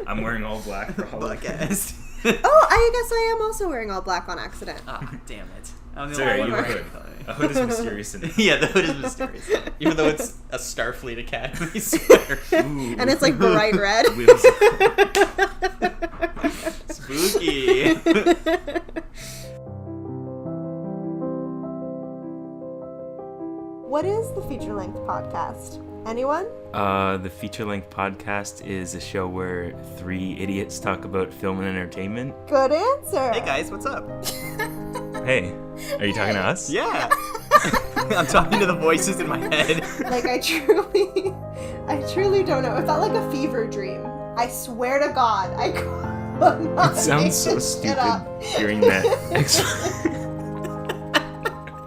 I'm wearing all black for Halloween. Podcast. Oh, I guess I am also wearing all black on accident. Ah, damn it. I'm It's alright, you have a wearing hood. A hood is mysterious enough. Yeah, the hood is mysterious. Even though it's a Starfleet Academy sweater. Ooh. And it's like bright red. Spooky. What is the feature-length podcast? Anyone? The feature-length podcast is a show where three idiots talk about film and entertainment. Good answer. Hey guys, what's up? Hey, are you talking to us? Yeah. I'm talking to the voices in my head. Like, I truly don't know. It felt like a fever dream. I swear to God, I could not It sounds make so this shit stupid up. hearing that.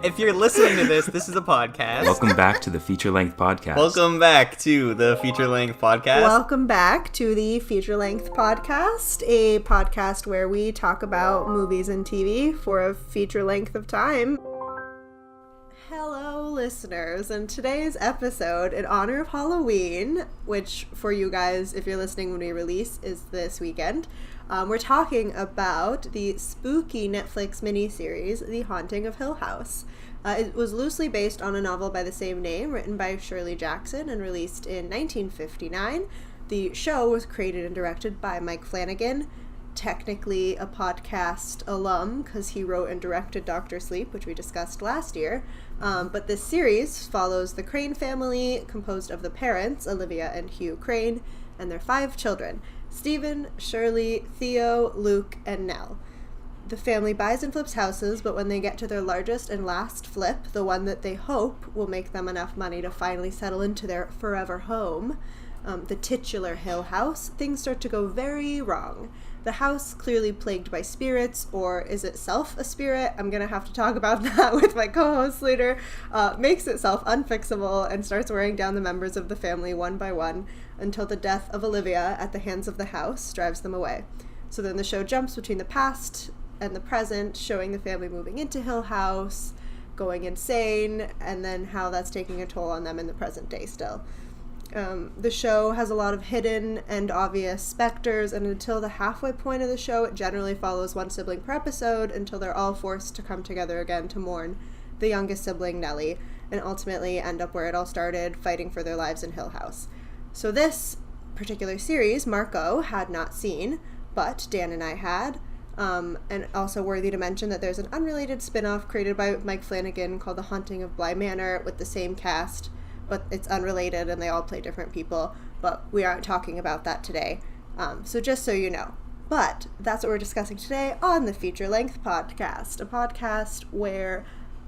If you're listening to this is a podcast. Welcome back to the feature-length podcast. Welcome back to the feature-length podcast. Welcome back to the feature-length podcast, a podcast where we talk about movies and TV for a feature length of time. Hello, listeners, and today's episode, in honor of Halloween, which for you guys, if you're listening when we release, is this weekend, we're talking about the spooky Netflix miniseries, The Haunting of Hill House. It was loosely based on a novel by the same name, written by Shirley Jackson and released in 1959. The show was created and directed by Mike Flanagan, technically a podcast alum, because he wrote and directed Dr. Sleep, which we discussed last year. But this series follows the Crane family, composed of the parents, Olivia and Hugh Crane, and their 5 children, Stephen, Shirley, Theo, Luke, and Nell. The family buys and flips houses, but when they get to their largest and last flip, the one that they hope will make them enough money to finally settle into their forever home, the titular Hill House, things start to go very wrong. The house, clearly plagued by spirits, or is itself a spirit? I'm going to have to talk about that with my co-host later, makes itself unfixable and starts wearing down the members of the family one by one until the death of Olivia at the hands of the house drives them away. So then the show jumps between the past and the present, showing the family moving into Hill House, going insane, and then how that's taking a toll on them in the present day still. The show has a lot of hidden and obvious specters, and until the halfway point of the show, it generally follows one sibling per episode until they're all forced to come together again to mourn the youngest sibling, Nellie, and ultimately end up where it all started, fighting for their lives in Hill House. So this particular series, Marco had not seen, but Dan and I had. And also worthy to mention that there's an unrelated spin-off created by Mike Flanagan called The Haunting of Bly Manor with the same cast, but it's unrelated and they all play different people, but we aren't talking about that today. So just so you know. But that's what we're discussing today on the feature-length podcast, a podcast where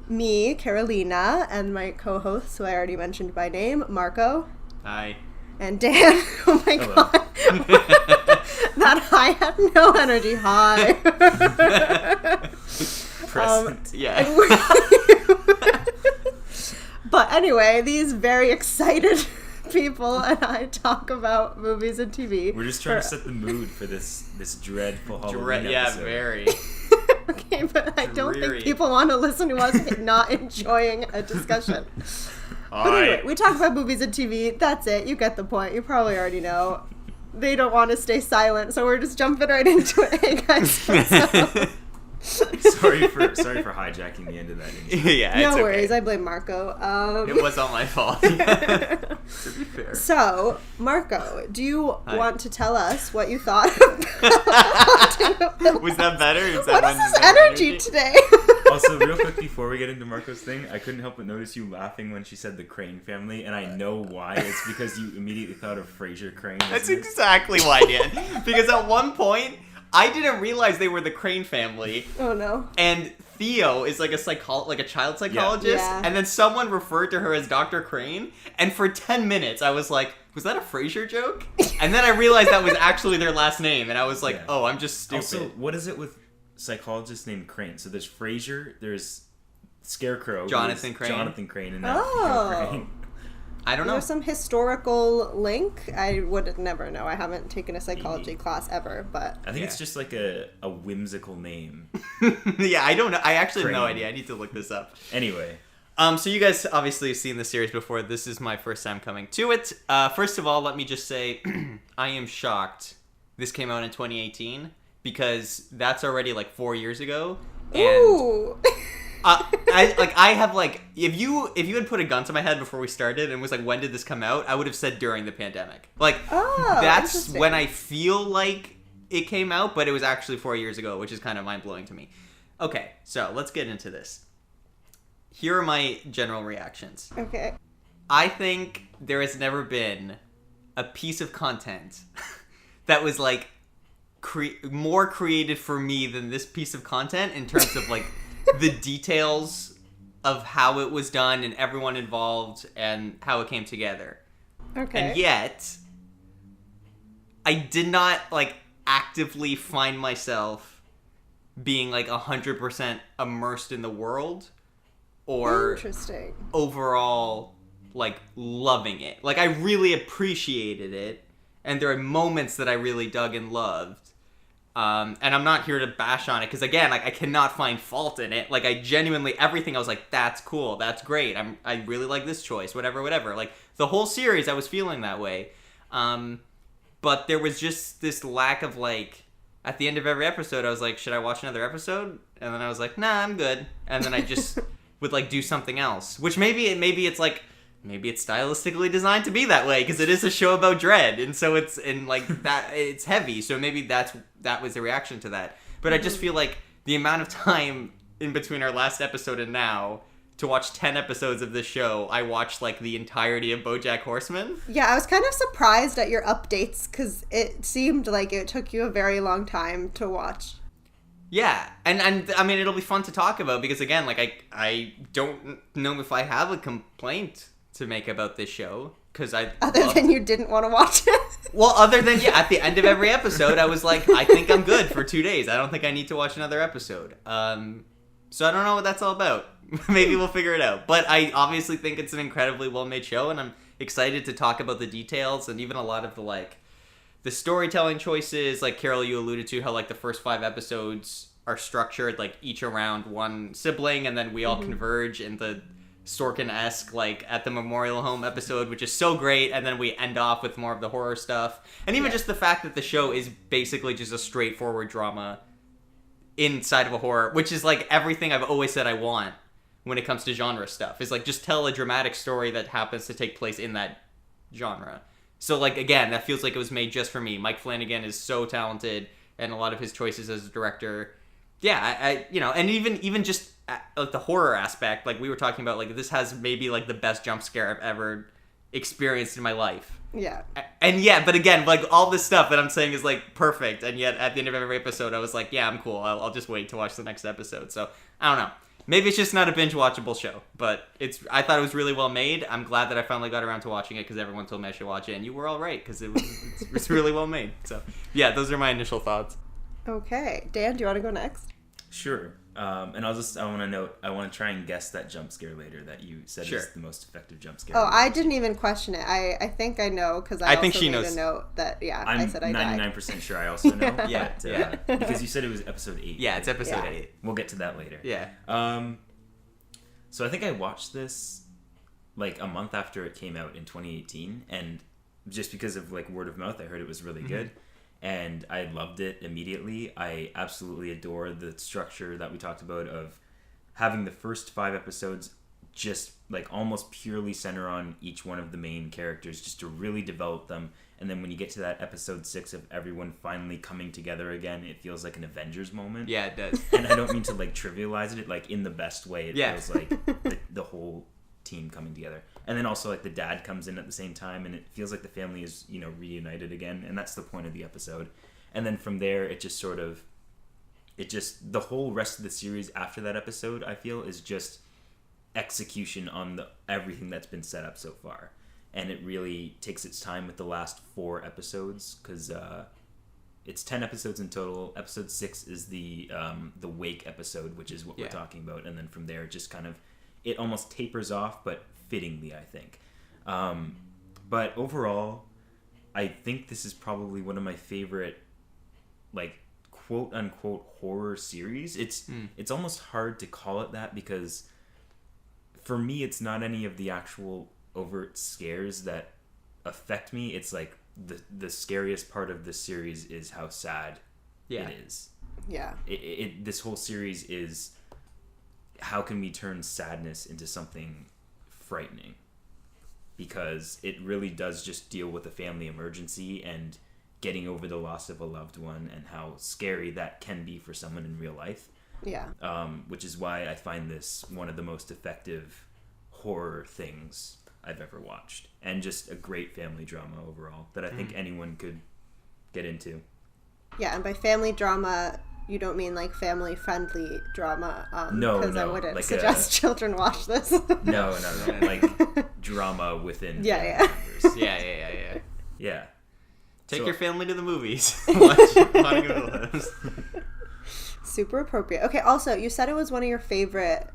me, Carolina, and my co-hosts, who I already mentioned by name, Marco. Hi. And Dan. Oh my Hello. God. That high had no energy. Hi. Present. Yeah. But anyway, these very excited people and I talk about movies and TV. We're just trying to set the mood for this dreadful Halloween Yeah, episode. very. Okay, but I don't Dreary. think people want to listen to us not enjoying a discussion. But anyway, we talk about movies and TV. That's it. You get the point. You probably already know. They don't want to stay silent, so we're just jumping right into it. Hey guys, what's up? Sorry for hijacking the end of that intro. Yeah, No it's okay. worries. I blame Marco. It was all my fault. To be fair. So, Marco, do you Hi. want to tell us what you thought? Was that better? Is that What one is this better energy today? Also, real quick before we get into Marco's thing, I couldn't help but notice you laughing when she said the Crane family, and I know why. It's because you immediately thought of Fraser Crane. That's isn't it? exactly why I did. Because at one point, I didn't realize they were the Crane family, Oh no. and Theo is like a child psychologist, Yeah. and then someone referred to her as Dr. Crane, and for 10 minutes I was like, was that a Frasier joke? And then I realized that was actually their last name, and I was like, Yeah. oh, I'm just stupid. Also, what is it with psychologists named Crane? So there's Fraser, there's Scarecrow, Jonathan who's Crane. Jonathan Crane, and now Oh. Theo Crane. I don't know. There's some historical link. I would never know. I haven't taken a psychology class ever, but I think Yeah. it's just like a whimsical name. Yeah, I don't know. I actually have no Crane. idea. I need to look this up. Anyway, So you guys obviously have seen the series before. This is my first time coming to it. First of all, let me just say, I am shocked this came out in 2018 because that's already like 4 years ago. And Ooh. I have like if you had put a gun to my head before we started and was like, when did this come out? I would have said during the pandemic. Like that's when I feel like it came out, but it was actually 4 years ago, which is kind of mind blowing to me. Okay, so let's get into this. Here are my general reactions. Okay. I think there has never been a piece of content that was like more created for me than this piece of content in terms of like the details of how it was done and everyone involved and how it came together. Okay. And yet, I did not like actively find myself being like 100% immersed in the world or Interesting. overall like loving it. Like I really appreciated it and there are moments that I really dug and loved. And I'm not here to bash on it because again, like I cannot find fault in it. Like I genuinely, everything I was like, that's cool, that's great. I really like this choice, whatever. Like the whole series, I was feeling that way. But there was just this lack of like, at the end of every episode, I was like, should I watch another episode? And then I was like, nah, I'm good. And then I just would like do something else, which maybe it's stylistically designed to be that way because it is a show about dread, and so it's in like that it's heavy. So maybe that was the reaction to that. But I just feel like the amount of time in between our last episode and now to watch 10 episodes of this show, I watched like the entirety of BoJack Horseman. Yeah, I was kind of surprised at your updates because it seemed like it took you a very long time to watch. Yeah, and I mean it'll be fun to talk about because again, like I don't know if I have a complaint to make about this show because other than you didn't want to watch it. Well, other than at the end of every episode, I was like, I think I'm good for 2 days. I don't think I need to watch another episode. So I don't know what that's all about. Maybe we'll figure it out. But I obviously think it's an incredibly well-made show, and I'm excited to talk about the details and even a lot of the storytelling choices. Like Carol, you alluded to how like the first 5 episodes are structured like each around one sibling, and then we all converge in the Sorkin-esque like at the memorial home episode, which is so great, and then we end off with more of the horror stuff, and even just the fact that the show is basically just a straightforward drama inside of a horror, which is like everything I've always said I want when it comes to genre stuff, is like just tell a dramatic story that happens to take place in that genre. So like again, that feels like it was made just for me. Mike Flanagan is so talented, and a lot of his choices as a director, I and even just like the horror aspect, like we were talking about, like this has maybe like the best jump scare I've ever experienced in my life. Yeah. And but again, like all this stuff that I'm saying is like perfect, and yet at the end of every episode I was like, yeah, I'm cool, I'll just wait to watch the next episode. So I don't know, maybe it's just not a binge watchable show, but I thought it was really well made. I'm glad that I finally got around to watching it because everyone told me I should watch it, and you were all right because it's really well made. So yeah, those are my initial thoughts. Okay, Dan, do you want to go next? Sure. And I want to try and guess that jump scare later that you said is the most effective jump scare. Oh, I didn't even question it. I think I know because I think also she made knows. a note that I'm I said I died. 99% sure I also know. Yeah. Because you said it was episode 8. Yeah, it's episode 8. We'll get to that later. Yeah. So I think I watched this like a month after it came out in 2018, and just because of like word of mouth, I heard it was really good. And I loved it immediately. I absolutely adore the structure that we talked about of having the first 5 episodes just like almost purely center on each one of the main characters, just to really develop them. And then when you get to that episode 6 of everyone finally coming together again, it feels like an Avengers moment. Yeah, it does. And I don't mean to like trivialize it, like in the best way. It feels like the whole team coming together. And then also like the dad comes in at the same time, and it feels like the family is, reunited again, and that's the point of the episode. And then from there the whole rest of the series after that episode, I feel, is just execution on everything that's been set up so far. And it really takes its time with the last 4 episodes, because it's 10 episodes in total. Episode 6 is the wake episode, which is what we're talking about, and then from there just kind of it almost tapers off, but fittingly, I think. But overall, I think this is probably one of my favorite, like, quote-unquote horror series. It's almost hard to call it that, because for me, it's not any of the actual overt scares that affect me. It's, like, the scariest part of this series is how sad it is. Yeah. This whole series is, how can we turn sadness into something frightening? Because it really does just deal with a family emergency and getting over the loss of a loved one and how scary that can be for someone in real life. Yeah. Which is why I find this one of the most effective horror things I've ever watched. And just a great family drama overall that I think anyone could get into. Yeah, and by family drama, you don't mean like family-friendly drama. No, because I wouldn't like suggest children watch this. No. Like drama within family members. Yeah. Take your family to the movies. Watch Flanagan Films. Super appropriate. Okay, also, you said it was one of your favorite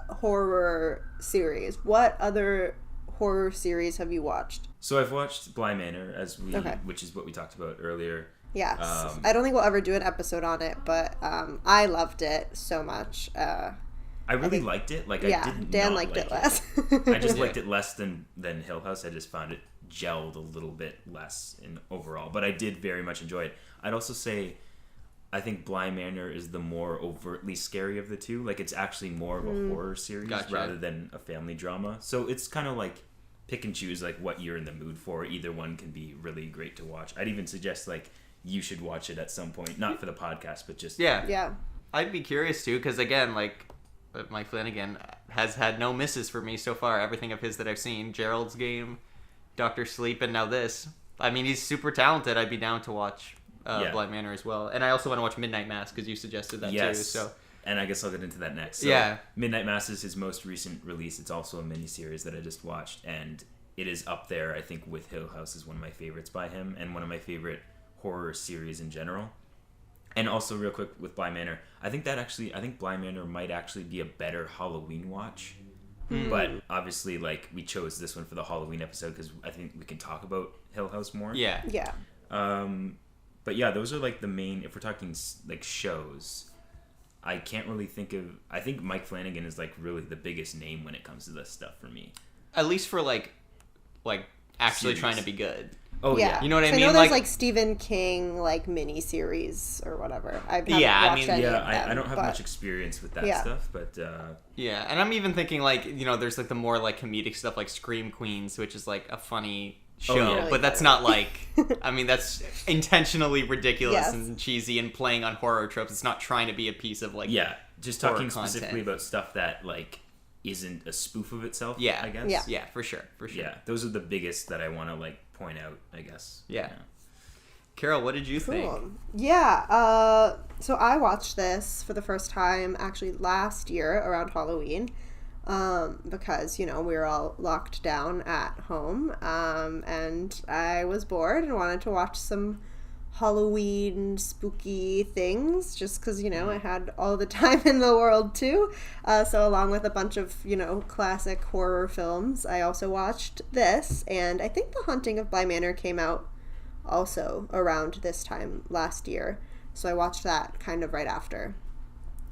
horror series. What other horror series have you watched? So I've watched Bly Manor, Okay. which is what we talked about earlier. Yes. I don't think we'll ever do an episode on it, but I loved it so much. I really liked it. Like, yeah, I didn't Dan not liked like it less. I just liked it less than Hill House. I just found it gelled a little bit less in overall, but I did very much enjoy it. I'd also say I think Bly Manor is the more overtly scary of the two. Like, it's actually more of a horror series rather than a family drama. So it's kind of like pick and choose like what you're in the mood for. Either one can be really great to watch. I'd even suggest like you should watch it at some point, not for the podcast, but just Yeah. I'd be curious too, because again, like Mike Flanagan has had no misses for me so far. Everything of his that I've seen, Gerald's Game, Dr. Sleep, and now this. I mean, he's super talented. I'd be down to watch Bly Manor as well. And I also want to watch Midnight Mass because you suggested that too. So. And I guess I'll get into that next. So, yeah. Midnight Mass is his most recent release. It's also a miniseries that I just watched, and it is up there, I think, with Hill House is one of my favorites by him, and one of my favorite horror series in general. And also, real quick, with Bly Manor, I think Bly Manor might actually be a better Halloween watch. But obviously, like, we chose this one for the Halloween episode because I think we can talk about Hill House more. Yeah. Yeah. But yeah, those are like the main, if we're talking like shows, I can't really think of, I think Mike Flanagan is like really the biggest name when it comes to this stuff for me. At least for like actually Series. trying to be good. Oh yeah, you know what I mean. I know there's like Stephen King like mini series or whatever. I don't have much experience with that stuff, but yeah, and I'm even thinking like there's like the more like comedic stuff like Scream Queens, which is like a funny show, but that's not like I mean that's intentionally ridiculous and cheesy and playing on horror tropes. It's not trying to be a piece of like just talking specifically about stuff that like isn't a spoof of itself. I guess. Yeah, for sure. Yeah, those are the biggest that I want to like point out, I guess. Yeah. Carol, what did you think? Yeah, so I watched this for the first time actually last year around Halloween, because, we were all locked down at home, and I was bored and wanted to watch some Halloween spooky things just because, I had all the time in the world too. So along with a bunch of, classic horror films, I also watched this, and I think The Haunting of Bly Manor came out also around this time last year. So I watched that kind of right after.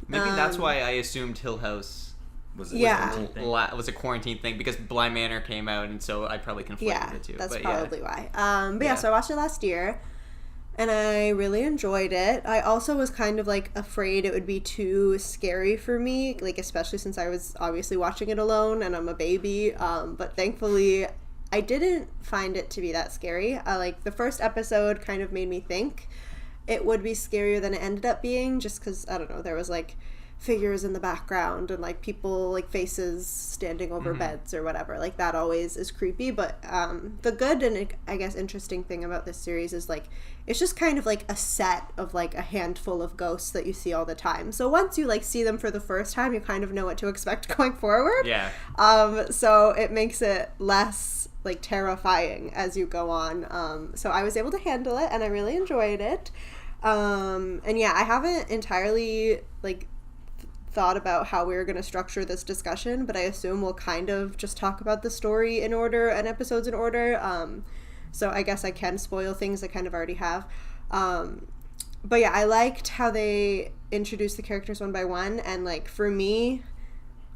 Maybe that's why I assumed Hill House was a quarantine thing because Bly Manor came out, and so I probably conflated the two. That's probably why. So I watched it last year. And I really enjoyed it. I also was kind of, like, afraid it would be too scary for me, like, especially since I was obviously watching it alone and I'm a baby. But thankfully, I didn't find it to be that scary. Like, the first episode kind of made me think it would be scarier than it ended up being, just because, I don't know, there was, like, figures in the background and, like, people, like, faces standing over beds or whatever. Like, that always is creepy. But the good and, I guess, interesting thing about this series is, like, it's just kind of like a set of like a handful of ghosts that you see all the time. So once you like see them for the first time, you kind of know what to expect going forward. Yeah. So it makes it less like terrifying as you go on. So I was able to handle it and I really enjoyed it. And yeah, I haven't entirely like thought about how we were going to structure this discussion, but I assume we'll kind of just talk about the story in order and episodes in order. So I guess I can spoil things I kind of already have. But yeah, I liked how they introduced the characters one by one. And like for me,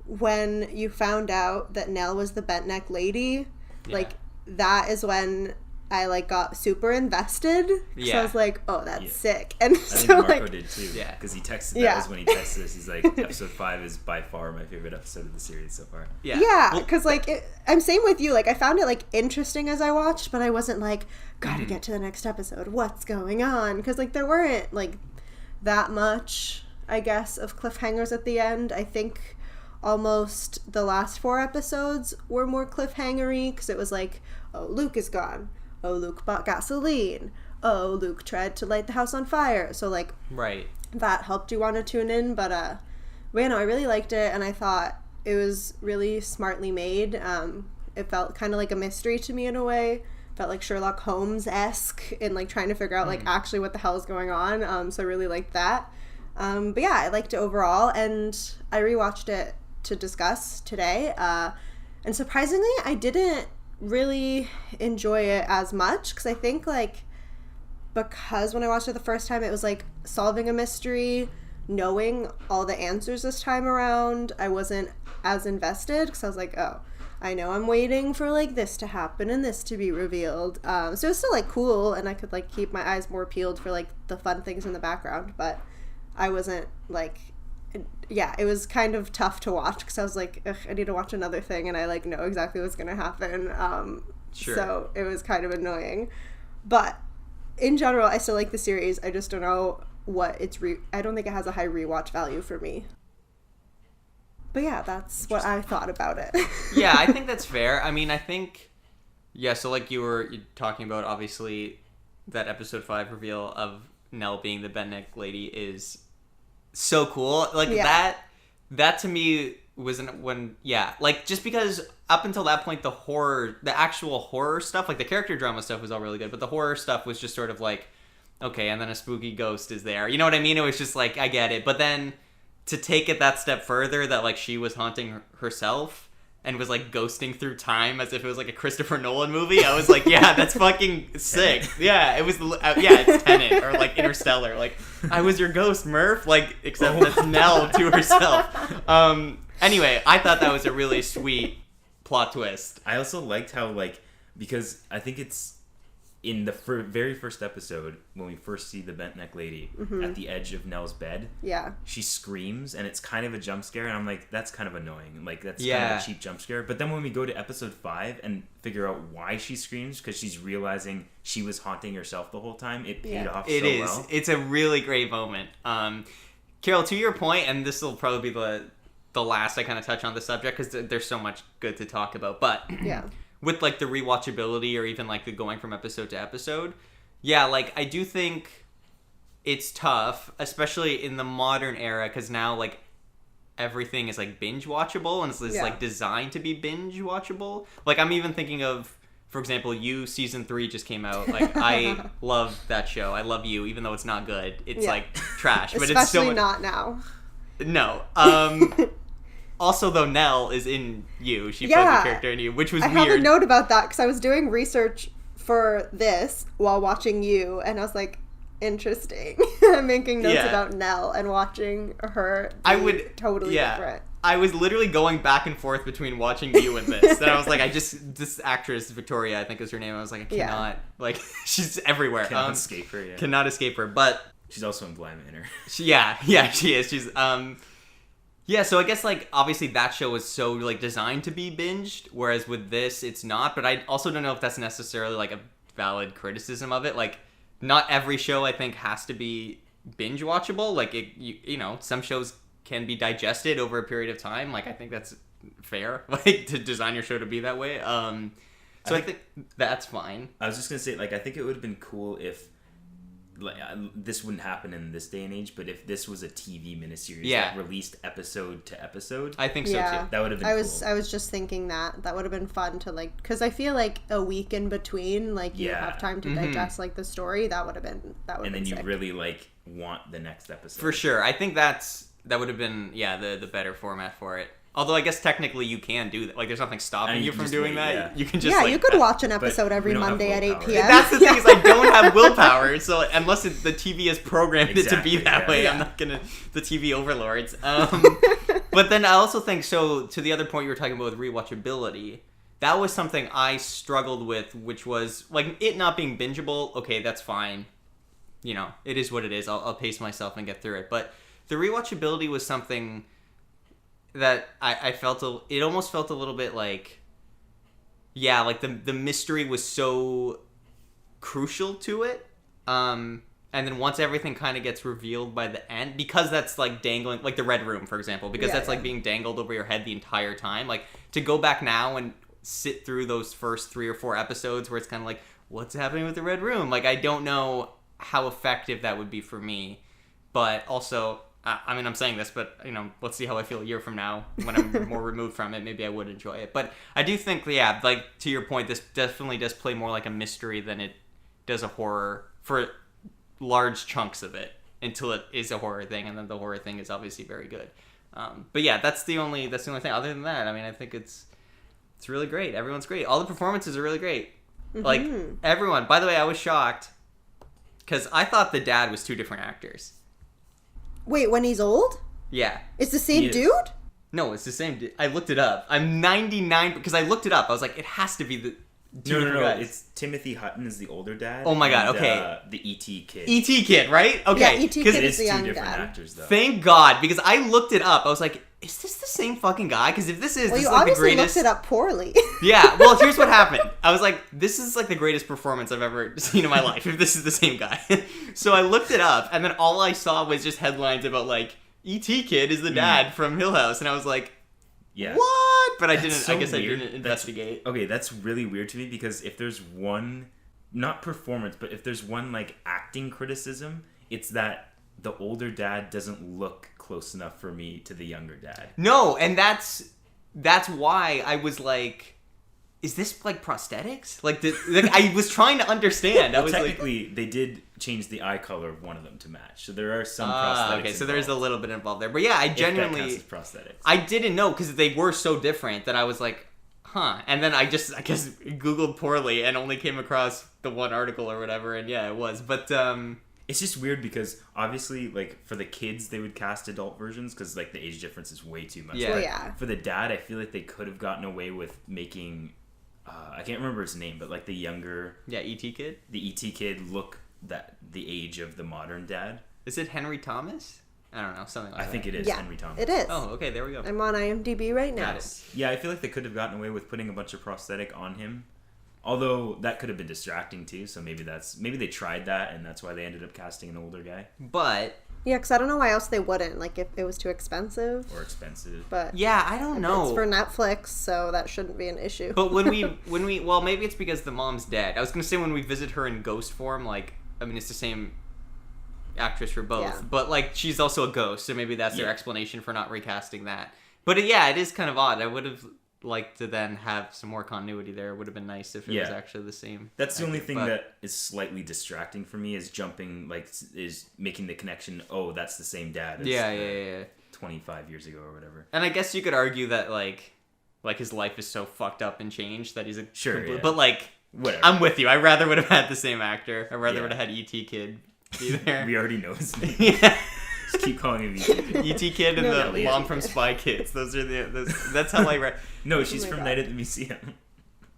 when you found out that Nell was the bent neck lady, like that is when I like got super invested. So I was like, oh, that's sick. And I think so Marco like, did too. Yeah. Because he texted. That was when he texted us. He's like, episode 5 is by far my favorite episode of the series so far. Yeah, because like I'm same with you. Like I found it like interesting as I watched, but I wasn't like gotta get to the next episode. What's going on? Because like there weren't like that much, I guess, of cliffhangers at the end. I think almost the last 4 episodes were more cliffhangery because it was like, oh, Luke is gone. Oh, Luke bought gasoline. Oh, Luke tried to light the house on fire. So like, that helped you want to tune in. But you know, I really liked it, and I thought it was really smartly made. It felt kind of like a mystery to me in a way. Felt like Sherlock Holmes-esque in like trying to figure out like actually what the hell is going on. So I really liked that. But yeah, I liked it overall, and I rewatched it to discuss today. And surprisingly, I didn't really enjoy it as much because I think like because when I watched it the first time it was like solving a mystery, knowing all the answers this time around, I wasn't as invested because I was like, oh, I know I'm waiting for like this to happen and this to be revealed. So it was still like cool, and I could like keep my eyes more peeled for like the fun things in the background, but I wasn't like, yeah, it was kind of tough to watch because I was like, ugh, I need to watch another thing, and I like know exactly what's gonna happen. So it was kind of annoying, but in general, I still like the series. I just don't know what it's I don't think it has a high rewatch value for me. But yeah, that's what I thought about it. Yeah, I think that's fair. I mean, I think, yeah, so like you're talking about, obviously, that episode 5 reveal of Nell being the Bentnick lady is so cool. Like, that to me was like, just because up until that point, the actual horror stuff, like the character drama stuff was all really good, but the horror stuff was just sort of like, okay, and then a spooky ghost is there. You know what I mean? It was just like, I get it. But then to take it that step further, that like she was haunting herself and was like ghosting through time as if it was like a Christopher Nolan movie, I was like, yeah, that's fucking sick. Yeah, it was, it's Tenet or like Interstellar. Like, I was your ghost, Murph. Like, except that's Nell to herself. Anyway, I thought that was a really sweet plot twist. I also liked how, like, because I think it's in the very first episode, when we first see the Bentnick lady at the edge of Nell's bed, she screams, and it's kind of a jump scare, and I'm like, that's kind of annoying. Like, that's kind of a cheap jump scare. But then when we go to episode 5 and figure out why she screams, because she's realizing she was haunting herself the whole time, it paid off so well. It's a really great moment. Carol, to your point, and this will probably be the last I kind of touch on the subject, because there's so much good to talk about, but with like the rewatchability or even like the going from episode to episode, like I do think it's tough, especially in the modern era, because now like everything is like binge watchable, and it's like designed to be binge watchable. Like, I'm even thinking of, for example, You season 3 just came out. Like, I love that show. I love You, even though it's not good. It's like trash, but it's especially not now. No. Also, though, Nell is in You. She plays the character in You, which was weird. I have a note about that because I was doing research for this while watching You, and I was like, interesting. I'm making notes about Nell and watching her totally different. I was literally going back and forth between watching You and this. And I was like, this actress, Victoria, I think is her name, I was like, I cannot, like, she's everywhere. Cannot escape her, Cannot escape her, but... She's also in Blind Manor. She is. She's, so I guess, like, obviously that show was so, like, designed to be binged, whereas with this, it's not. But I also don't know if that's necessarily, like, a valid criticism of it. Like, not every show, I think, has to be binge-watchable. Like, you know, some shows can be digested over a period of time. Like, I think that's fair, like, to design your show to be that way. So I think that's fine. I was just going to say, like, I think it would have been cool if, like, this wouldn't happen in this day and age, but if this was a TV miniseries that released episode to episode, I think so too. That would have been cool. I was just thinking that would have been fun to, like, because I feel like a week in between, like, you have time to digest like the story. That would have been and then you really like want the next episode for sure. I think that would have been the better format for it. Although I guess technically you can do that. Like, there's nothing stopping you from doing that. Yeah. You can just you could watch an episode every Monday at 8 p.m. That's the thing, is I don't have willpower. So unless the TV is programmed it to be that way, I'm not gonna the TV overlords. But then I also think, so to the other point you were talking about with rewatchability, that was something I struggled with, which was, like, it not being bingeable. Okay, that's fine. You know, it is what it is. I'll pace myself and get through it. But the rewatchability was something that I felt, it almost felt a little bit like, yeah, like the mystery was so crucial to it. And then once everything kind of gets revealed by the end, because that's like dangling, like the Red Room, for example, because that's like being dangled over your head the entire time. Like, to go back now and sit through those first 3 or 4 episodes where it's kind of like, what's happening with the Red Room? Like, I don't know how effective that would be for me. But also, I mean, I'm saying this, but, you know, let's see how I feel a year from now when I'm more removed from it. Maybe I would enjoy it. But I do think, yeah, like, to your point, this definitely does play more like a mystery than it does a horror for large chunks of it, until it is a horror thing, and then the horror thing is obviously very good. But yeah, that's the only thing. Other than that, I mean, I think it's really great. Everyone's great. All the performances are really great. Like, everyone. By the way, I was shocked because I thought the dad was 2 different actors. Wait, when he's old? Yeah. It's the same dude? No, it's the same dude. I looked it up. I'm 99 because I looked it up. I was like, it has to be the two different guys. It's Timothy Hutton is the older dad. Oh my god, okay. The E.T. kid. E.T. kid, right? Okay. Yeah, E.T. kid It is is the 2 young different dad. actors, though. Thank God, because I looked it up. I was like, is this the same fucking guy? Because if this is, Well, this you is like the obviously greatest. looked it up poorly. Yeah, well, here's what happened. I was like, this is like the greatest performance I've ever seen in my life, if this is the same guy. So I looked it up, and then all I saw was just headlines about, like, E.T. kid is the dad from Hill House, and I was like, Yeah. what? But I That's didn't, I so guess weird. I didn't investigate. That's really weird to me, because if there's one, not performance, but if there's one, like, acting criticism, it's that the older dad doesn't look close enough for me to the younger dad. No, and that's why I was like, is this like prosthetics? Like I was trying to understand. I was technically, they did change the eye color of one of them to match, so there are some prosthetics. Okay, so there's a little bit involved there, but yeah, I genuinely, if that counts as prosthetics. I didn't know because they were so different that I was like, huh. And then I guess Googled poorly and only came across the one article or whatever, and yeah, it was. But it's just weird because obviously, like, for the kids, they would cast adult versions because, like, the age difference is way too much. Yeah. Well, yeah. For the dad, I feel like they could have gotten away with making, I can't remember his name, but, like, the younger... Yeah, E.T. kid? The E.T. kid look the age of the modern dad. Is it Henry Thomas? I don't know, something like that. I think it is Yeah, Henry Thomas. it is. Oh, okay, there we go. I'm on IMDb right now. Got it. Yeah, I feel like they could have gotten away with putting a bunch of prosthetic on him. Although that could have been distracting too, so maybe they tried that and that's why they ended up casting an older guy. But Yeah, because I don't know why else they wouldn't. Like, if it was too expensive. Or expensive. But yeah, I don't know. it's for Netflix, so that shouldn't be an issue. But when we well, maybe it's because the mom's dead. I was gonna say when we visit her in ghost form, like, I mean, it's the same actress for both, Yeah. but like she's also a ghost, so maybe that's their Yeah. explanation for not recasting that. But yeah, it is kind of odd. I would have liked to then have some more continuity there. It would have been nice if it was actually the same. That's the only actor, thing but- that is slightly distracting for me is is making the connection, oh, that's the same dad as Yeah. 25 years ago or whatever. And I guess you could argue that like his life is so fucked up and changed that he's a Sure, yeah. But like, Whatever. I'm with you. I rather would have had the same actor. I rather Yeah. would have had E.T. kid be there. We already know his name. Yeah. Just keep calling him E.T. E.T. kid and No, the no, mom yeah. from Spy Kids. That's how I read. No, she's my from God. Night at the Museum.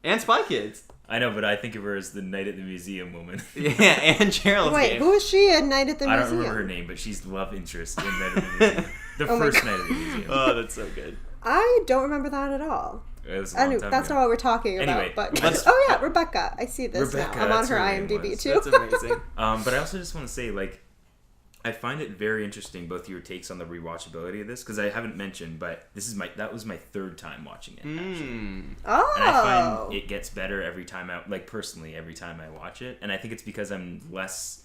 And Spy Kids. I know, but I think of her as the Night at the Museum woman. Yeah, and Cheryl's Wait, game. who is she at Night at the I Museum? don't remember her name, but she's the love interest in Night at the Museum. The Oh my first God. Night at the Museum. Oh, that's so good. I don't remember that at all. It was a long Anyway, time that's ago. not what we're talking about. Anyway, But let's- oh yeah, Rebecca. I see this Rebecca, now. I'm on that's her her name IMDb was. too. That's amazing. But I also just want to say, like, I find it very interesting, both your takes on the rewatchability of this, because I haven't mentioned, but that was my third time watching it, actually. Oh. And I find it gets better every time every time I watch it. And I think it's because I'm less,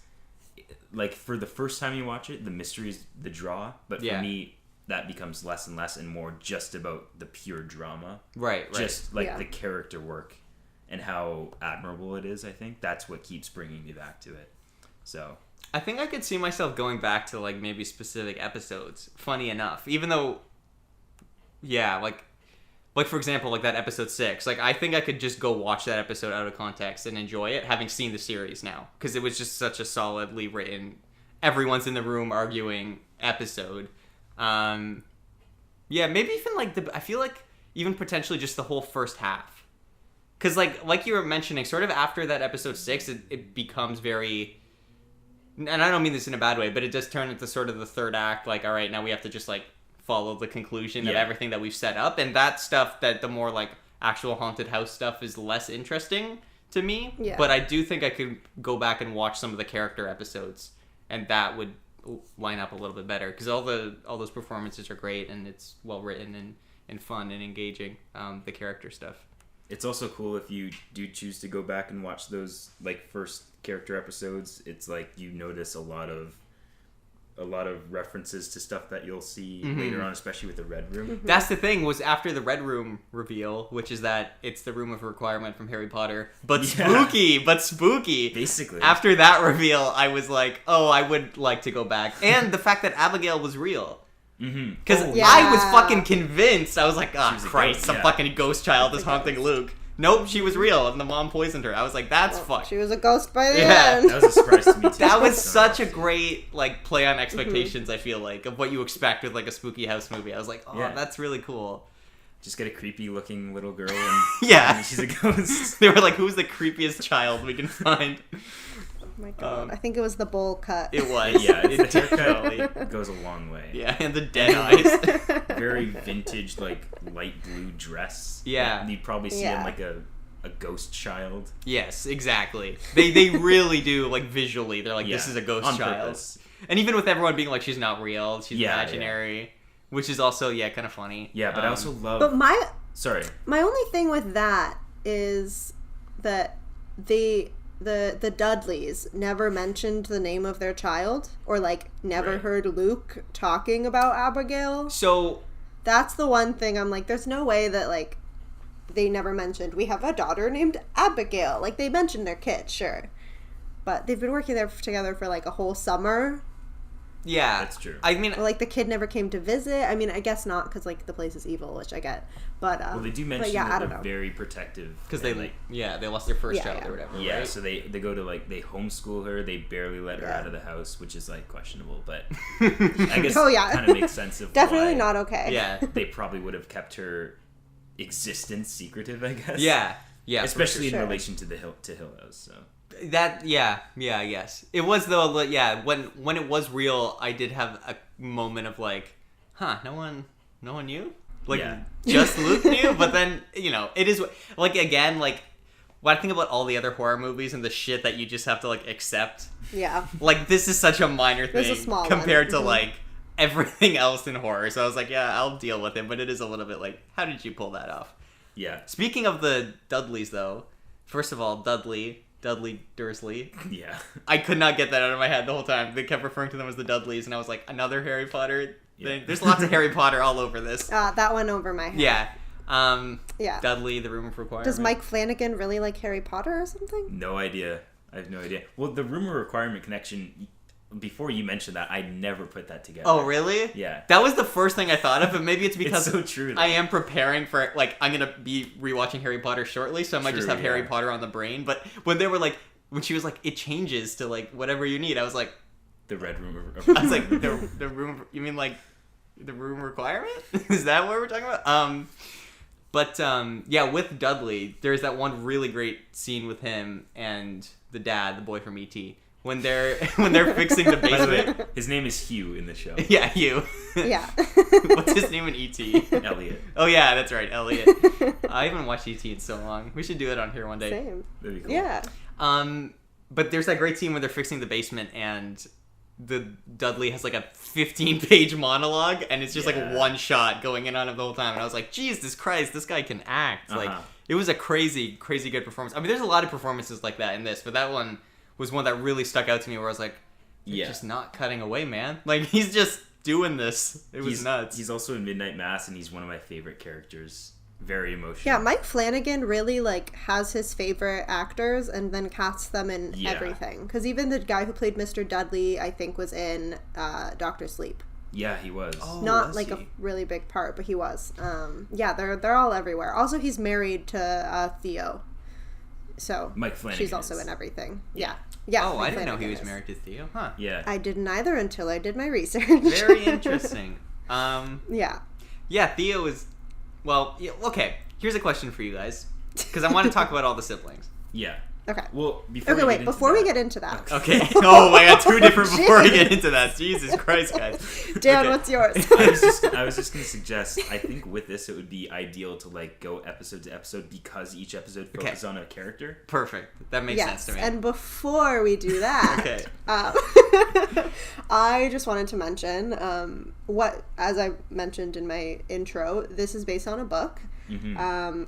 like, for the first time you watch it, the mystery is the draw. But for Yeah. me, that becomes less and less and more just about the pure drama. Right. Just, like, Yeah. the character work and how admirable it is, I think. That's what keeps bringing me back to it. So... I think I could see myself going back to like maybe specific episodes. Funny enough, even though, yeah, like for example, like that episode 6. Like I think I could just go watch that episode out of context and enjoy it, having seen the series now, because it was just such a solidly written, everyone's in the room arguing episode. Yeah, maybe even like I feel like even potentially just the whole first half. Because, like you were mentioning, sort of after that episode 6, it becomes very... And I don't mean this in a bad way, but it does turn into sort of the third act. Like, all right, now we have to just, like, follow the conclusion of everything that we've set up. And that stuff, that the more, like, actual haunted house stuff is less interesting to me. Yeah. But I do think I could go back and watch some of the character episodes. And that would line up a little bit better. Because all those performances are great, and it's well written and fun and engaging, the character stuff. It's also cool if you do choose to go back and watch those like first character episodes. It's like you notice a lot of references to stuff that you'll see later on, especially with the Red Room. Mm-hmm. That's the thing, was after the Red Room reveal, which is that it's the room of requirement from Harry Potter, but spooky. Basically. After that reveal, I was like, oh, I would like to go back. And the fact that Abigail was real. Because I was fucking convinced. I was like, oh, Christ, some fucking ghost child is haunting Luke. Nope, she was real, and the mom poisoned her. I was like, that's fucked. She was a ghost by the end. That was a surprise to me, too. That was such a great, like, play on expectations, I feel like, of what you expect with, like, a spooky house movie. I was like, oh, that's really cool. Just get a creepy-looking little girl, and and she's a ghost. They were like, who's the creepiest child we can find? Oh my god, I think it was the bowl cut. It was. Yeah, the haircut goes a long way. Yeah, and the dead eyes. Very vintage, like, light blue dress. Yeah. You'd probably see in, like, a ghost child. Yes, exactly. They really do, like, visually, they're like, this is a ghost on child. Purpose. And even with everyone being like, she's not real, she's imaginary, which is also, kind of funny. Yeah, but I also love... But my only thing with that is that the Dudleys never mentioned the name of their child, or like never heard Luke talking about Abigail. So that's the one thing I'm like, there's no way that like they never mentioned we have a daughter named Abigail. Like they mentioned their kid, sure, but they've been working there together for like a whole summer. Yeah, that's true. I mean, like the kid never came to visit. I mean, I guess not, because like the place is evil, which I get. But well, they do mention that they're very protective because they they lost their first child or whatever. Yeah, right? so they go to like they homeschool her. They barely let her out of the house, which is like questionable, but I guess kind of makes sense of definitely why not okay. Yeah, they probably would have kept her existence secretive, I guess. Yeah, especially in relation to Hill House. So. That yes. It was though. Yeah, when it was real, I did have a moment of like, huh, no one knew. Like just Luke knew, but then it is like again like when I think about all the other horror movies and the shit that you just have to like accept. Yeah. Like this is such a minor thing a small compared to like everything else in horror. So I was like, yeah, I'll deal with it, but it is a little bit like, how did you pull that off? Yeah. Speaking of the Dudleys though, first of all, Dudley Dursley. Yeah. I could not get that out of my head the whole time. They kept referring to them as the Dudleys, and I was like, another Harry Potter thing? There's lots of Harry Potter all over this. That went over my head. Yeah. Dudley, the Room of Requirement. Does Mike Flanagan really like Harry Potter or something? No idea. I have no idea. Well, the Room of Requirement connection... Before you mentioned that, I never put that together. Oh, really? Yeah. That was the first thing I thought of, but maybe it's because it's so true, I am preparing for, like, I'm going to be rewatching Harry Potter shortly, so I might just have Harry Potter on the brain. But when they were like, when she was like, it changes to, like, whatever you need, I was like... The Red Room of I was like, the room... You mean, like, the Room Requirement? Is that what we're talking about? But with Dudley, there's that one really great scene with him and the dad, the boy from E.T., when they're fixing the basement. By the way, his name is Hugh in the show. Yeah, Hugh. Yeah. What's his name in E.T.? Elliot. Oh yeah, that's right, Elliot. I haven't watched E.T. in so long. We should do it on here one day. Same. That'd be cool. Yeah. But there's that great scene where they're fixing the basement and the Dudley has like a 15-page monologue and it's just like one shot going in on him the whole time. And I was like, Jesus Christ, this guy can act. Like it was a crazy, crazy good performance. I mean, there's a lot of performances like that in this, but that one was one that really stuck out to me where I was like, you're just not cutting away, man. Like, he's just doing this. It was nuts. He's also in Midnight Mass, and he's one of my favorite characters. Very emotional. Yeah, Mike Flanagan really, like, has his favorite actors and then casts them in everything. Because even the guy who played Mr. Dudley, I think, was in Dr. Sleep. Yeah, he was. Oh, not like a really big part, but he was. They're all everywhere. Also, he's married to Theo. So Mike Flanagan. She's also in everything. Yeah. Oh, Mike I didn't know he Flanagan was married to Theo. Huh. Yeah. I didn't either until I did my research. Very interesting. Yeah. Yeah, Theo is... Well, okay. Here's a question for you guys. Because I want to talk about all the siblings. Yeah. Okay. Well, before Okay, wait. Before we get into that, Okay. Oh my god, two different before we get into that. Jesus Christ, guys. Dan, Okay. what's yours? I was just gonna suggest. I think with this, it would be ideal to like go episode to episode because each episode focuses on a character. Perfect. That makes sense to me. And before we do that, Okay. I just wanted to mention what, as I mentioned in my intro, this is based on a book. Mm-hmm.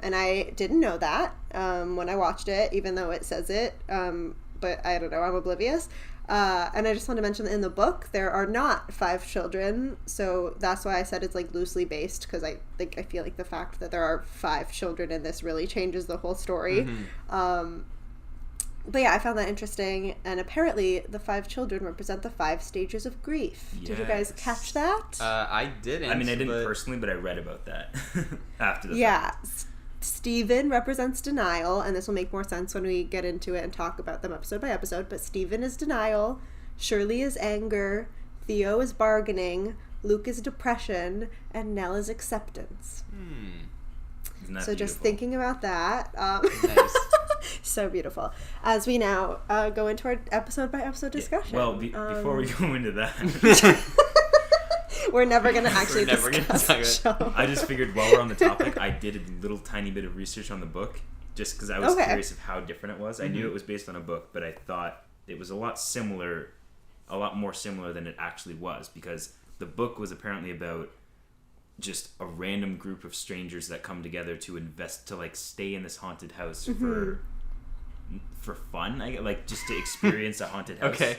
And I didn't know that when I watched it, even though it says it. But I don't know, I'm oblivious. And I just want to mention that in the book, there are not 5 children. So that's why I said it's like loosely based, because I feel like the fact that there are 5 children in this really changes the whole story. Mm-hmm. But yeah, I found that interesting, and apparently the 5 children represent the 5 stages of grief. Yes. Did you guys catch that? I didn't. I mean, I didn't personally, but I read about that after the Yeah. fact. Stephen represents denial, and this will make more sense when we get into it and talk about them episode by episode, but Stephen is denial, Shirley is anger, Theo is bargaining, Luke is depression, and Nell is acceptance. Isn't that So just beautiful? thinking about that. Nice. So beautiful. As we now go into our episode by episode discussion. Well, before we go into that, we're never going to actually never gonna discuss talk the show. I just figured while we're on the topic, I did a little tiny bit of research on the book just because I was Okay. curious of how different it was. I knew it was based on a book, but I thought it was a lot more similar than it actually was, because the book was apparently about just a random group of strangers that come together to like stay in this haunted house for fun, just to experience a haunted house. Okay.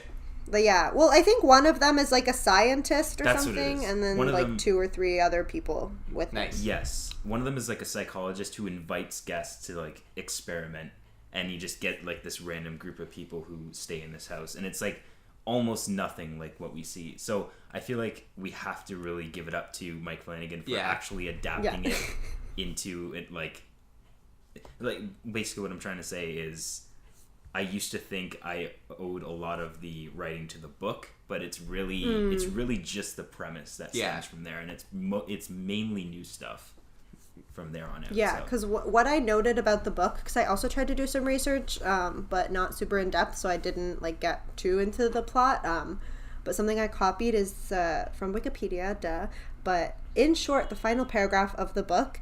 But yeah, well, I think one of them is like a scientist or That's what it something, is. and then One of like them- 2 or 3 other people with them. Nice. Yes. One of them is like a psychologist who invites guests to like experiment, and you just get like this random group of people who stay in this house, and it's like almost nothing like what we see. So I feel like we have to really give it up to Mike Flanagan for actually adapting it into it. Like basically what I'm trying to say is I used to think I owed a lot of the writing to the book, but it's really just the premise that stems from there, and it's mainly new stuff from there on out. Yeah, because what I noted about the book, because I also tried to do some research, but not super in depth, so I didn't like get too into the plot. But something I copied is from Wikipedia, but in short, the final paragraph of the book,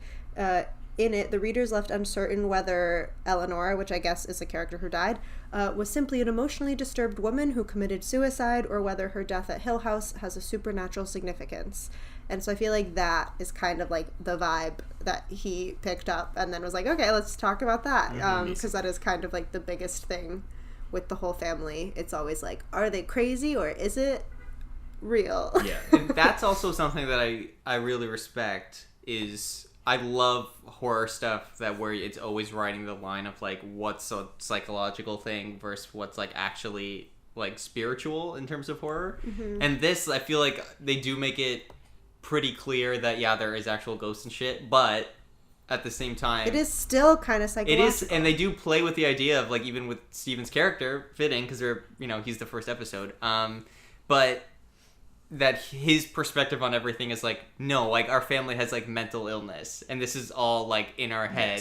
in it, the reader is left uncertain whether Eleanor, which I guess is a character who died, was simply an emotionally disturbed woman who committed suicide, or whether her death at Hill House has a supernatural significance. And so I feel like that is kind of like the vibe that he picked up and then was like, okay, let's talk about that. Because that is kind of like the biggest thing with the whole family. It's always like, are they crazy or is it real? Yeah. And that's also something that I really respect is I love horror stuff where it's always riding the line of like what's a psychological thing versus what's like actually like spiritual in terms of horror. And this, I feel like they do make it pretty clear that there is actual ghosts and shit, but at the same time it is still kind of psychological. it is, and they do play with the idea of like, even with Steven's character fitting because they're he's the first episode, but that his perspective on everything is like, no, like our family has like mental illness and this is all like in our head,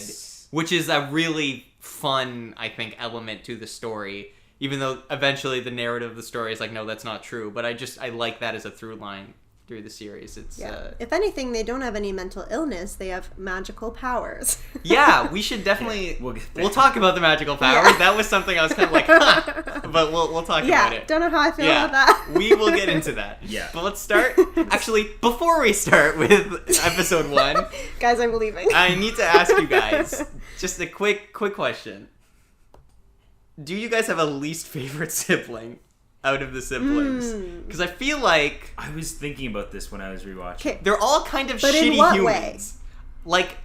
which is a really fun, I think, element to the story, even though eventually the narrative of the story is like, no, that's not true. But I like that as a through line through the series. It's if anything, they don't have any mental illness, they have magical powers. We should definitely we'll talk about the magical powers. That was something I was kind of like, but we'll talk about it. Don't know how I feel about that. We will get into that. But let's start. Actually, before we start with episode 1, guys, I'm leaving. I need to ask you guys just a quick question. Do you guys have a least favorite sibling out of the siblings? Because I feel like I was thinking about this when I was rewatching. they're all kind of But shitty in what humans. Like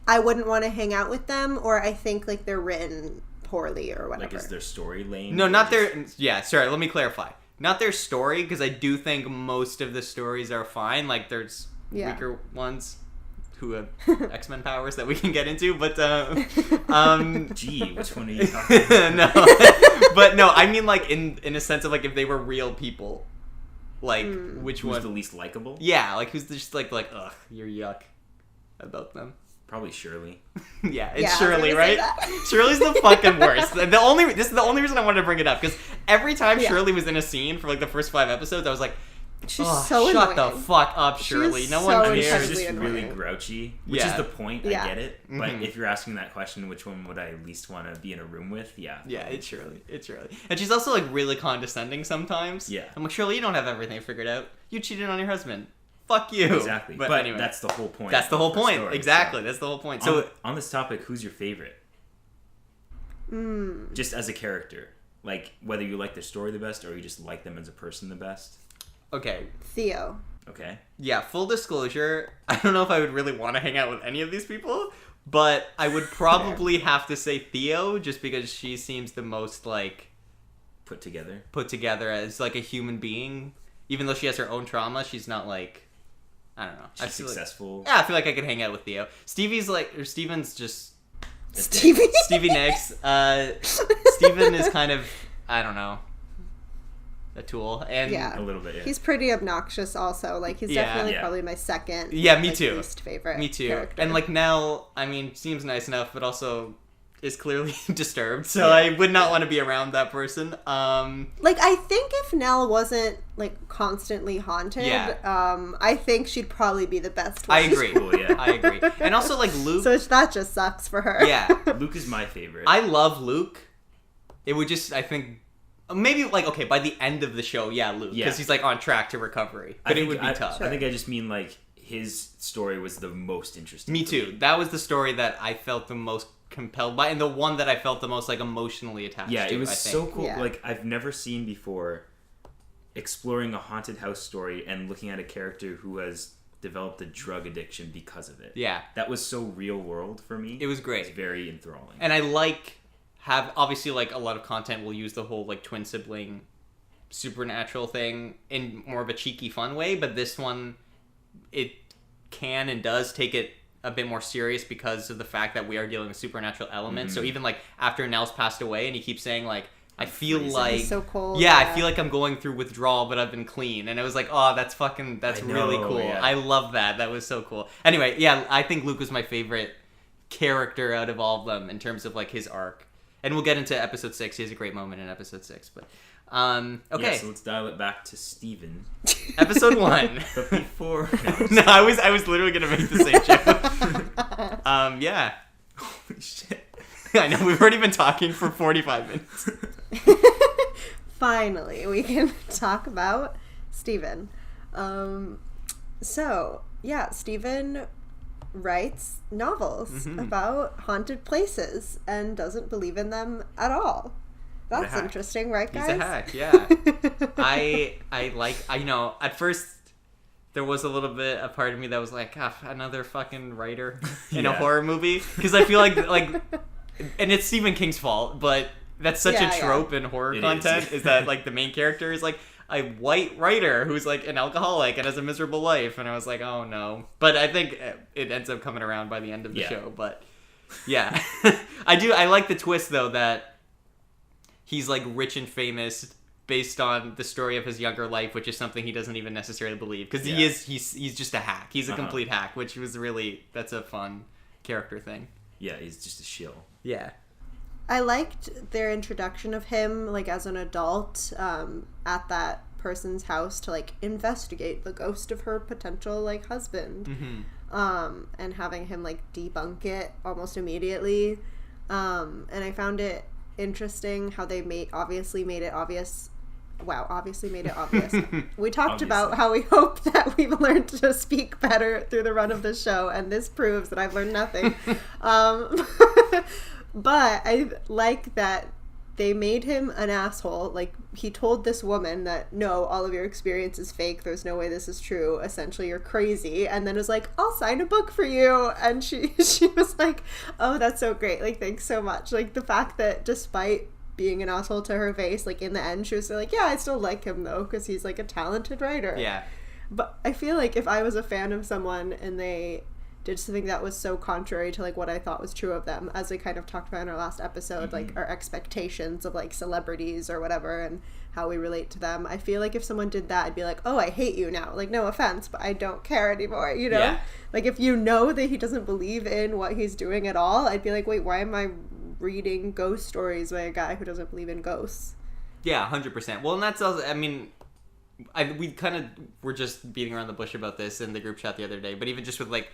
I wouldn't want to hang out with them, or I think like they're written poorly or whatever. Like, is their story lame? No, not their... Yeah, sorry, let me clarify. Not their story, because I do think most of the stories are fine. Like, there's weaker ones who have X-Men powers that we can get into, but... Gee, which one are you talking about? No. But no, I mean, like, in a sense of, like, if they were real people. Like, which Who's one... the least likable? Yeah, like, who's just, like, ugh, you're yuck about them. Probably Shirley. Yeah, it's Yeah, I was Shirley, gonna say right? that. Shirley's the fucking worst. This is the only reason I wanted to bring it up, because every time Shirley was in a scene for like the first 5 episodes, I was like, She's oh, so shut annoying. the fuck up, Shirley. is No so one I mean, cares. she's just incredibly really annoying. grouchy, which Yeah. is the point. Yeah. I get it. But Mhm. if you're asking that question, which one would I least want to be in a room with? Yeah. Yeah, it's Shirley. It's Shirley. And she's also like really condescending sometimes. Yeah. I'm like, Shirley, you don't have everything figured out. You cheated on your husband. Fuck you. Exactly. But, But anyway, that's the whole point. that's the whole of her point. story, Exactly. so. That's the whole point. So So on this topic, who's your favorite? Just as a character, like whether you like their story the best or you just like them as a person the best. okay. Theo. Okay. Yeah, full disclosure, I don't know if I would really want to hang out with any of these people, but I would probably have to say Theo, just because she seems the most like Put together. put together as like a human being. Even though she has her own trauma, she's not like, I don't know. I She's feel like- successful. yeah, I feel like I could hang out with Theo. Steven's just Stevie. Stevie Nicks. Steven is kind of, I don't know, a tool. And Yeah. A little bit. Yeah. He's pretty obnoxious also. Like, he's Yeah. definitely Yeah. probably my second. Yeah, me like, too. least favorite. me too. character. And like Nell, I mean, seems nice enough, but also is clearly disturbed. So Yeah. I would not want to be around that person. Like, I think if Nell wasn't like constantly haunted, Yeah. I think she'd probably be the best one. I agree. cool, yeah. I agree. And also like Luke. So that just sucks for her. Yeah. Luke is my favorite. I love Luke. It would just, I think, maybe like, okay, by the end of the show, yeah, Luke. Yeah. Because he's like on track to recovery. I But it think would be tough. I think I just mean like his story was the most interesting. Me for too. That was the story that I felt the most compelled by, and the one that I felt the most like emotionally attached Yeah, to. it was I think. so cool. Yeah. Like I've never seen before exploring a haunted house story and looking at a character who has developed a drug addiction because of it. Yeah, That was so real world for me. it was great. It's very enthralling. And I like have obviously like a lot of content will use the whole like twin sibling supernatural thing in more of a cheeky fun way, but this one it can and does take it a bit more serious because of the fact that we are dealing with supernatural elements. So even like after Nell's passed away and he keeps saying like I feel freezing. like He's so cold. yeah, I feel like I'm going through withdrawal, but I've been clean. And it was like, oh, that's I really know, cool. yeah. I love that. That was so cool. Anyway, yeah, I think Luke was my favorite character out of all of them in terms of like his arc. And we'll get into episode 6. He has a great moment in episode 6. But okay, Yeah, so let's dial it back to Steven. episode 1. But before No, I was literally gonna make the same joke. Yeah. Holy shit. I know we've already been talking for 45 minutes. Finally, we can talk about Steven. So, yeah, Steven writes novels about haunted places and doesn't believe in them at all. What a That's hack. interesting, right, He's guys? a hack, yeah. I you know, at first there was a little bit a part of me that was like, another fucking writer in a Yeah. horror movie, because I feel like and it's Stephen King's fault, but that's such Yeah, a trope in horror It content is. is that like the main character is like a white writer who's like an alcoholic and has a miserable life, and I was like, oh no. But I think it ends up coming around by the end of the Yeah. show. But yeah, I like the twist though that he's like rich and famous based on the story of his younger life, which is something he doesn't even necessarily believe, because Yeah. he's just a hack. He's a complete hack, which was that's a fun character thing. Yeah, he's just a shill. Yeah. I liked their introduction of him, like, as an adult, at that person's house to, like, investigate the ghost of her potential, like, husband. And having him, like, debunk it almost immediately. And I found it interesting how they obviously made it obvious. Wow, obviously made it obvious. We talked about how we hope that we've learned to speak better through the run of the show, and this proves that I've learned nothing. But I like that they made him an asshole. Like, he told this woman that, no, all of your experience is fake. There's no way this is true. Essentially, you're crazy. And then was like, I'll sign a book for you. And she was like, oh, that's so great. Like, thanks so much. Like, the fact that despite being an asshole to her face, like, in the end, she was like, yeah, I still like him, though, because he's, like, a talented writer. Yeah. But I feel like if I was a fan of someone and they did something that was so contrary to like what I thought was true of them, as we kind of talked about in our last episode, like our expectations of like celebrities or whatever and how we relate to them. I feel like if someone did that, I'd be like, oh, I hate you now. Like, no offense, but I don't care anymore, you know? Yeah. Like, if you know that he doesn't believe in what he's doing at all, I'd be like, wait, why am I reading ghost stories by a guy who doesn't believe in ghosts? Yeah, 100%. Well, and that's also, I mean, we kind of were just beating around the bush about this in the group chat the other day, but even just with, like,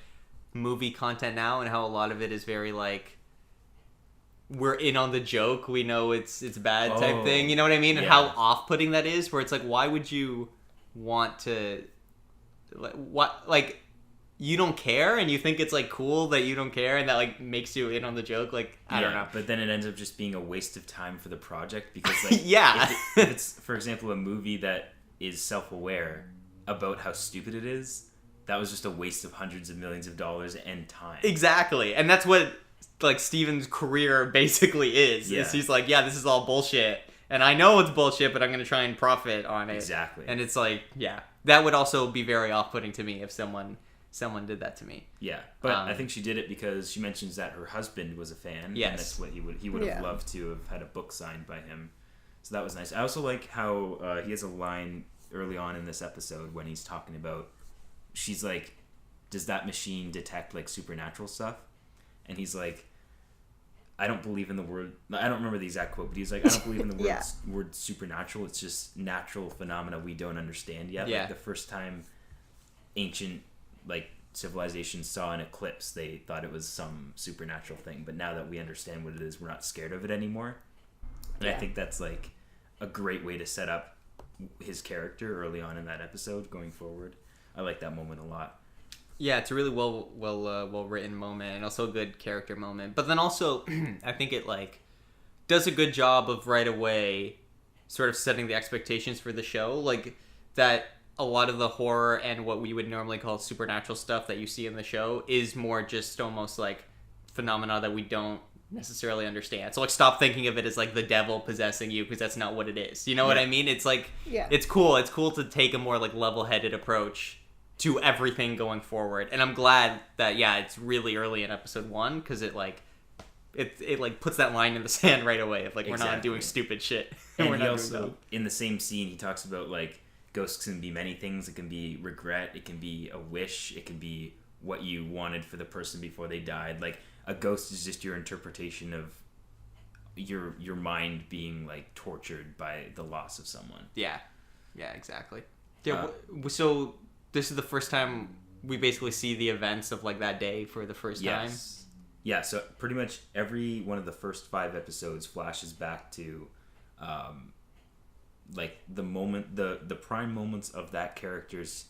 movie content now and how a lot of it is very, like, we're in on the joke, we know it's bad type thing, you know what I mean? And how off-putting that is, where it's like, why would you want to, like, you don't care and you think it's, like, cool that you don't care and that, like, makes you in on the joke, like, I don't know. But then it ends up just being a waste of time for the project because, like, yeah. if it's, for example, a movie that is self-aware about how stupid it is, that was just a waste of hundreds of millions of dollars and time. Exactly. And that's what, like, Steven's career basically is. Yeah. Is he's like, yeah, this is all bullshit. And I know it's bullshit, but I'm going to try and profit on it. Exactly. And it's like, yeah. That would also be very off-putting to me if someone did that to me. Yeah. But I think she did it because she mentions that her husband was a fan. Yes. And that's what he would have loved to have had a book signed by him. So that was nice. I also like how he has a line early on in this episode when he's talking about, she's like, does that machine detect, like, supernatural stuff? And he's like, I don't believe in the word, I don't remember the exact quote, but he's like, I don't believe in the word supernatural. It's just natural phenomena we don't understand yet. Yeah. Like, the first time ancient, like, civilizations saw an eclipse, they thought it was some supernatural thing. But now that we understand what it is, we're not scared of it anymore. And I think that's, like, a great way to set up his character early on in that episode going forward. I like that moment a lot. Yeah, it's a really well written moment and also a good character moment. But then also, I think it, like, does a good job of right away sort of setting the expectations for the show. Like, that a lot of the horror and what we would normally call supernatural stuff that you see in the show is more just almost, like, phenomena that we don't necessarily understand. So, like, stop thinking of it as, like, the devil possessing you, because that's not what it is. You know what I mean? It's, like, it's cool. It's cool to take a more, like, level-headed approach to everything going forward. And I'm glad that, it's really early in episode 1, because it puts that line in the sand right away of, like, we're not doing stupid shit. And we're he not also, doing in the same scene, he talks about, like, ghosts can be many things. It can be regret. It can be a wish. It can be what you wanted for the person before they died. Like, a ghost is just your interpretation of your mind being, like, tortured by the loss of someone. Yeah, exactly. Yeah, so this is the first time we basically see the events of, like, that day for the first time. Yeah, so pretty much every one of the first 5 episodes flashes back to, like, the moment, the prime moments of that character's,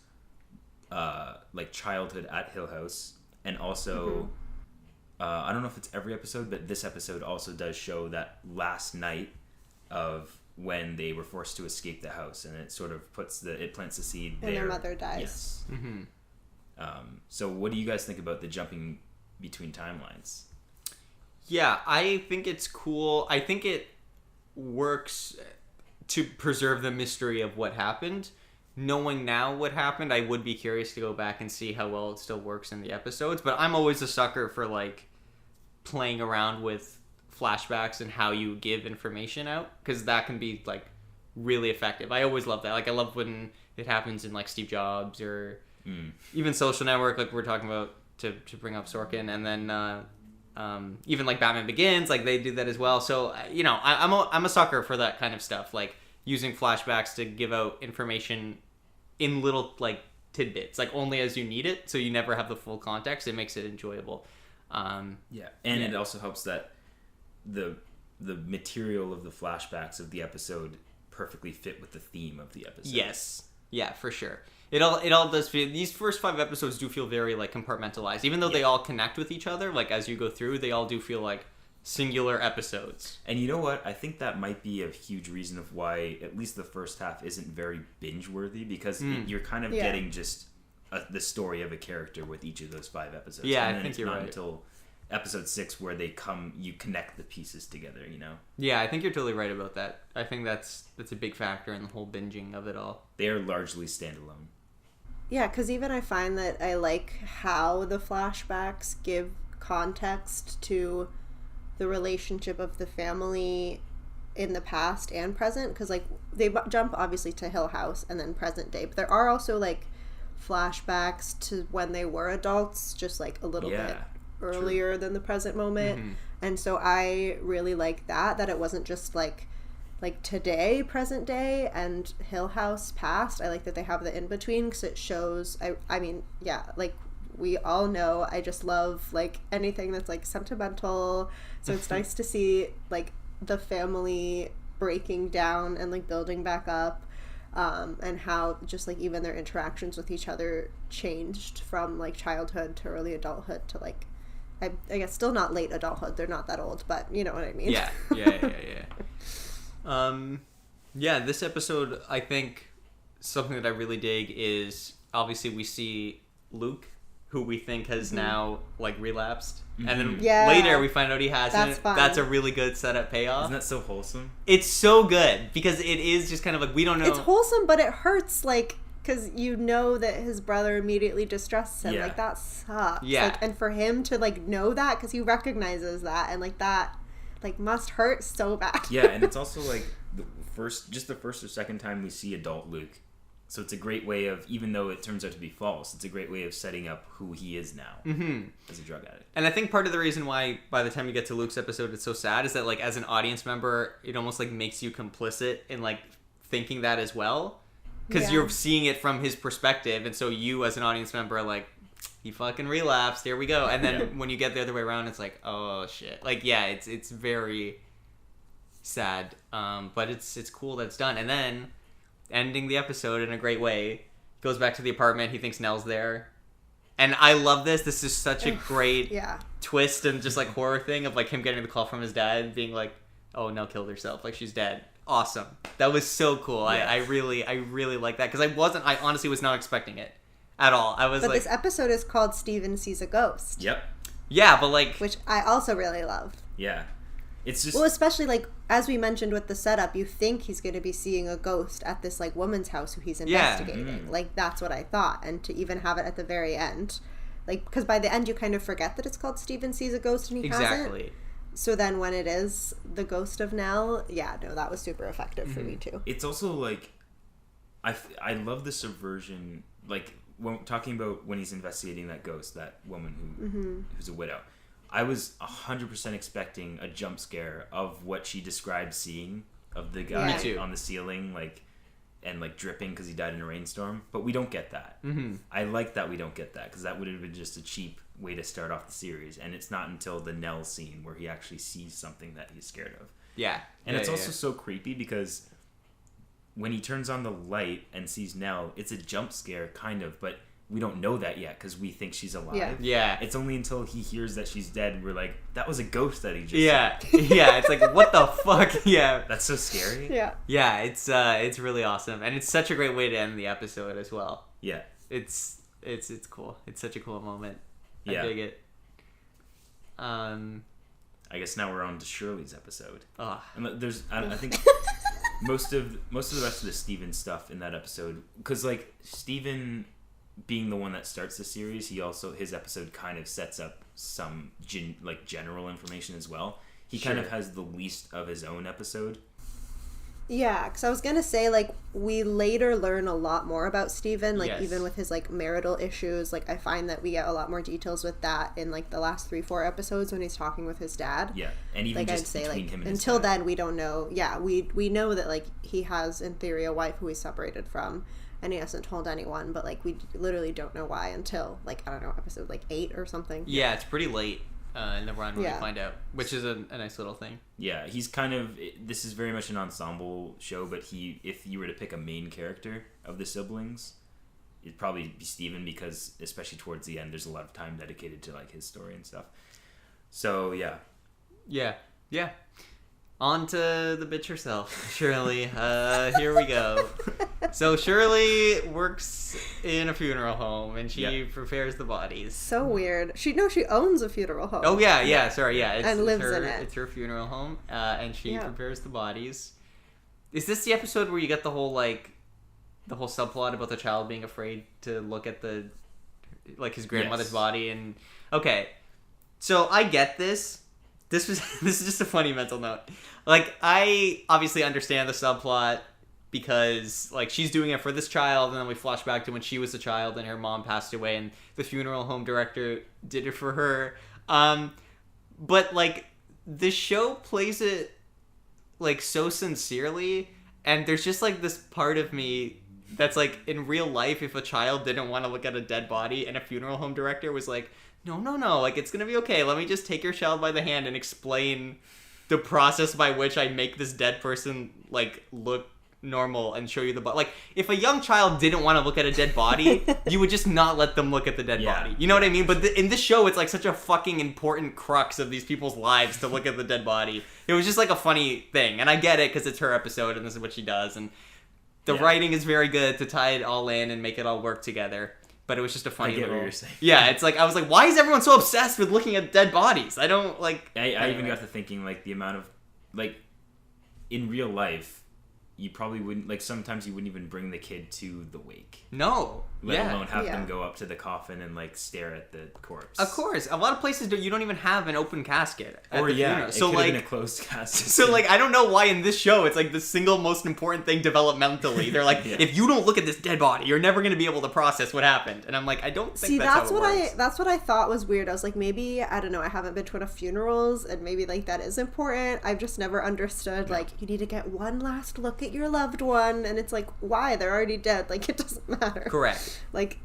like, childhood at Hill House, and also, I don't know if it's every episode, but this episode also does show that last night of when they were forced to escape the house, and it sort of plants the seed there. And their mother dies. Yes. So what do you guys think about the jumping between timelines? Yeah, I think it's cool. I think it works to preserve the mystery of what happened. Knowing now what happened, I would be curious to go back and see how well it still works in the episodes. But I'm always a sucker for, like, playing around with flashbacks and how you give information out, because that can be, like, really effective. I always love that. Like, I love when it happens in, like, Steve Jobs or even Social Network, like we're talking about, to bring up Sorkin, and then even, like, Batman Begins, like, they do that as well. So, you know, I'm a sucker for that kind of stuff, like using flashbacks to give out information in little, like, tidbits, like, only as you need it, so you never have the full context. It makes it enjoyable. It also helps that the material of the flashbacks of the episode perfectly fit with the theme of the episode. Yes. Yeah, for sure. It all does feel, these first 5 episodes do feel very, like, compartmentalized. Even though they all connect with each other, like, as you go through, they all do feel like singular episodes. And you know what? I think that might be a huge reason of why at least the first half isn't very binge-worthy, because you're kind of getting just the story of a character with each of those 5 episodes. Yeah, and then I think it's you're not right. until episode 6 where you connect the pieces together, you know? Yeah, I think you're totally right about that. I think that's a big factor in the whole binging of it all. They are largely standalone. Yeah, because even I find that I like how the flashbacks give context to the relationship of the family in the past and present, because like they jump obviously to Hill House and then present day, but there are also like flashbacks to when they were adults, just like a little bit earlier than the present moment. And so I really like that it wasn't just like today, present day, and Hill House past. I like that they have the in between, because it shows I mean, yeah, like we all know I just love like anything that's like sentimental, so it's nice to see like the family breaking down and like building back up, and how just like even their interactions with each other changed from like childhood to early adulthood to like I guess still not late adulthood, they're not that old, but you know what I mean. Yeah, this episode, I think something that I really dig is obviously we see Luke, who we think has now like relapsed, and then later we find out he hasn't. That's fun. That's a really good setup payoff. Isn't that so wholesome? It's so good because it is just kind of like we don't know. It's wholesome, but it hurts like because you know that his brother immediately distrusts him. Like that sucks. Yeah, like, and for him to like know that because he recognizes that, and like that like must hurt so bad. Yeah, and it's also like the first or second time we see adult Luke. So it's a great way of, even though it turns out to be false, it's a great way of setting up who he is now as a drug addict. And I think part of the reason why by the time you get to Luke's episode it's so sad is that like as an audience member it almost like makes you complicit in like thinking that as well. Because you're seeing it from his perspective, and so you as an audience member are like, he fucking relapsed, here we go. And then when you get the other way around, it's like, oh shit. Like, yeah, it's very sad. But it's cool that it's done. And then ending the episode in a great way, goes back to the apartment, he thinks Nell's there. And I love this. This is such a great twist and just like horror thing of like him getting the call from his dad and being like, oh, Nell killed herself. Like, she's dead. Awesome. That was so cool. Yeah. I really like that, because I honestly was not expecting it at all. But this episode is called Steven Sees a Ghost. Yep. Yeah, but like, which I also really love. Yeah. It's just, well, especially like as we mentioned with the setup, you think he's going to be seeing a ghost at this like woman's house who he's investigating. Like that's what I thought, and to even have it at the very end, like because by the end you kind of forget that it's called Steven Sees a Ghost and he hasn't. So then when it is the ghost of Nell, that was super effective for me too. It's also like I love the subversion, like when talking about when he's investigating that ghost, that woman who's a widow. I was 100% expecting a jump scare of what she described seeing of the guy on the ceiling, like, and like dripping because he died in a rainstorm. But we don't get that. I like that we don't get that, because that would have been just a cheap way to start off the series. And it's not until the Nell scene where he actually sees something that he's scared of. Yeah. And it's also so creepy because when he turns on the light and sees Nell, it's a jump scare kind of, but we don't know that yet because we think she's alive. Yeah. It's only until he hears that she's dead and we're like, that was a ghost that he just saw. Yeah. It's like, what the fuck? Yeah. That's so scary. Yeah, it's really awesome. And it's such a great way to end the episode as well. Yeah. It's cool. It's such a cool moment. I dig it. I guess now we're on to Shirley's episode. And there's I think most of the rest of the Steven stuff in that episode, because like Steven being the one that starts the series, his episode kind of sets up some general information as well. He kind of has the least of his own episode. Yeah, because I was going to say, like, we later learn a lot more about Steven, like, even with his, like, marital issues. Like, I find that we get a lot more details with that in, like, the last 3-4 episodes when he's talking with his dad. Yeah, and even like, just between him and his until dad. Then, we don't know. Yeah, we know that, like, he has, in theory, a wife who he's separated from, and he hasn't told anyone, but, like, we literally don't know why until, like, I don't know, episode, like, 8 or something. Yeah, it's pretty late. In the run when we find out, which is a nice little thing. Yeah, he's kind of, this is very much an ensemble show, but if you were to pick a main character of the siblings, it'd probably be Steven, because especially towards the end there's a lot of time dedicated to like his story and stuff. So yeah. On to the bitch herself, Shirley. Here we go. So Shirley works in a funeral home, and she prepares the bodies. So weird. She owns a funeral home. Oh yeah. Sorry, yeah. And lives in it. It's her funeral home, and she prepares the bodies. Is this the episode where you get the whole like the whole subplot about the child being afraid to look at the like his grandmother's Yes. body. And okay, so I get this. This is just a funny mental note. Like, I obviously understand the subplot because like she's doing it for this child, and then we flash back to when she was a child and her mom passed away, and the funeral home director did it for her. But like the show plays it like so sincerely, and there's just like this part of me that's like, in real life, if a child didn't want to look at a dead body and a funeral home director was like, no, like, it's gonna be okay, let me just take your child by the hand and explain the process by which I make this dead person like look normal and show you the body. Like, if a young child didn't want to look at a dead body, you would just not let them look at the dead body. You know what I mean? But in this show, it's like such a fucking important crux of these people's lives to look at the dead body. It was just like a funny thing, and I get it because it's her episode and this is what she does, and the writing is very good to tie it all in and make it all work together. But it was just a funny I get little... what you're saying. Yeah, it's like, I was like, why is everyone so obsessed with looking at dead bodies? I don't, like... I even got to thinking, like, the amount of, like, in real life, you probably wouldn't, like, sometimes you wouldn't even bring the kid to the wake. No. Let alone have them go up to the coffin and, like, stare at the corpse. Of course. A lot of places, you don't even have an open casket at the funeral. It so, could like, have been a closed casket. So, like, I don't know why in this show it's, like, the single most important thing developmentally. They're like, if you don't look at this dead body, you're never going to be able to process what happened. And I'm like, I don't think that's how it works. That's what I thought was weird. I was like, maybe, I don't know, I haven't been to enough funerals, and maybe, like, that is important. I've just never understood, like, you need to get one last look at your loved one, and it's like, why? They're already dead. Like, it doesn't matter. Correct. Like,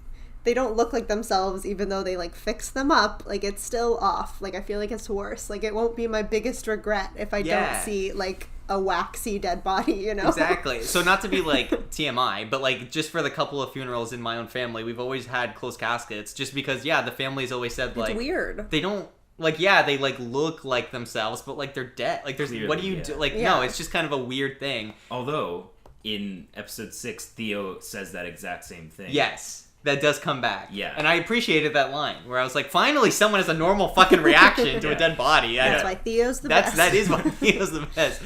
they don't look like themselves, even though they, like, fix them up. Like, it's still off. Like, I feel like it's worse. Like, it won't be my biggest regret if I don't see, like, a waxy dead body, you know? Exactly. So not to be, like, TMI, but, like, just for the couple of funerals in my own family, we've always had closed caskets just because, the family's always said, like... It's weird. They don't... Like, they, like, look like themselves, but, like, they're dead. Like, there's... Clearly, what do you do? Like, no, it's just kind of a weird thing. Although, in episode 6, Theo says that exact same thing. Yes. That does come back. Yeah. And I appreciated that line, where I was like, finally someone has a normal fucking reaction to a dead body. That's why Theo's the best. That is why Theo's the best.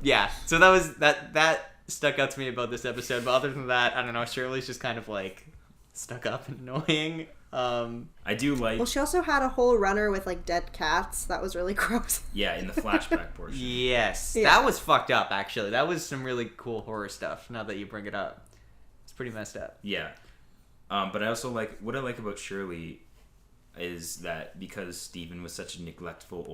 Yeah. So that stuck out to me about this episode. But other than that, I don't know, Shirley's just kind of, like, stuck up and annoying. I do like... Well, she also had a whole runner with, like, dead cats. That was really gross. Yeah, in the flashback portion. Yes. Yeah. That was fucked up, actually. That was some really cool horror stuff, now that you bring it up. It's pretty messed up. Yeah. But I also like... What I like about Shirley is that because Steven was such a neglectful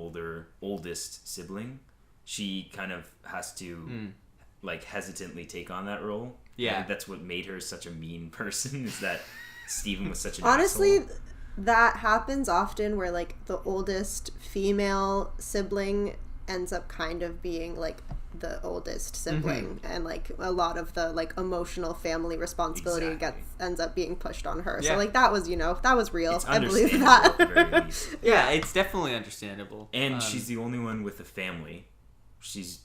oldest sibling, she kind of has to, like, hesitantly take on that role. Yeah. And that's what made her such a mean person, is that Steven was such an Honestly, asshole. that happens often where, like, the oldest female sibling ends up kind of being, like, the oldest sibling, and, like, a lot of the, like, emotional family responsibility ends up being pushed on her. So, like, that was, that was real. It's I believe understandable that. at the very least. Yeah, it's definitely understandable. And she's the only one with a family. She's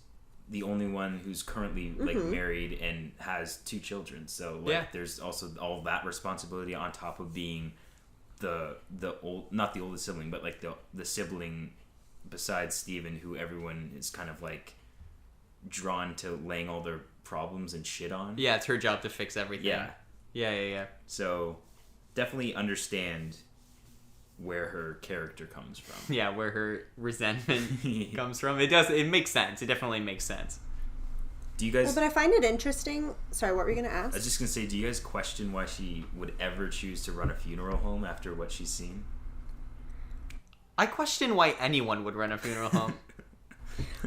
the only one who's currently, like, married and has 2 children. So, like, there's also all that responsibility on top of being the old, not the oldest sibling, but, like, the sibling besides Steven, who everyone is kind of, like, drawn to laying all their problems and shit on. Yeah, it's her job to fix everything. Yeah. So, definitely understand where her character comes from. Yeah, where her resentment comes from. It makes sense. It definitely makes sense. Do you guys... Well, but I find it interesting. Sorry, what were you going to ask? I was just going to say, do you guys question why she would ever choose to run a funeral home after what she's seen? I question why anyone would run a funeral home.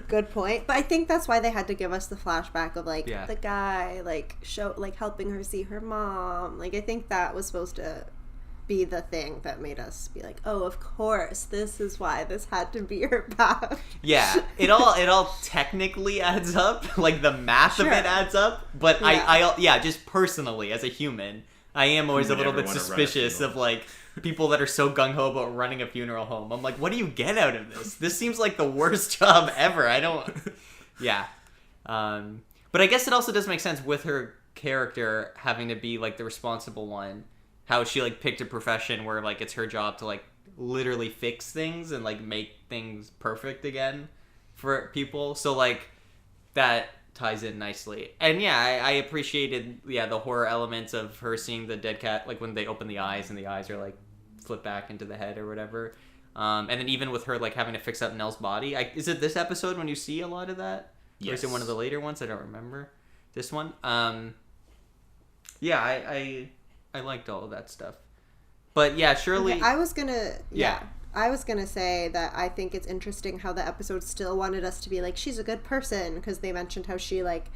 Good point. But I think that's why they had to give us the flashback of, like, Yeah. the guy, like, helping her see her mom. Like, I think that was supposed to be the thing that made us be like, oh, of course, this is why this had to be her path. Yeah, it all technically adds up. Like, the math of it adds up. But I just personally, as a human, I am always a little bit suspicious of, like, people that are so gung-ho about running a funeral home. I'm like, what do you get out of this? This seems like the worst job ever. I don't... Yeah. But I guess it also does make sense with her character having to be, like, the responsible one. How she, like, picked a profession where, like, it's her job to, like, literally fix things and, like, make things perfect again for people. So, like, that ties in nicely. And yeah, I appreciated the horror elements of her seeing the dead cat, like when they open the eyes and the eyes are like flip back into the head or whatever. And then even with her like having to fix up Nell's body. Is it this episode when you see a lot of that? Yes. Or is it one of the later ones? I don't remember. This one? Yeah, I liked all of that stuff. But yeah, Shirley... Okay, I was gonna say that I think it's interesting how the episode still wanted us to be like, she's a good person, because they mentioned how she like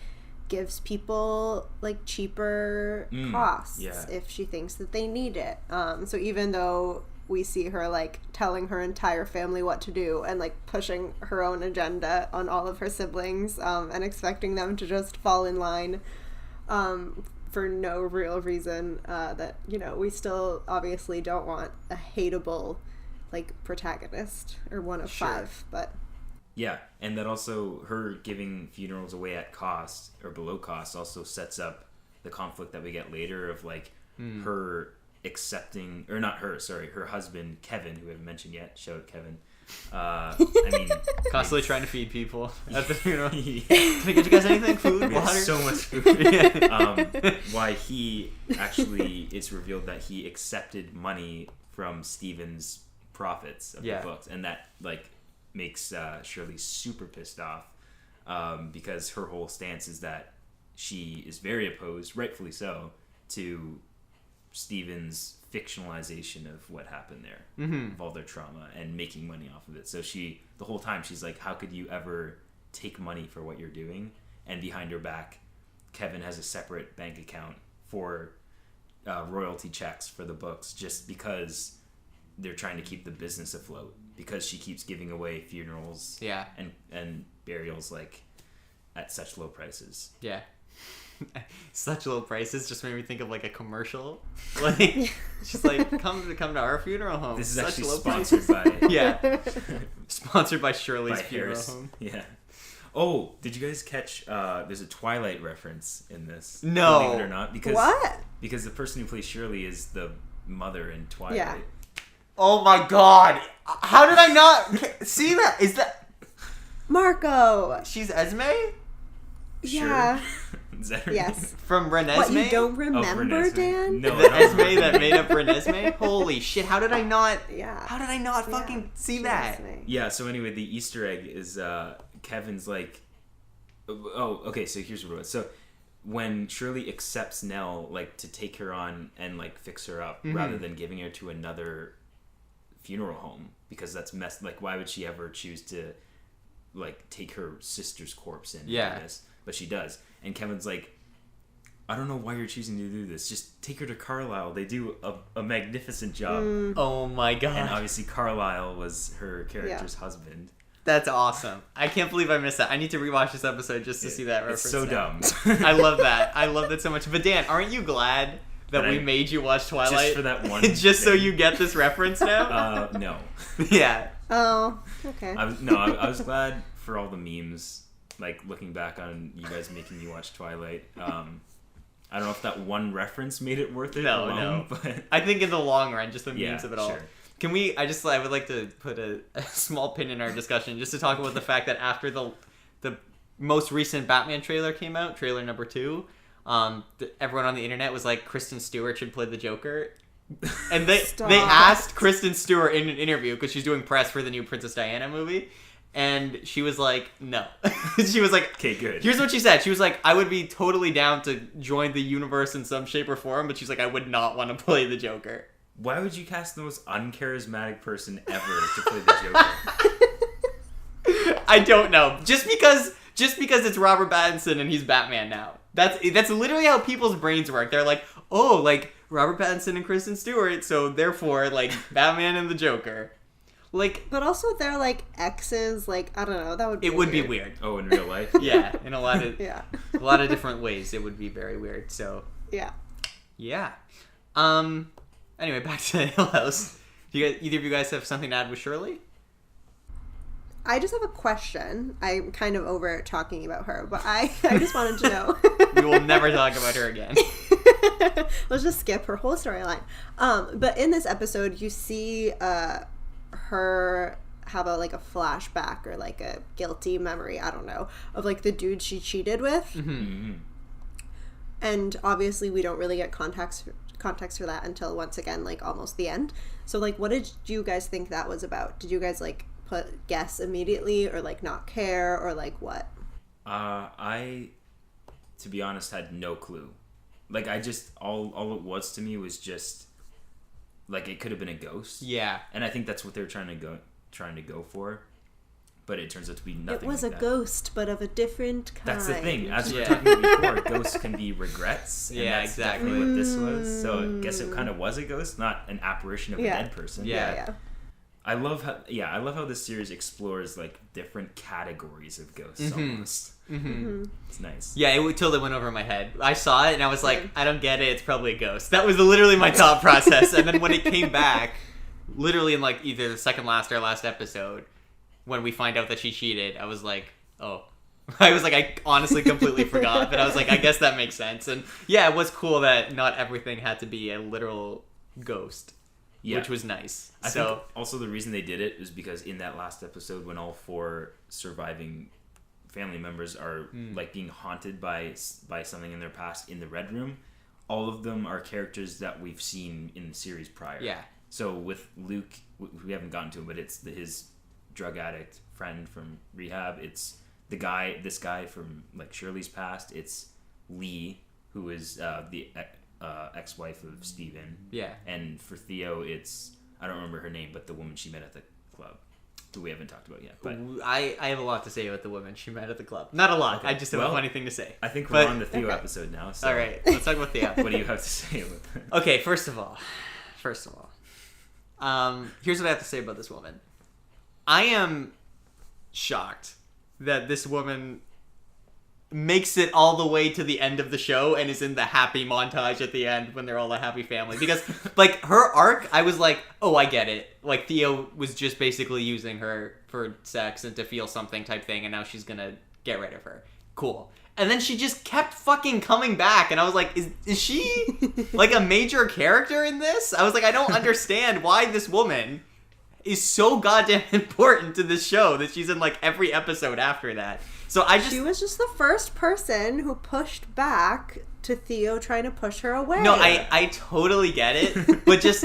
gives people like cheaper costs if she thinks that they need it. So even though we see her like telling her entire family what to do and like pushing her own agenda on all of her siblings and expecting them to just fall in line for no real reason, that, you know, we still obviously don't want a hateable like protagonist or one of five, but yeah, and that also her giving funerals away at cost or below cost also sets up the conflict that we get later of like her accepting, or not her, sorry, her husband Kevin, who we haven't mentioned yet. Shout out Kevin. I mean, constantly trying to feed people at the funeral. Can I get you guys anything? Food, we water? have so much food. Why he actually, it's revealed that he accepted money from Stephen's profits of the books, and that like makes Shirley super pissed off, because her whole stance is that she is very opposed, rightfully so, to Stephen's fictionalization of what happened there, of all their trauma and making money off of it. So she, the whole time, she's like, how could you ever take money for what you're doing? And behind her back, Kevin has a separate bank account for royalty checks for the books, just because they're trying to keep the business afloat, because she keeps giving away funerals and burials like at such low prices. Yeah. Such low prices just made me think of like a commercial. Like she's like, come to our funeral home. This is such actually low sponsored prices. by sponsored by Shirley's by funeral Harris. home. Yeah. Oh, did you guys catch there's a Twilight reference in this? No. Believe it or not. Because what? Because the person who plays Shirley is the mother in Twilight. Yeah. Oh my god. How did I not see that? Is that Marco? She's Esme? Yeah. Is that her Yes. name? From Renesmee? What, you don't remember, Renesmee. Dan? No, The I don't Esme remember. that made up Renesmee? Holy shit, how did I not fucking see She that? was me. Yeah, so anyway, the Easter egg is Kevin's like... Oh, okay, so here's what it was. So when Shirley accepts Nell, like, to take her on and, like, fix her up, rather than giving her to another funeral home, because that's messed... Like, why would she ever choose to, like, take her sister's corpse in? Yeah. This? But she does. And Kevin's like, I don't know why you're choosing to do this. Just take her to Carlisle. They do a magnificent job. Oh my god. And obviously Carlisle was her character's husband. That's awesome. I can't believe I missed that. I need to rewatch this episode just to see that reference. It's so now. dumb. I love that. I love that so much. But Dan, aren't you glad that we made you watch Twilight? Just for that one just so thing. you get this reference now? No. Yeah. Oh, okay. I was glad for all the memes, like looking back on you guys making me watch Twilight. I don't know if that one reference made it worth it alone, but I think in the long run, just the memes yeah, of it all. Sure. Can we, I would like to put a small pin in our discussion just to talk about the fact that after the most recent Batman trailer came out, trailer number 2, everyone on the internet was like, Kristen Stewart should play the Joker. And they asked Kristen Stewart in an interview, because she's doing press for the new Princess Diana movie, and she was like, no. She was like, okay, good. Here's what she said. She was like, I would be totally down to join the universe in some shape or form, but she's like, I would not want to play the Joker. Why would you cast the most uncharismatic person ever to play the Joker? I don't know. Just because it's Robert Pattinson and he's Batman now. That's literally how people's brains work. They're like, oh, like Robert Pattinson and Kristen Stewart, so therefore, like, Batman and the Joker. Like, but also they're like exes. Like, I don't know. That would be would be weird. Oh, in real life? Yeah, in a lot of yeah. a lot of different ways, it would be very weird. So yeah. Anyway, back to Hill House. Either of you guys have something to add with Shirley? I just have a question. I'm kind of over talking about her, but I just wanted to know. We will never talk about her again. Let's just skip her whole storyline. But in this episode, you see her have a flashback or like a guilty memory, I don't know, of like the dude she cheated with. Mm-hmm. And obviously we don't really get context for that until, once again, like almost the end. So like, what did you guys think that was about? Did you guys like guess immediately, or like not care, or like what? I, to be honest, had no clue. Like, I just, all it was to me was just like, it could have been a ghost. Yeah. And I think that's what they're trying to go for. But it turns out to be nothing. It was like a that. ghost, but of a different kind. That's the thing. As we were talking about before, ghosts can be regrets. And Yeah, that's exactly. definitely what this was. So I guess it kind of was a ghost, not an apparition of a dead person. Yeah. I love how this series explores like different categories of ghosts almost. Mm-hmm. It's nice. Yeah, it totally went over my head. I saw it and I was like, I don't get it. It's probably a ghost. That was literally my thought process. And then when it came back, literally in like either the second last or last episode, when we find out that she cheated, I was like, oh. I honestly completely forgot. But I was like, I guess that makes sense. And yeah, it was cool that not everything had to be a literal ghost. Yeah. Which was nice. I think also the reason they did it is because in that last episode, when all 4 surviving family members are like being haunted by something in their past in the Red Room, all of them are characters that we've seen in the series prior. Yeah. So with Luke, we haven't gotten to him, but it's his drug addict friend from rehab. It's this guy from like Shirley's past. It's Lee, who is the ex-wife of Steven. Yeah. And for Theo, it's, I don't remember her name, but the woman she met at the club, who we haven't talked about yet. But I have a lot to say about the woman she met at the club. Not a lot. Okay. I just have a funny thing to say. I think we're on the Theo episode now. So all right, let's talk about Theo. What do you have to say about that? Okay, first of all, here's what I have to say about this woman. I am shocked that this woman makes it all the way to the end of the show and is in the happy montage at the end when they're all a happy family. Because, like, her arc, I was like, oh, I get it. Like, Theo was just basically using her for sex and to feel something type thing, and now she's gonna get rid of her. Cool. And then she just kept fucking coming back, and I was like, is she, like, a major character in this? I was like, I don't understand why this woman is so goddamn important to this show that she's in, like, every episode after that. So she was just the first person who pushed back to Theo trying to push her away. No, I totally get it, but just,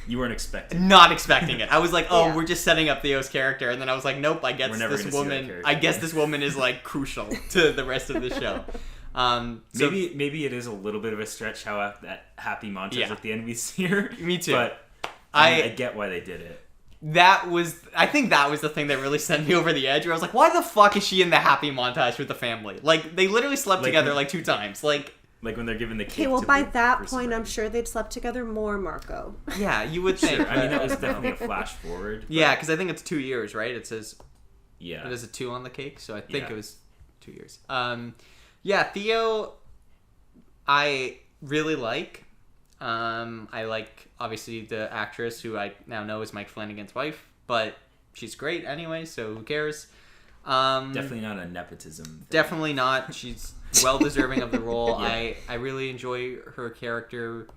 You weren't expecting not expecting it. I was like, oh, we're just setting up Theo's character, and then I was like, nope, I guess this woman is, like, crucial to the rest of the show. Maybe it is a little bit of a stretch how that happy montage at the end we see her. Me too. But I get why they did it. I think that was the thing that really sent me over the edge, where I was like, why the fuck is she in the happy montage with the family? Like, they literally slept together like 2 times. Like when they're given the cake. Okay, well, by that point, I'm sure they'd slept together more, Marco. Yeah, you would think. Sure. I mean, that was definitely a flash forward. But... Yeah, because I think it's 2 years, right? It says... Yeah. There's a 2 on the cake, so I think it was 2 years. Yeah, Theo, I really like. I like, obviously, the actress who I now know is Mike Flanagan's wife, but she's great anyway, so who cares? Definitely not a nepotism thing. Definitely not. She's well-deserving of the role. Yeah. I really enjoy her character.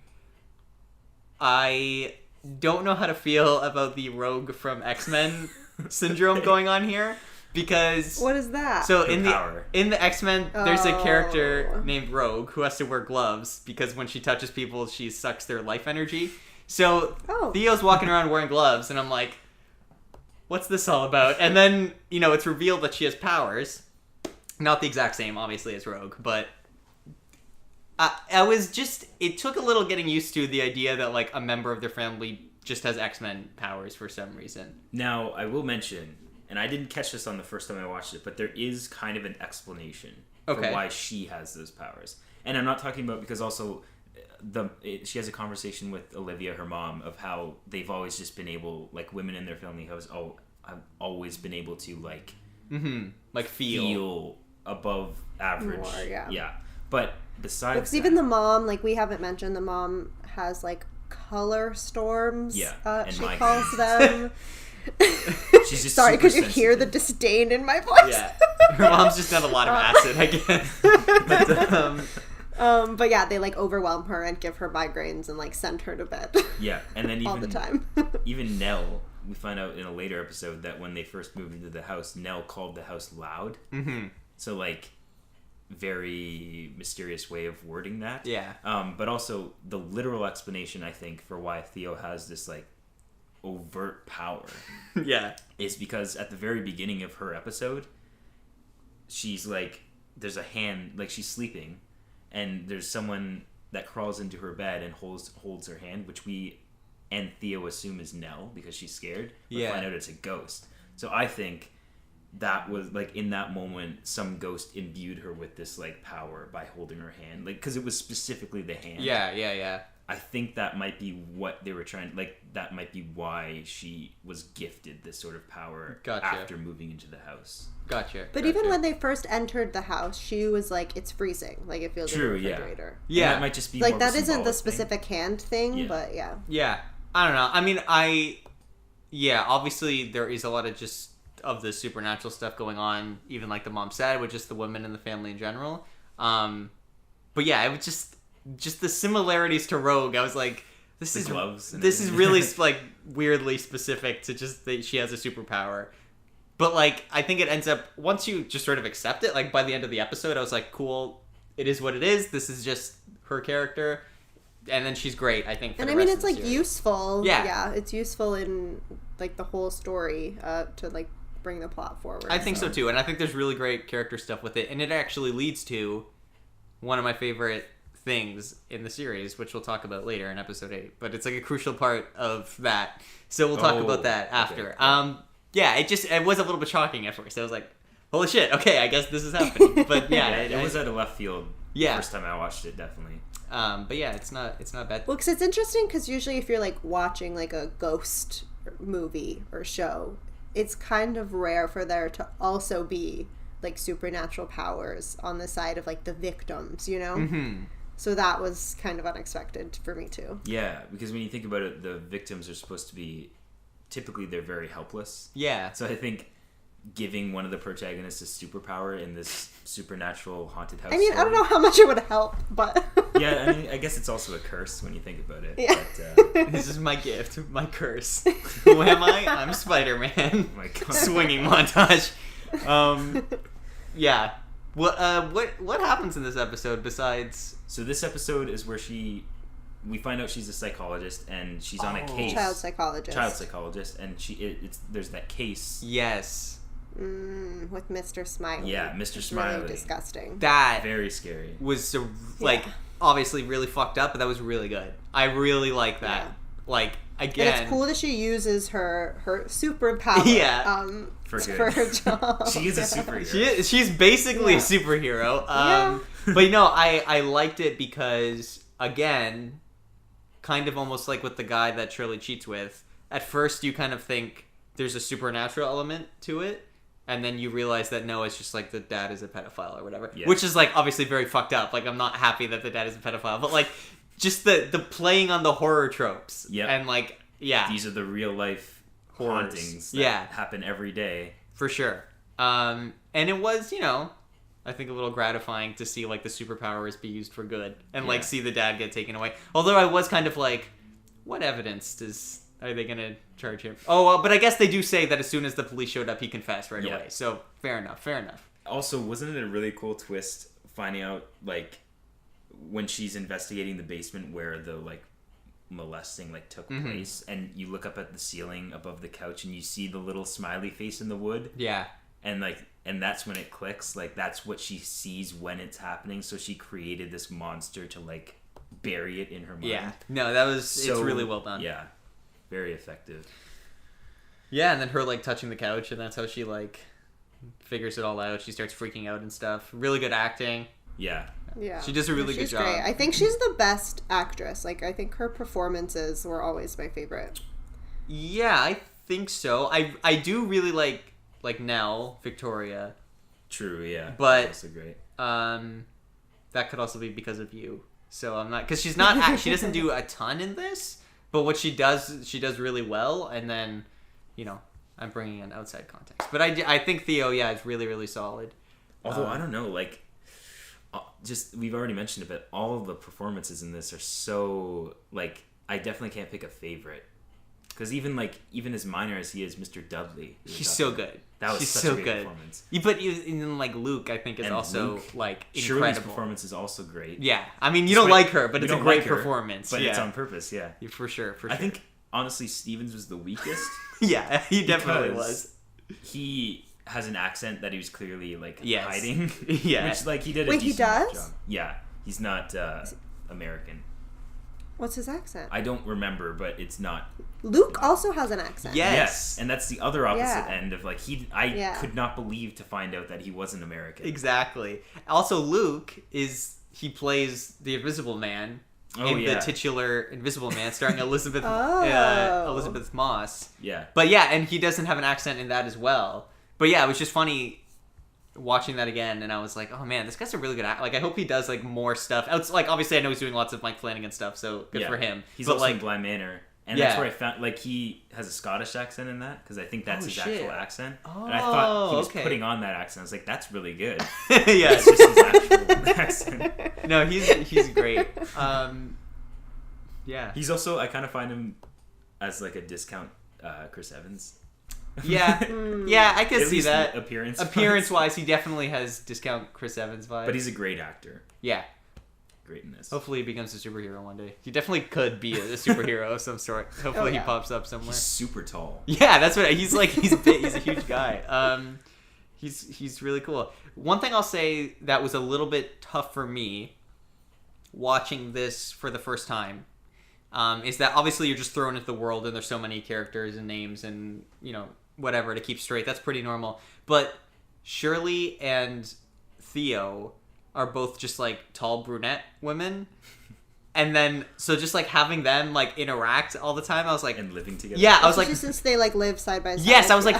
I don't know how to feel about the Rogue from X-Men syndrome going on here. Because what is that? So in the X-Men, there's a character named Rogue who has to wear gloves because when she touches people, she sucks their life energy. So Theo's walking around wearing gloves, and I'm like, what's this all about? And then, it's revealed that she has powers. Not the exact same, obviously, as Rogue, but it took a little getting used to the idea that, like, a member of their family just has X-Men powers for some reason. Now, I will mention... And I didn't catch this on the first time I watched it, but there is kind of an explanation for why she has those powers. And I'm not talking about because also she has a conversation with Olivia, her mom, of how they've always just been able, like women in their family have always been able to like feel above average. More, yeah. But besides, even the mom, like we haven't mentioned, the mom has like color storms. Yeah, she calls them. She's just sorry, could you hear the disdain in my voice? Yeah, her mom's just done a lot of acid, I guess. But yeah, they like overwhelm her and give her migraines and like send her to bed. Yeah, and then even all the time. Even Nell, we find out in a later episode that when they first moved into the house, Nell called the house loud. Mm-hmm. So, like, very mysterious way of wording that. Yeah. But also, the literal explanation, I think, for why Theo has this, like, overt power Yeah. is because at the very beginning of her episode, she's, like, there's a hand, like, she's sleeping, and there's someone that crawls into her bed and holds her hand, which we and Theo assume is Nell because she's scared. But Yeah. find out it's a ghost. So I think that was, like, in that moment, some ghost imbued her with this, like, power by holding her hand, like, because it was specifically the hand. Yeah. I think that might be what they were trying, like, that might be why she was gifted this sort of power Gotcha. after moving into the house. Gotcha. But even when they first entered the house, she was like, "It's freezing. Like it feels True, like a yeah. refrigerator." And Yeah. that might just be Like more that of a isn't the symbolic specific hand thing, Yeah. but yeah. Yeah. I don't know. I mean, obviously there is a lot of just of the supernatural stuff going on, even like the mom said, with just the women in the family in general. But yeah, it was just the similarities to Rogue. I was like, this The is gloves and this is everything. really like weirdly specific to just that she has a superpower. But like, I think it ends up once you just sort of accept it. Like by the end of the episode, I was like, cool, it is what it is. This is just her character, and then she's great. I think. For And the I mean, rest it's of the like series. useful. Yeah. Yeah, it's useful in like the whole story to like bring the plot forward. I think so too, and I think there's really great character stuff with it, and it actually leads to one of my favorite things in the series, which we'll talk about later in episode 8. But it's like a crucial part of that, so we'll talk about that after. Okay. Yeah, it was a little bit shocking at first. I was like, holy shit, okay, I guess this is happening. But yeah, it was out of left field. Yeah. First time I watched it, definitely. but yeah, it's not bad. Well, because it's interesting because usually if you're like watching like a ghost movie or show, it's kind of rare for there to also be like supernatural powers on the side of like the victims, you know? Mm-hmm. So that was kind of unexpected for me too. Yeah, because when you think about it, the victims are supposed to be, typically they're very helpless. Yeah. So I think giving one of the protagonists a superpower in this supernatural haunted house. I mean, I don't story- know how much it would help, but Yeah, I mean, I guess it's also a curse when you think about it. Yeah. But, This is my gift, my curse. Who am I? I'm Spider-Man. oh my God. Swinging montage. Yeah. What happens in this episode besides? So this episode is where we find out she's a psychologist and she's on a Oh. case. child psychologist, and there's that case. Yes. With Mr. Smiley. Yeah, Mr. It's Smiley. Really disgusting. That Very scary. was like obviously really fucked up, but that was really good. I really like that. Yeah. Like And again, it's cool that she uses her superpower Yeah. For good. for her job. She is a superhero. she's basically Yeah. a superhero. Yeah. But you know, I liked it because again, kind of almost like with the guy that Shirley cheats with. At first, you kind of think there's a supernatural element to it, and then you realize that no, it's just like the dad is a pedophile or whatever. Yeah. Which is like obviously very fucked up. Like I'm not happy that the dad is a pedophile, but like just the playing on the horror tropes. Yep. And like yeah, These are the real life Horrors. hauntings that Yeah. happen every day. for sure. And it was, you know, I think a little gratifying to see like the superpowers be used for good and like Yeah. see the dad get taken away. Although I was kind of like, what evidence are they gonna charge him? Oh, well, but I guess they do say that as soon as the police showed up, he confessed right Yeah. away. So fair enough. Also, wasn't it a really cool twist finding out, like, when she's investigating the basement where the, like, molesting, like, took Mm-hmm. place, and you look up at the ceiling above the couch and you see the little smiley face in the wood, Yeah. and, like, and that's when it clicks, like, that's what she sees when it's happening, so she created this monster to, like, bury it in her mind. Yeah. No, that was So, it's really well done. Yeah. Very effective. Yeah, and then her like touching the couch, and that's how she like figures it all out. She starts freaking out and stuff. Really good acting. Yeah. Yeah. She does a really She's good job. Great. I think she's the best actress. Like I think her performances were always my favorite. Yeah, I think so. I do really like Nell, Victoria. True, yeah. But- That's also great. That could also be because of you. So I'm not because she's not she doesn't do a ton in this, but what she does really well. And then, you know, I'm bringing in outside context. But I think Theo, yeah, is really really solid. Although I don't know, like, just we've already mentioned it, but all of the performances in this are so, like, I definitely can't pick a favorite. Because even as minor as he is, Mr. Dudley. He's so good. That was He's such so a great good. performance. But even like Luke, I think is And also Luke, like Shirley's incredible. performance is also great. Yeah, I mean you don't like her, but We it's a don't great like her, performance. But yeah. it's on purpose, yeah. For sure. I think honestly Stevens was the weakest. Yeah, he definitely was. He has an accent that he was clearly like Yes. hiding. Yeah. Which like he did a Wait, he decent enough does? job. Yeah. He's not American. What's his accent? I don't remember, but it's not. Luke also has an accent. Yeah. Yes, and that's the other opposite Yeah. end of like I could not believe to find out that he wasn't American. Exactly. Also, Luke he plays the Invisible Man in the titular Invisible Man, starring Elizabeth Elizabeth Moss. Yeah. But yeah, and he doesn't have an accent in that as well. But yeah, it was just funny watching that again, and I was like, oh man, this guy's a really good actor. Like, I hope he does like more stuff. Like, obviously, I know he's doing lots of Mike Flanagan stuff, so good for him. He's but also like, in Bly Manor. And that's where I found, like, he has a Scottish accent in that, because I think that's his actual accent. And I thought he was putting on that accent. I was like, that's really good. yeah, it's just his actual accent. No, he's great. Yeah. He's also, I kind of find him as, like, a discount Chris Evans. Yeah. Yeah, I can At see least that. Appearance-wise, he definitely has discount Chris Evans vibes. But he's a great actor. Yeah. Great in this. Hopefully he becomes a superhero one day. He definitely could be a superhero of some sort. Hopefully he pops up somewhere. He's super tall. Yeah, that's what he's like. He's big. He's a huge guy. He's really cool. One thing I'll say that was a little bit tough for me watching this for the first time is that obviously you're just thrown into the world and there's so many characters and names and whatever to keep straight. That's pretty normal. But Shirley and Theo are both just like tall brunette women, and then so just like having them like interact all the time, I was like, and living together. Yeah, I was like, since they like live side by side. yes, I was like,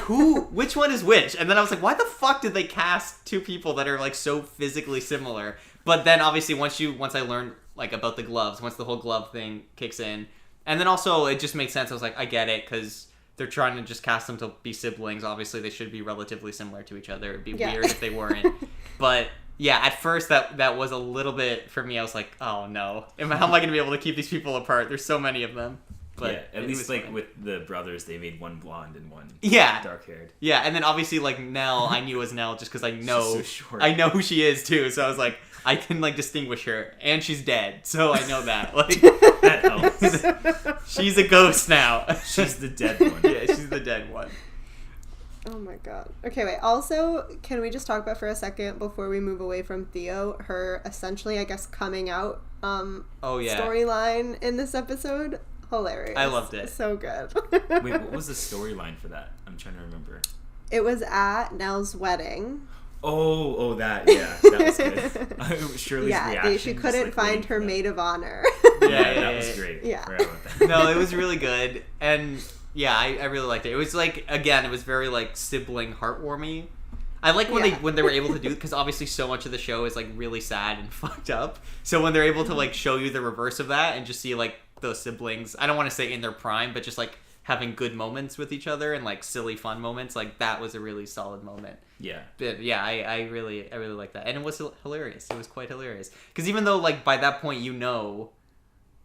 which one is which? And then I was like, why the fuck did they cast two people that are like so physically similar? But then obviously once I learned like about the gloves, once the whole glove thing kicks in, and then also it just makes sense. I was like, I get it, because they're trying to just cast them to be siblings. Obviously they should be relatively similar to each other. It'd be weird if they weren't. But yeah, at first that was a little bit, for me, I was like, oh no. How am I going to be able to keep these people apart? There's so many of them. But yeah, at least like with the brothers, they made one blonde and one dark haired. Yeah, and then obviously like Nell, I knew was Nell just because I know so short. I know who she is too. So I was like, I can like distinguish her, and she's dead, so I know that. Like that helps. She's a ghost now. She's the dead one. Yeah, she's the dead one. Oh my god. Okay, wait. Also, can we just talk about for a second before we move away from Theo, her essentially, I guess, coming out storyline in this episode? Hilarious. I loved it. So good. Wait, what was the storyline for that? I'm trying to remember. It was at Nell's wedding. Oh, that was good. Shirley's reaction. She couldn't find her maid of honor. Yeah, that was great. Yeah. No, it was really good, and yeah, I really liked it. It was like, again, it was very like sibling heartwarming. I like when they were able to do, because obviously so much of the show is like really sad and fucked up. So when they're able to like show you the reverse of that and just see like those siblings, I don't want to say in their prime, but just like having good moments with each other and like silly fun moments, like that was a really solid moment. Yeah. But yeah, I really like that, and it was hilarious. It was quite hilarious, because even though like by that point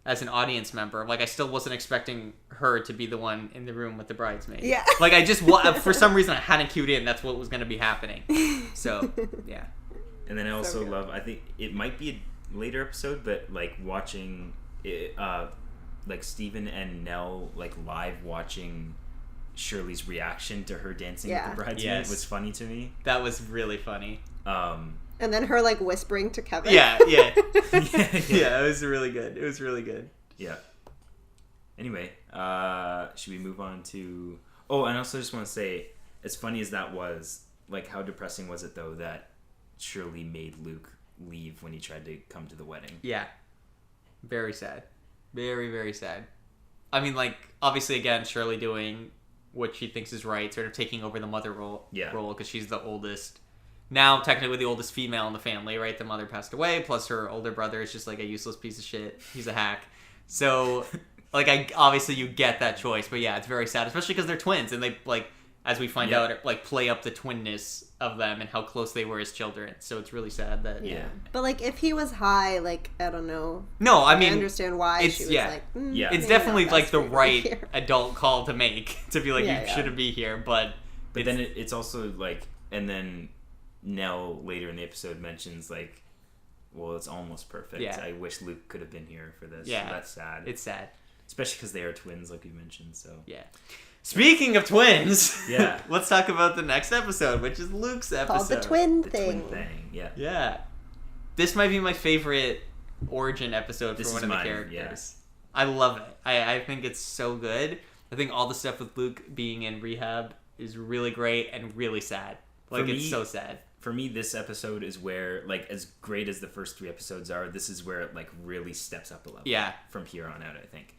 as an audience member, like I still wasn't expecting her to be the one in the room with the bridesmaid. Yeah. Like I just for some reason I hadn't cued in that's what was going to be happening. So yeah. And then I also love, I think it might be a later episode, but like watching it, like Steven and Nell like live watching Shirley's reaction to her dancing with the bridesmaid was funny to me. That was really funny. And then her like whispering to Kevin. Yeah. Yeah, it was really good. It was really good. Yeah. Anyway, should we move on to... Oh, and I also just want to say, as funny as that was, like how depressing was it though that Shirley made Luke leave when he tried to come to the wedding? Yeah. Very sad. Very, very sad. I mean, like, obviously, again, Shirley doing what she thinks is right, sort of taking over the mother role because she's the oldest. Now, technically, the oldest female in the family, right? The mother passed away, plus her older brother is just, like, a useless piece of shit. He's a hack. So, like, obviously, you get that choice. But, yeah, it's very sad, especially because they're twins. And they, like, as we find out, like, play up the twinness of them and how close they were as children. So it's really sad that... Yeah. But, like, if he was high, like, I don't know. No, I mean... I understand why she was like... It's definitely, like, the right here. adult call to make. To be like, Yeah, you shouldn't be here, but... But then it's also, like... And then Nell, later in the episode, mentions, like... Well, it's almost perfect. Yeah. I wish Luke could have been here for this. Yeah. So that's sad. It's sad. Especially because they are twins, like we mentioned, so... Yeah. Speaking of twins, yeah, let's talk about the next episode, which is Luke's episode. Called the twin the thing. twin thing, yeah. Yeah. This might be my favorite origin episode This for one is of the mine, characters. Yeah. I love it. I think it's so good. I think all the stuff with Luke being in rehab is really great and really sad. Like, it's so sad. For me, this episode is where, like, as great as the first 3 episodes are, this is where it, like, really steps up a level. Yeah. From here on out, I think.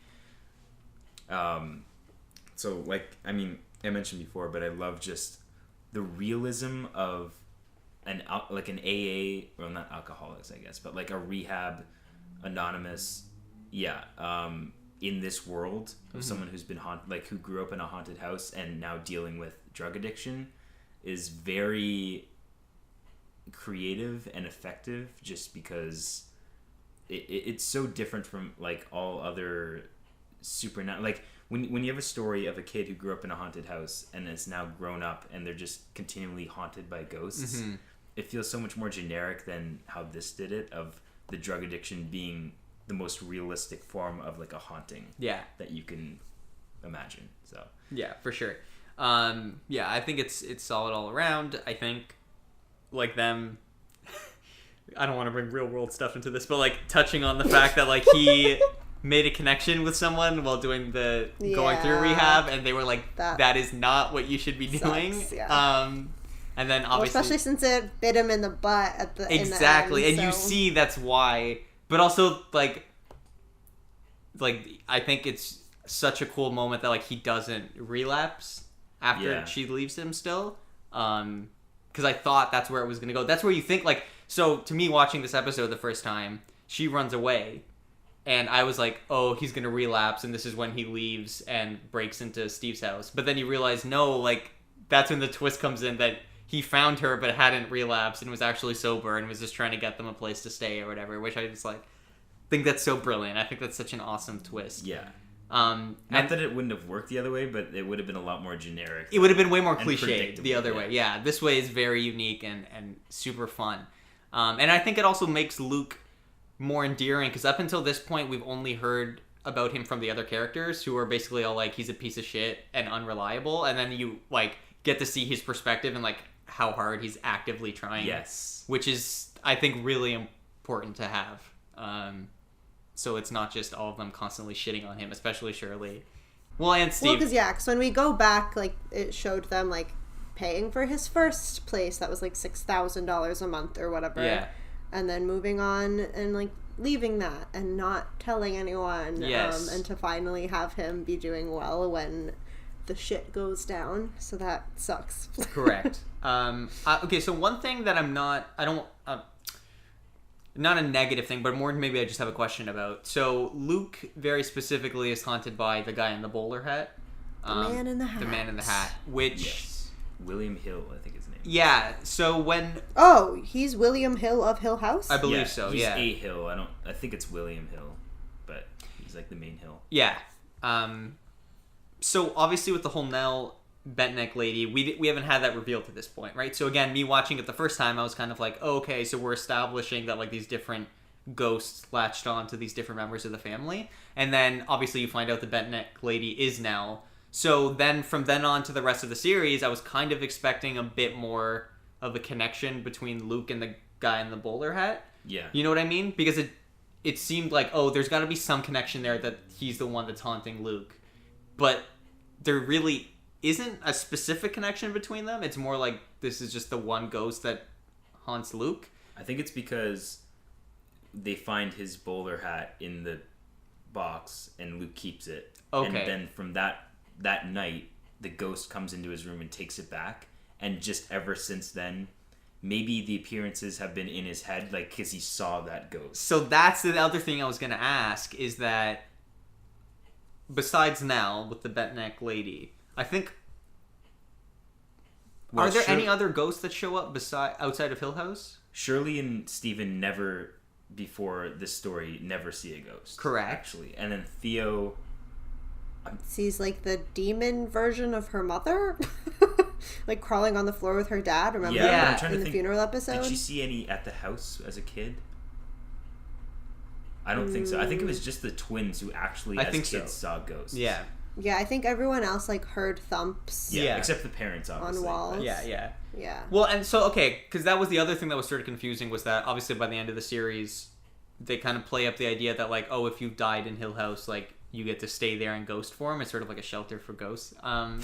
So, like, I mean, I mentioned before, but I love just the realism of an AA, well, not alcoholics, I guess, but like a rehab anonymous, in this world of someone who's been who grew up in a haunted house and now dealing with drug addiction is very creative and effective, just because it's so different from like all other like when you have a story of a kid who grew up in a haunted house and is now grown up and they're just continually haunted by ghosts, it feels so much more generic than how this did it, of the drug addiction being the most realistic form of like a haunting that you can imagine. So yeah, for sure. I think it's solid all around. I think like them I don't want to bring real world stuff into this, but like touching on the fact that like he made a connection with someone while doing going through rehab, and they were like, that is not what you should be doing. And then obviously, especially since it bit him in the butt at the exactly, in the end, and you see that's why. But also like I think it's such a cool moment that like he doesn't relapse after she leaves him still. Because I thought that's where it was gonna go. That's where you think like. So to me, watching this episode the first time, she runs away. And I was like, oh, he's going to relapse, and this is when he leaves and breaks into Steve's house. But then you realize, no, like, that's when the twist comes in that he found her but hadn't relapsed and was actually sober and was just trying to get them a place to stay or whatever, which I just, like, think that's so brilliant. I think that's such an awesome twist. Yeah. Not that it wouldn't have worked the other way, but it would have been a lot more generic. It would have been way more cliche the other way. Yeah, this way is very unique and super fun. And I think it also makes Luke more endearing, because up until this point we've only heard about him from the other characters, who are basically all like he's a piece of shit and unreliable, and then you like get to see his perspective and like how hard he's actively trying, which is I think really important to have, so it's not just all of them constantly shitting on him, especially Shirley, and Steve. Because when we go back, like it showed them like paying for his first place that was like $6,000 a month or whatever, and then moving on and like leaving that and not telling anyone, and to finally have him be doing well when the shit goes down. So that sucks. Correct. Okay, so one thing that not a negative thing, but more maybe I just have a question about. So Luke very specifically is haunted by the guy in the bowler hat. The man in the hat. The man in the hat, which... William Hill, I think his name. Yeah, so when... Oh, he's William Hill of Hill House? I believe so, he's a Hill. I think it's William Hill, but he's like the main Hill. Yeah. So obviously with the whole Nell Bentneck lady, we haven't had that revealed to this point, right? So again, me watching it the first time, I was kind of like, oh, okay, so we're establishing that like these different ghosts latched on to these different members of the family. And then obviously you find out the Bentneck lady is Nell. So then, from then on to the rest of the series, I was kind of expecting a bit more of a connection between Luke and the guy in the bowler hat. Yeah. You know what I mean? Because it seemed like, oh, there's got to be some connection there that he's the one that's haunting Luke. But there really isn't a specific connection between them. It's more like this is just the one ghost that haunts Luke. I think it's because they find his bowler hat in the box and Luke keeps it. Okay. And then from that night, the ghost comes into his room and takes it back, and just ever since then, maybe the appearances have been in his head, like because he saw that ghost. So that's the other thing I was going to ask, is that besides Nell with the Bentneck lady, I think Well, Are there any other ghosts that show up outside of Hill House? Shirley and Steven never, before this story, never see a ghost. Correct. Actually. And then Theo... sees like the demon version of her mother, like crawling on the floor with her dad. Remember I'm trying to in the think, funeral episode? Did she see any at the house as a kid? I don't think so. I think it was just the twins who actually, as kids, saw ghosts. Yeah. Yeah, I think everyone else like heard thumps. Yeah, except the parents, obviously. On walls. Yeah. Well, and so, okay, because that was the other thing that was sort of confusing was that, obviously, by the end of the series, they kind of play up the idea that, like, oh, if you died in Hill House, like, you get to stay there in ghost form. It's sort of like a shelter for ghosts. Oh,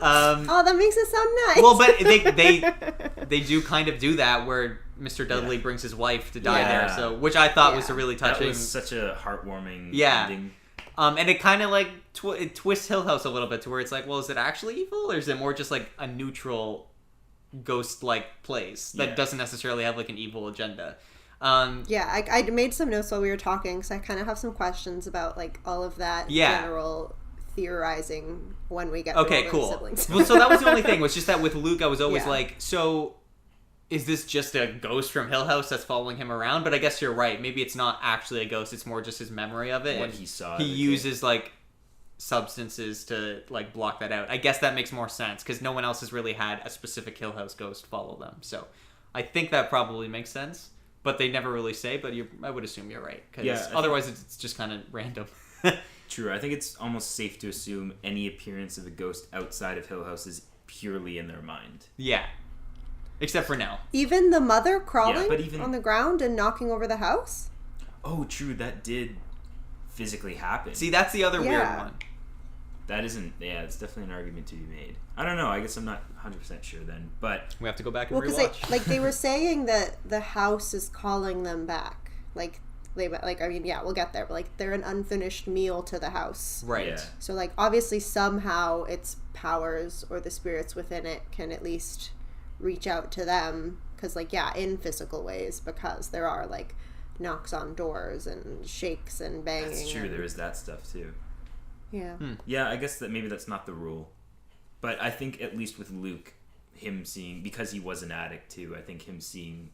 that makes it sound nice. Well, but they do kind of do that where Mr. Dudley brings his wife to die there, so which I thought was a really touching. That was such a heartwarming ending. And it kind of like it twists Hill House a little bit to where it's like, well, is it actually evil or is it more just like a neutral ghost-like place that doesn't necessarily have like an evil agenda? I made some notes while we were talking because I kind of have some questions about like all of that general theorizing when we get to the siblings. Well, so that was the only thing, was just that with Luke I was always like, so is this just a ghost from Hill House that's following him around? But I guess you're right, maybe it's not actually a ghost, it's more just his memory of it. What he saw. He uses like substances to like block that out. I guess that makes more sense because no one else has really had a specific Hill House ghost follow them, so I think that probably makes sense. But they never really say, but I would assume you're right. Because otherwise it's just kind of random. True. I think it's almost safe to assume any appearance of a ghost outside of Hill House is purely in their mind. Yeah. Except for now. Even the mother crawling on the ground and knocking over the house? Oh, true. That did physically happen. See, that's the other weird one. That isn't... Yeah, it's definitely an argument to be made. I don't know. I guess I'm not 100% sure then, but... We have to go back and rewatch. Because they were saying that the house is calling them back. We'll get there, but like they're an unfinished meal to the house. Right. Yeah. So like obviously somehow its powers or the spirits within it can at least reach out to them. Because in physical ways, because there are like knocks on doors and shakes and banging. That's true. There is that stuff too. Yeah. Yeah, I guess that maybe that's not the rule. But I think at least with Luke, him seeing, because he was an addict too, I think him seeing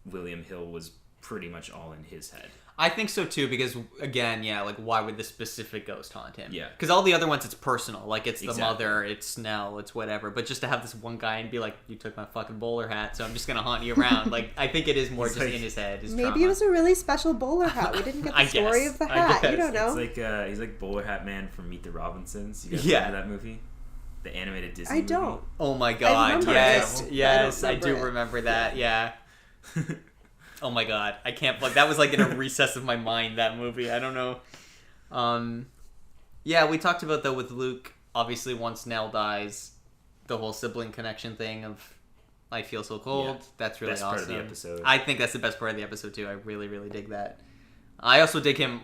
William Hill was pretty much all in his head. I think so too, because again, why would the specific ghost haunt him? Yeah. Because all the other ones, it's personal. Like, it's the mother, it's Snell, it's whatever. But just to have this one guy and be like, you took my fucking bowler hat, so I'm just going to haunt you around. Like, I think it is more just in his head. His maybe trauma. it was a really special bowler hat. We didn't get the story of the hat. You don't know. It's like, he's like Bowler Hat Man from Meet the Robinsons. You guys remember that movie? The animated Disney movie? I don't. Oh my god, yes, I do it. remember that, yeah. Oh my god, I can't, that was like in a recess of my mind, that movie, I don't know. Yeah, we talked about that with Luke, obviously once Nell dies, the whole sibling connection thing of I feel so cold, that's really awesome. Best part of the episode. I think that's the best part of the episode too, I really, really dig that. I also dig him,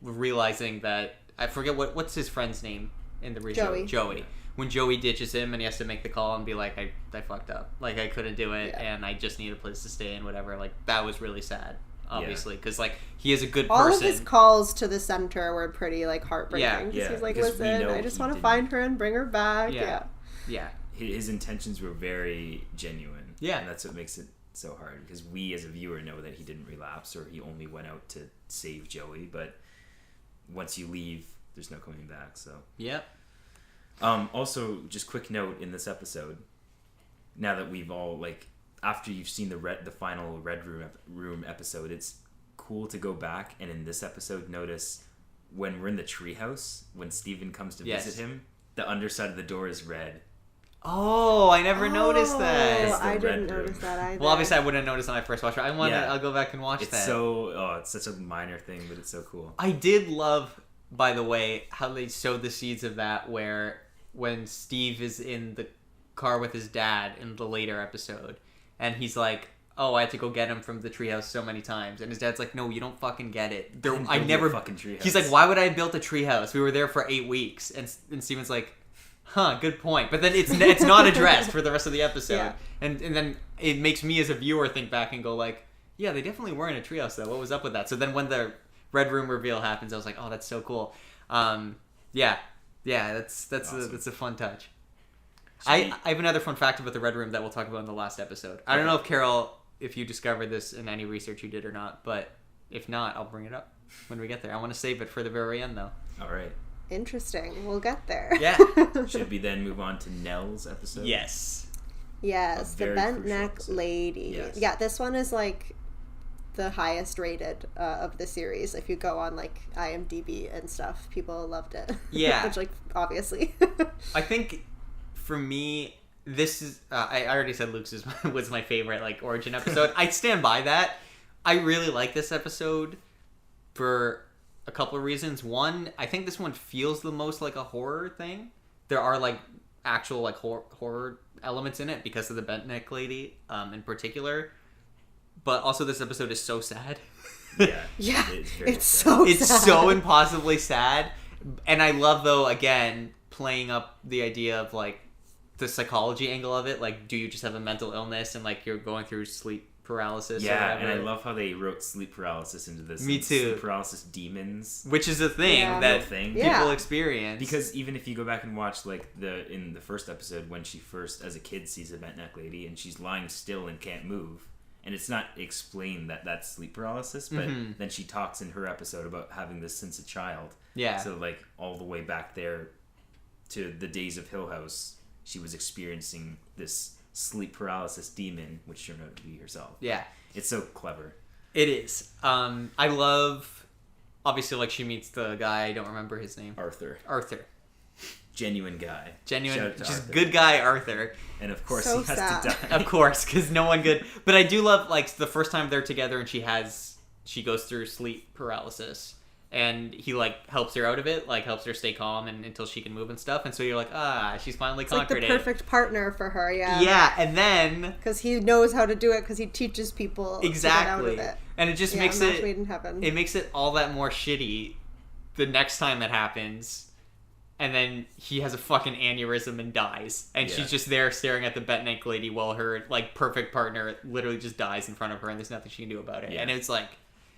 realizing that, I forget, what's his friend's name in the reshow? Joey. When Joey ditches him and he has to make the call and be like, I fucked up. Like, I couldn't do it, and I just need a place to stay and whatever. Like, that was really sad, obviously. Because, he is a good person. All of his calls to the center were pretty, heartbreaking. Yeah. He's like, listen, I just want to find her and bring her back. Yeah. His intentions were very genuine. Yeah. And that's what makes it so hard. Because we, as a viewer, know that he didn't relapse or he only went out to save Joey. But once you leave, there's no coming back, so... Yep. Also, just quick note in this episode, now that we've all, after you've seen the final Red Room episode, it's cool to go back and in this episode notice when we're in the treehouse, when Steven comes to visit him, the underside of the door is red. Oh, I never noticed that. I didn't notice that either. Well, obviously I wouldn't notice when I first watched it. I'll go back and watch that. It's such a minor thing, but it's so cool. I did love, by the way, how they showed the seeds of that, where when Steve is in the car with his dad in the later episode, and he's like, oh, I had to go get him from the treehouse so many times, and his dad's like, no, you don't fucking get it. I never fucking treehouse. He's like, why would I have built a treehouse? We were there for 8 weeks, and Steven's like, huh, good point. But then it's not addressed for the rest of the episode, and then it makes me as a viewer think back and go like, yeah, they definitely were in a treehouse though. What was up with that? So then when the Red Room reveal happens, I was like, oh, that's so cool. Yeah, that's awesome. That's a fun touch. I have another fun fact about the Red Room that we'll talk about in the last episode. I don't know if Carol, if you discovered this in any research you did or not, but if not, I'll bring it up when we get there. I want to save it for the very end, though. All right. Interesting. We'll get there. Yeah. Should we then move on to Nell's episode? Yes. Yes, the very bent crucial neck episode. lady. Yes. Yeah, this one is like the highest rated of the series. If you go on like IMDb and stuff, people loved it. Yeah. Which, like, obviously. I think for me, this is. I already said Luke's was my favorite like origin episode. I stand by that. I really like this episode for a couple of reasons. One, I think this one feels the most like a horror thing. There are like actual like horror elements in it because of the bent neck lady in particular. But also, this episode is so sad. Yeah. Yeah, It's very it's sad. so It's sad. so impossibly sad. And I love, though, again, playing up the idea of, like, the psychology angle of it. Like, do you just have a mental illness and, like, you're going through sleep paralysis or Yeah, whatever? and I love how they wrote sleep paralysis into this. Me and too. Sleep paralysis demons. Which is a thing Yeah. that Real thing. people Yeah. experience. Because even if you go back and watch like in the first episode when she first as a kid sees a bent neck lady and she's lying still and can't move, and it's not explained that that's sleep paralysis, but Mhm. then she talks in her episode about having this since a child. Yeah. So like all the way back there to the days of Hill House, she was experiencing this sleep paralysis demon, which turned out to be herself. Yeah. It's so clever. It is. I love, obviously, like, she meets the guy, I don't remember his name. Arthur. Genuine guy. Shout Genuine, out to just Arthur. good guy Arthur. And of course So he has sad. to die. Of course, because no one good. But I do love, like, the first time they're together and she goes through sleep paralysis. And he, like, helps her out of it, like, helps her stay calm and until she can move and stuff. And so you're like, she's finally It's like conquered the it. perfect partner for her, yeah. Yeah, and then... Because he knows how to do it, because he teaches people Exactly. to get out of it. And it just Yeah, makes match made in heaven. it makes it all that more shitty the next time that happens. And then he has a fucking aneurysm and dies. And Yeah. she's just there staring at the bent neck lady while her, like, perfect partner literally just dies in front of her and there's nothing she can do about it. Yeah. And it's like,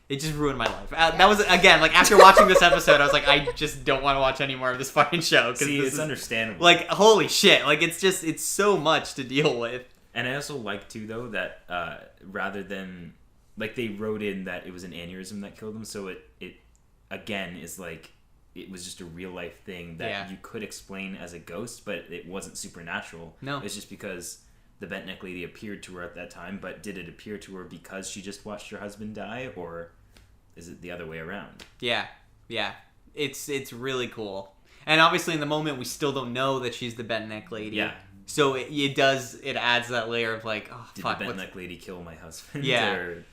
it just ruined my life. That was, again, like, after watching this episode, I was like, I just don't want to watch any more of this fucking show. See, this it's is, understandable. like, holy shit. Like, it's so much to deal with. And I also like too though that rather than like they wrote in that it was an aneurysm that killed him, so it again is like it was just a real life thing that you could explain as a ghost, but it wasn't supernatural. No. It's just because the bent neck lady appeared to her at that time, but did it appear to her because she just watched her husband die, or is it the other way around? Yeah. It's really cool. And obviously in the moment we still don't know that she's the bent neck lady. Yeah. So it adds that layer of like, oh Did fuck. the bent what's- neck lady kill my husband? Yeah. Or,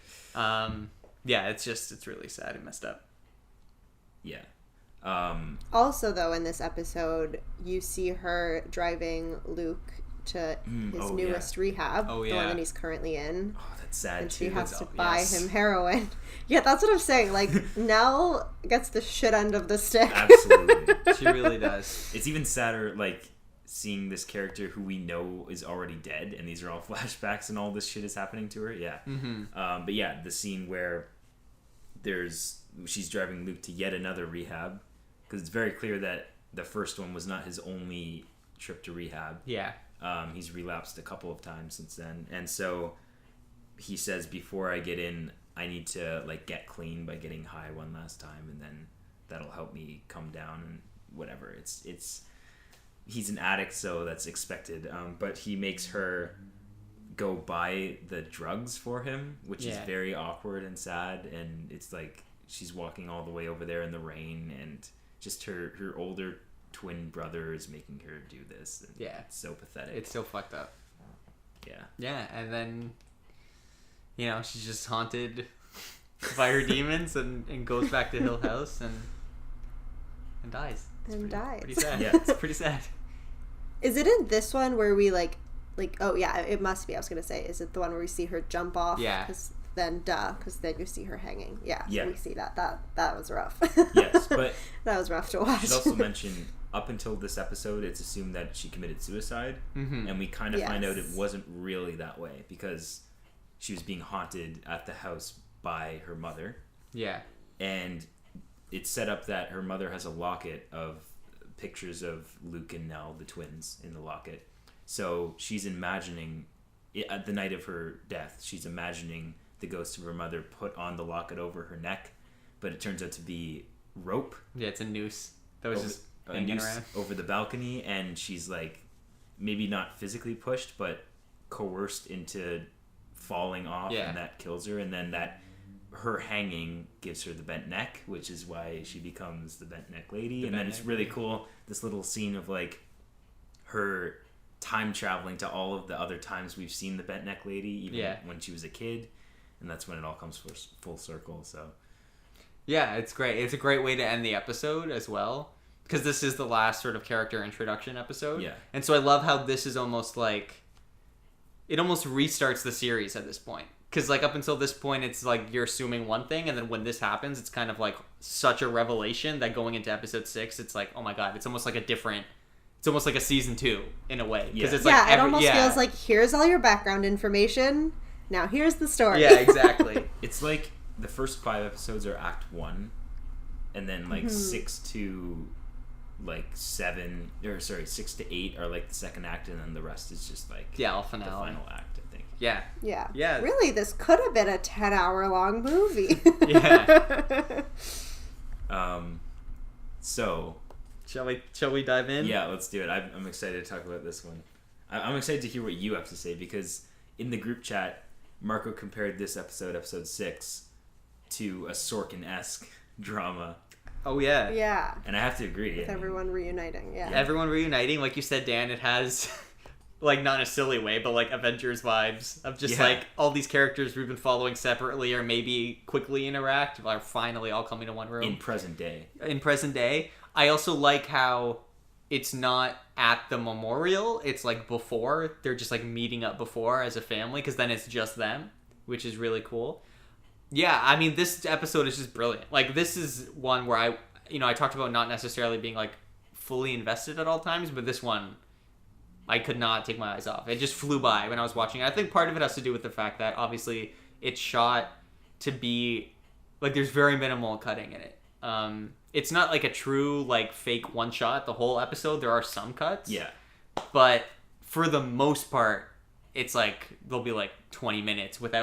Yeah, it's really sad and messed up. yeah. Also, though, in this episode, you see her driving Luke to his oh, newest rehab, Oh, the yeah. one that he's currently in, Oh, that's sad and too. she has That's- to buy yes. him heroin. Yeah, that's what I'm saying. Like, Nell gets the shit end of the stick. Absolutely. She really does. It's even sadder, like, seeing this character who we know is already dead, and these are all flashbacks, and all this shit is happening to her. Yeah. Mm-hmm. But yeah, the scene where she's driving Luke to yet another rehab, because it's very clear that the first one was not his only trip to rehab. Yeah. He's relapsed a couple of times since then, and so he says, before I get in, I need to like get clean by getting high one last time, and then that'll help me come down and whatever. It's he's an addict, so that's expected. But he makes her go buy the drugs for him, which is Yeah. very awkward and sad. And it's like she's walking all the way over there in the rain, and just her older twin brother is making her do this. And Yeah. it's so pathetic. It's so fucked up. Yeah. Yeah, and then, she's just haunted by her demons and goes back to Hill House and dies. And dies. Pretty sad. Yeah. It's pretty sad. Is it in this one where we like oh yeah, it must be. I was gonna say, is it the one where we see her jump off? Yeah. Because then you see her hanging. Yeah. Yeah. So we see that was rough. Yes, but that was rough to watch. I should also mention, up until this episode, it's assumed that she committed suicide, and we kind of find out it Yes. wasn't really that way, because she was being haunted at the house by her mother, Yeah. and it's set up that her mother has a locket of pictures of Luke and Nell, the twins, in the locket, So she's imagining, at the night of her death, she's imagining the ghost of her mother put on the locket over her neck, but it turns out to be rope. Yeah, it's a noose that was just A hanging noose around. over the balcony, and she's like, maybe not physically pushed, but coerced into falling off, Yeah. and that kills her. And then that her hanging gives her the bent neck, which is why she becomes the bent neck lady. And then it's really cool, this little scene of like her time traveling to all of the other times we've seen the bent neck lady, even when she was a kid, and that's when it all comes full circle. So Yeah, it's great. It's a great way to end the episode as well, because this is the last sort of character introduction episode. Yeah. And so I love how this is almost like, it almost restarts the series at this point. Because like up until this point, it's like you're assuming one thing, and then when this happens, it's kind of like such a revelation that going into episode 6, it's like, oh my god, it's almost like it's almost like a season 2 in a way. Because it's like it almost feels like, here's all your background information, now here's the story. Yeah, exactly. it's like the first 5 episodes are Act 1, and then like 6 to 8 are like the second act, and then the rest is just like all the finale. final act, I think. Yeah. Yeah. Really, this could have been a 10-hour long movie. Yeah. So Shall we dive in? yeah, let's do it. I'm excited to talk about this one. I'm excited to hear what you have to say, because in the group chat, Marco compared this episode 6, to a Sorkin-esque drama. Oh yeah. Yeah. And I have to agree. With everyone reuniting, yeah. Everyone reuniting, like you said, Dan, it has like, not in a silly way, but like Avengers vibes of just like all these characters we've been following separately or maybe quickly interact are finally all coming to one room. In present day. I also like how it's not at the memorial, it's like before. They're just like meeting up before as a family, because then it's just them, which is really cool. Yeah, I mean, this episode is just brilliant. Like, this is one where I talked about not necessarily being like fully invested at all times, but this one, I could not take my eyes off. It just flew by when I was watching it. I think part of it has to do with the fact that obviously it's shot to be like, there's very minimal cutting in it. It's not like a true like fake one shot the whole episode. There are some cuts. Yeah. But for the most part, it's like there'll be like 20 minutes with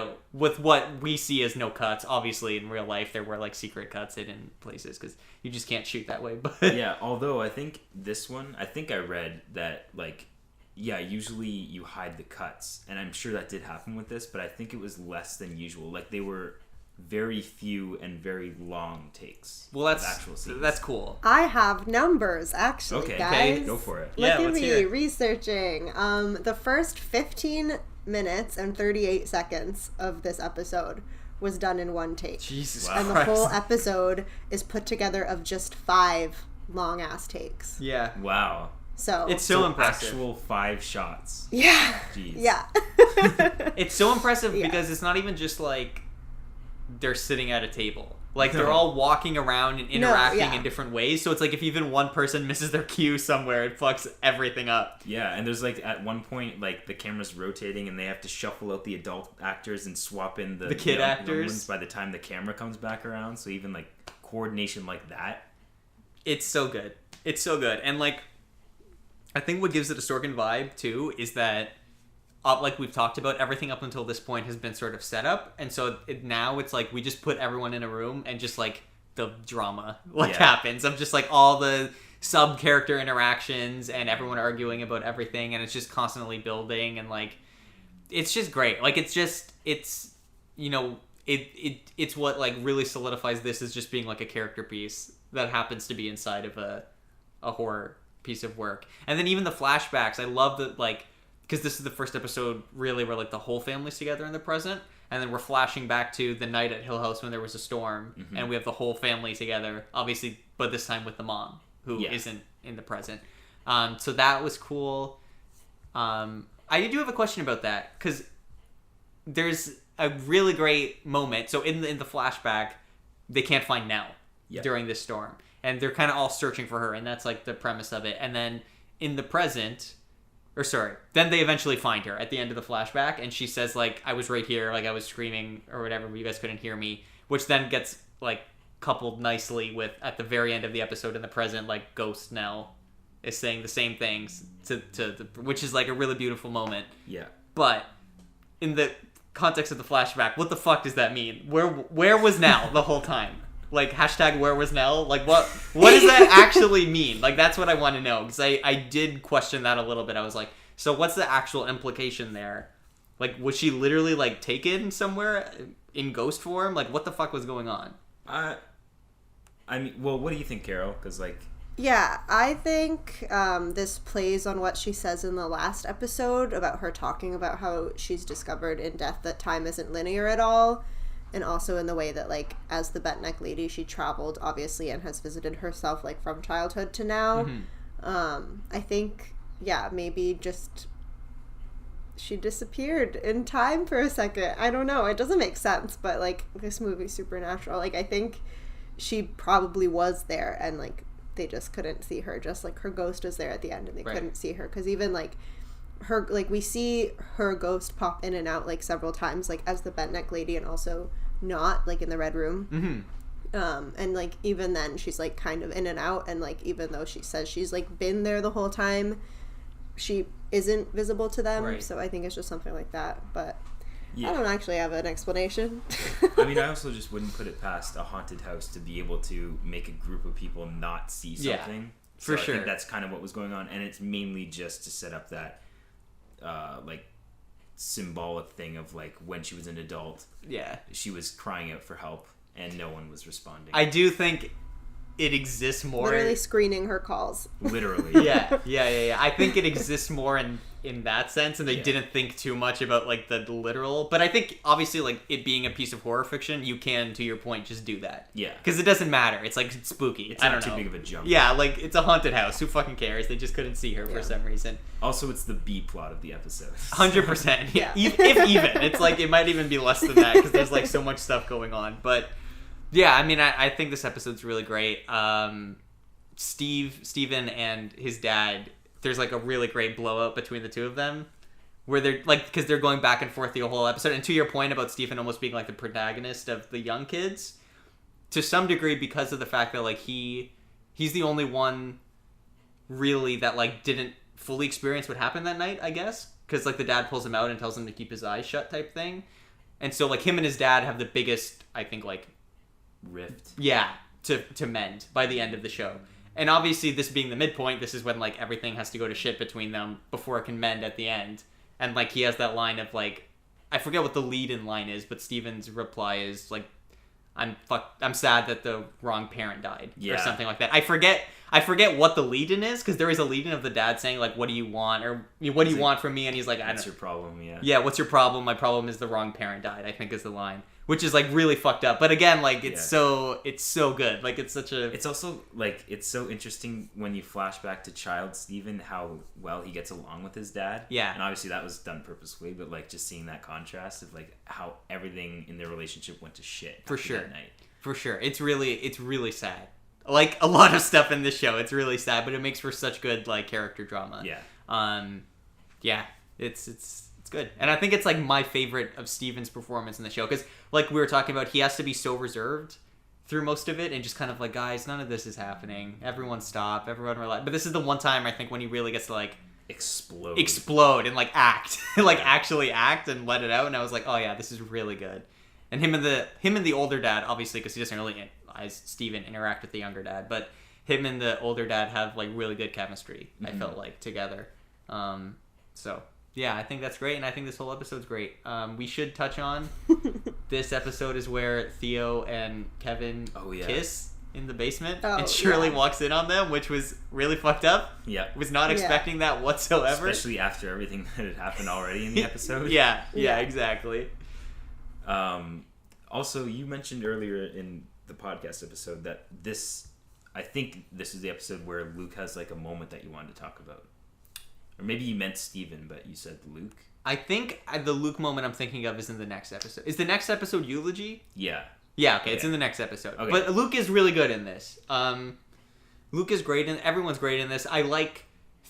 what we see as no cuts. Obviously in real life there were like secret cuts hidden places because you just can't shoot that way. But yeah, although I think this one, I think I read that like, yeah, usually you hide the cuts, and I'm sure that did happen with this, but I think it was less than usual. Like, they were very few and very long takes. Well, of actual scenes. that's cool. I have numbers, actually, okay, guys. Okay, go for it. Look at let's me hear it. researching. The first 15 minutes and 38 seconds of this episode was done in one take. Jesus Wow. And the Christ. whole episode is put together of just 5 long-ass takes. Yeah. Wow. So It's so impressive. Actual 5 shots. yeah. Jeez. Yeah. It's so impressive Yeah. because it's not even just like they're sitting at a table. Like, they're all walking around and interacting in different ways. So it's like if even one person misses their cue somewhere, it fucks everything up. Yeah, and there's like at one point like the camera's rotating and they have to shuffle out the adult actors and swap in the kid young actors. ones by the time the camera comes back around. So even like coordination like that. It's so good. It's so good. And like, I think what gives it a Sorkin vibe too is that, like we've talked about, everything up until this point has been sort of set up, and so now it's like we just put everyone in a room and just like the drama happens of just like all the sub character interactions and everyone arguing about everything, and it's just constantly building, and like it's just great. Like it's what like really solidifies this as just being like a character piece that happens to be inside of a horror piece of work. And then even the flashbacks, I love that, like, because this is the first episode really where like the whole family's together in the present, and then we're flashing back to the night at Hill House when there was a storm, and we have the whole family together, obviously, but this time with the mom who isn't in the present. So that was cool. I do have a question about that, because there's a really great moment. So in the flashback, they can't find Nell during this storm, and they're kind of all searching for her, and that's like the premise of it. And then in the present, then they eventually find her at the end of the flashback, and she says like, I was right here, like I was screaming or whatever, but you guys couldn't hear me, which then gets like coupled nicely with at the very end of the episode in the present, like ghost Nell is saying the same things which is like a really beautiful moment. Yeah. But in the context of the flashback, what the fuck does that mean? Where was Nell the whole time? Like, hashtag where was Nell? Like, what does that actually mean? Like, that's what I want to know. Because I did question that a little bit. I was like, so what's the actual implication there? Like, was she literally, like, taken somewhere in ghost form? Like, what the fuck was going on? I mean, well, what do you think, Carol? Because, like... Yeah, I think this plays on what she says in the last episode about her talking about how she's discovered in death that time isn't linear at all. And also in the way that, like, as the bent neck lady, she traveled, obviously, and has visited herself, like, from childhood to now. Mm-hmm. I think, yeah, maybe just she disappeared in time for a second. I don't know. It doesn't make sense, but, like, this movie's supernatural. Like, I think she probably was there, and, like, they just couldn't see her. Just, like, her ghost was there at the end, and they couldn't see her. Because even, like, her, like, we see her ghost pop in and out, like, several times, like, as the bent neck lady, and also not, like, in the red room. Mm-hmm. And, like, even then she's, like, kind of in and out, and, like, even though she says she's, like, been there the whole time, she isn't visible to them. So I think it's just something like that. But I don't actually have an explanation. I mean, I also just wouldn't put it past a haunted house to be able to make a group of people not see something. For so sure. I think that's kind of what was going on, and it's mainly just to set up that like symbolic thing of, like, when she was an adult, she was crying out for help and no one was responding. I do think it exists more, literally screening her calls. Literally. Yeah. I think it exists more in that sense, and they didn't think too much about, like, the literal. But I think obviously, like, it being a piece of horror fiction, you can, to your point, just do that. Yeah, because it doesn't matter. It's, like, it's spooky. It's I not don't too know. big of a jump. Yeah, like, it's a haunted house. Who fucking cares? They just couldn't see her for some reason. Also, it's the B plot of the episode. 100%. Yeah. If even, it's like it might even be less than that because there's, like, so much stuff going on. But yeah, I mean, I think this episode's really great. Steven and his dad, there's, like, a really great blowout between the two of them where they're, like, because they're going back and forth the whole episode. And to your point about Steven almost being, like, the protagonist of the young kids, to some degree because of the fact that, like, he's the only one really that, like, didn't fully experience what happened that night, I guess, because, like, the dad pulls him out and tells him to keep his eyes shut type thing. And so, like, him and his dad have the biggest, I think, like, rift. Yeah, to mend by the end of the show. And obviously, this being the midpoint, this is when, like, everything has to go to shit between them before it can mend at the end. And, like, he has that line of, like, I forget what the lead-in line is, but Steven's reply is, like, I'm sad that the wrong parent died, or something like that. I forget what the lead-in is, because there is a lead-in of the dad saying, like, what do you want, or what do you want from me? And he's like, what's your problem? Yeah, what's your problem? My problem is the wrong parent died, I think is the line. Which is, like, really fucked up. But again, like, it's so good. Like, it's such a... It's also, like, it's so interesting when you flash back to child Steven, how well he gets along with his dad. Yeah. And obviously that was done purposefully, but, like, just seeing that contrast of, like, how everything in their relationship went to shit for sure. that night. For sure. It's really sad. Like, a lot of stuff in this show, it's really sad, but it makes for such good, like, character drama. Yeah. Yeah. It's good. And I think it's, like, my favorite of Steven's performance in the show. Because, like we were talking about, he has to be so reserved through most of it. And just kind of like, guys, none of this is happening. Everyone stop. Everyone relax. But this is the one time, I think, when he really gets to, like... Explode and, like, act. Like, actually act and let it out. And I was like, oh, yeah, this is really good. And him and the older dad, obviously, because he doesn't really, as Steven, interact with the younger dad. But him and the older dad have, like, really good chemistry, I felt like, together. So... yeah, I think that's great, and I think this whole episode's great. We should touch on this episode is where Theo and Kevin kiss in the basement, and Shirley walks in on them, which was really fucked up. Yeah. Was not expecting that whatsoever. Especially after everything that had happened already in the episode. Yeah, exactly. Also, you mentioned earlier in the podcast episode that I think this is the episode where Luke has, like, a moment that you wanted to talk about. Or maybe you meant Steven, but you said Luke. I think the Luke moment I'm thinking of is in the next episode. Is the next episode Eulogy? Yeah. Yeah, okay, it's in the next episode. Okay. But Luke is really good in this. Luke is great, and everyone's great in this. I like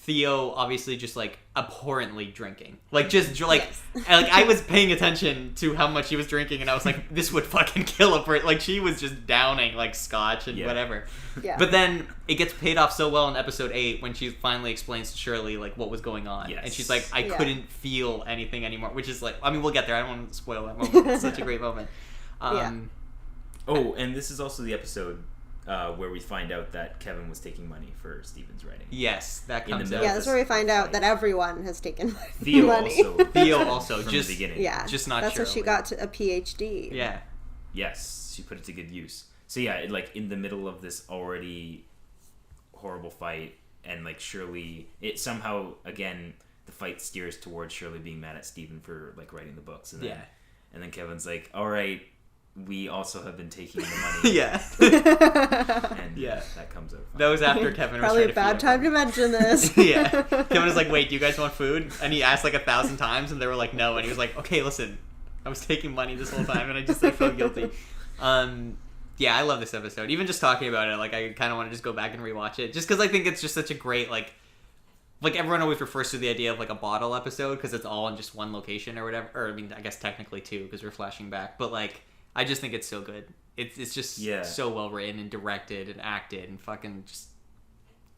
Theo obviously just like abhorrently drinking, like just like Yes. like I was paying attention to how much he was drinking, and I was like, this would fucking kill a person. Like she was just downing like scotch and whatever. Yeah. But then it gets paid off so well in episode 8 when she finally explains to Shirley like what was going on, and she's like, I couldn't feel anything anymore, which is like, I mean, we'll get there. I don't want to spoil that moment. It's such a great moment. Oh, and this is also the episode where we find out that Kevin was taking money for Steven's writing. Yes, that comes out. Yeah, that's where we find out that everyone has taken money. Theo also from just the beginning. Yeah, just not. That's Shirley. how she got to a PhD. Yeah. Yes, she put it to good use. So yeah, like in the middle of this already horrible fight, and like Shirley, it somehow again the fight steers towards Shirley being mad at Steven for like writing the books, and then Kevin's like, all right, we also have been taking the money. Yeah. And that comes out fine. That was after Kevin was Probably trying a bad to time to mention this. Yeah. Kevin was like, wait, do you guys want food? And he asked like 1,000 times, and they were like, no. And he was like, okay, listen, I was taking money this whole time, and I felt guilty. Yeah, I love this episode. Even just talking about it, like I kind of want to just go back and rewatch it, just because I think it's just such a great like everyone always refers to the idea of like a bottle episode because it's all in just one location or whatever. Or I mean, I guess technically two because we're flashing back, but like. I just think it's so good. It's just so well written and directed and acted and fucking just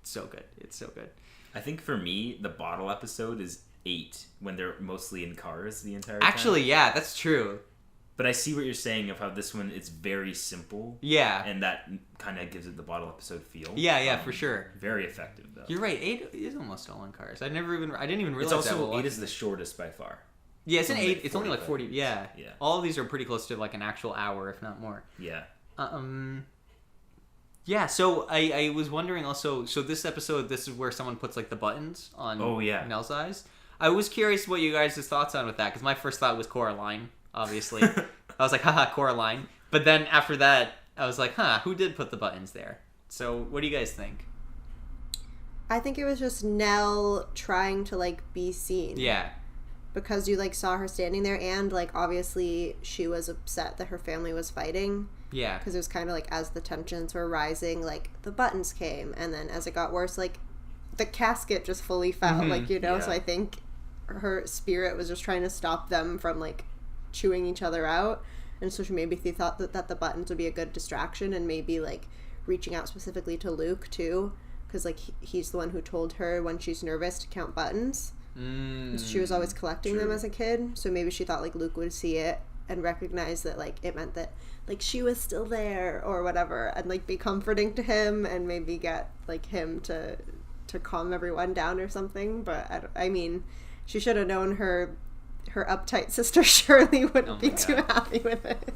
so good. It's so good. I think for me, the bottle episode is 8 when they're mostly in cars the entire time. Actually, yeah, that's true. But I see what you're saying of how this one it's very simple. Yeah. And that kind of gives it the bottle episode feel. Yeah, for sure. Very effective though. You're right. 8 is almost all in cars. I didn't even realize it's also, that. 8 is the shortest by far. Yeah, it's an 8. Like it's only like 40. Yeah. Yeah. All of these are pretty close to like an actual hour, if not more. Yeah. Yeah, so I was wondering also, so this episode, this is where someone puts like the buttons on Nell's eyes. I was curious what you guys' thoughts on with that, because my first thought was Coraline, obviously. I was like, haha, Coraline. But then after that, I was like, who did put the buttons there? So what do you guys think? I think it was just Nell trying to like be seen. Yeah. Because you like saw her standing there, and like obviously she was upset that her family was fighting. Yeah. Because it was kind of like as the tensions were rising, like the buttons came, and then as it got worse, like the casket just fully fell, like, you know. So I think her spirit was just trying to stop them from like chewing each other out, and so she maybe thought that the buttons would be a good distraction, and maybe like reaching out specifically to Luke too, because like he's the one who told her when she's nervous to count buttons. So she was always collecting them as a kid, so maybe she thought like Luke would see it and recognize that like it meant that like she was still there or whatever, and like be comforting to him and maybe get like him to calm everyone down or something. But I mean, she should have known her uptight sister Shirley wouldn't be too happy with it.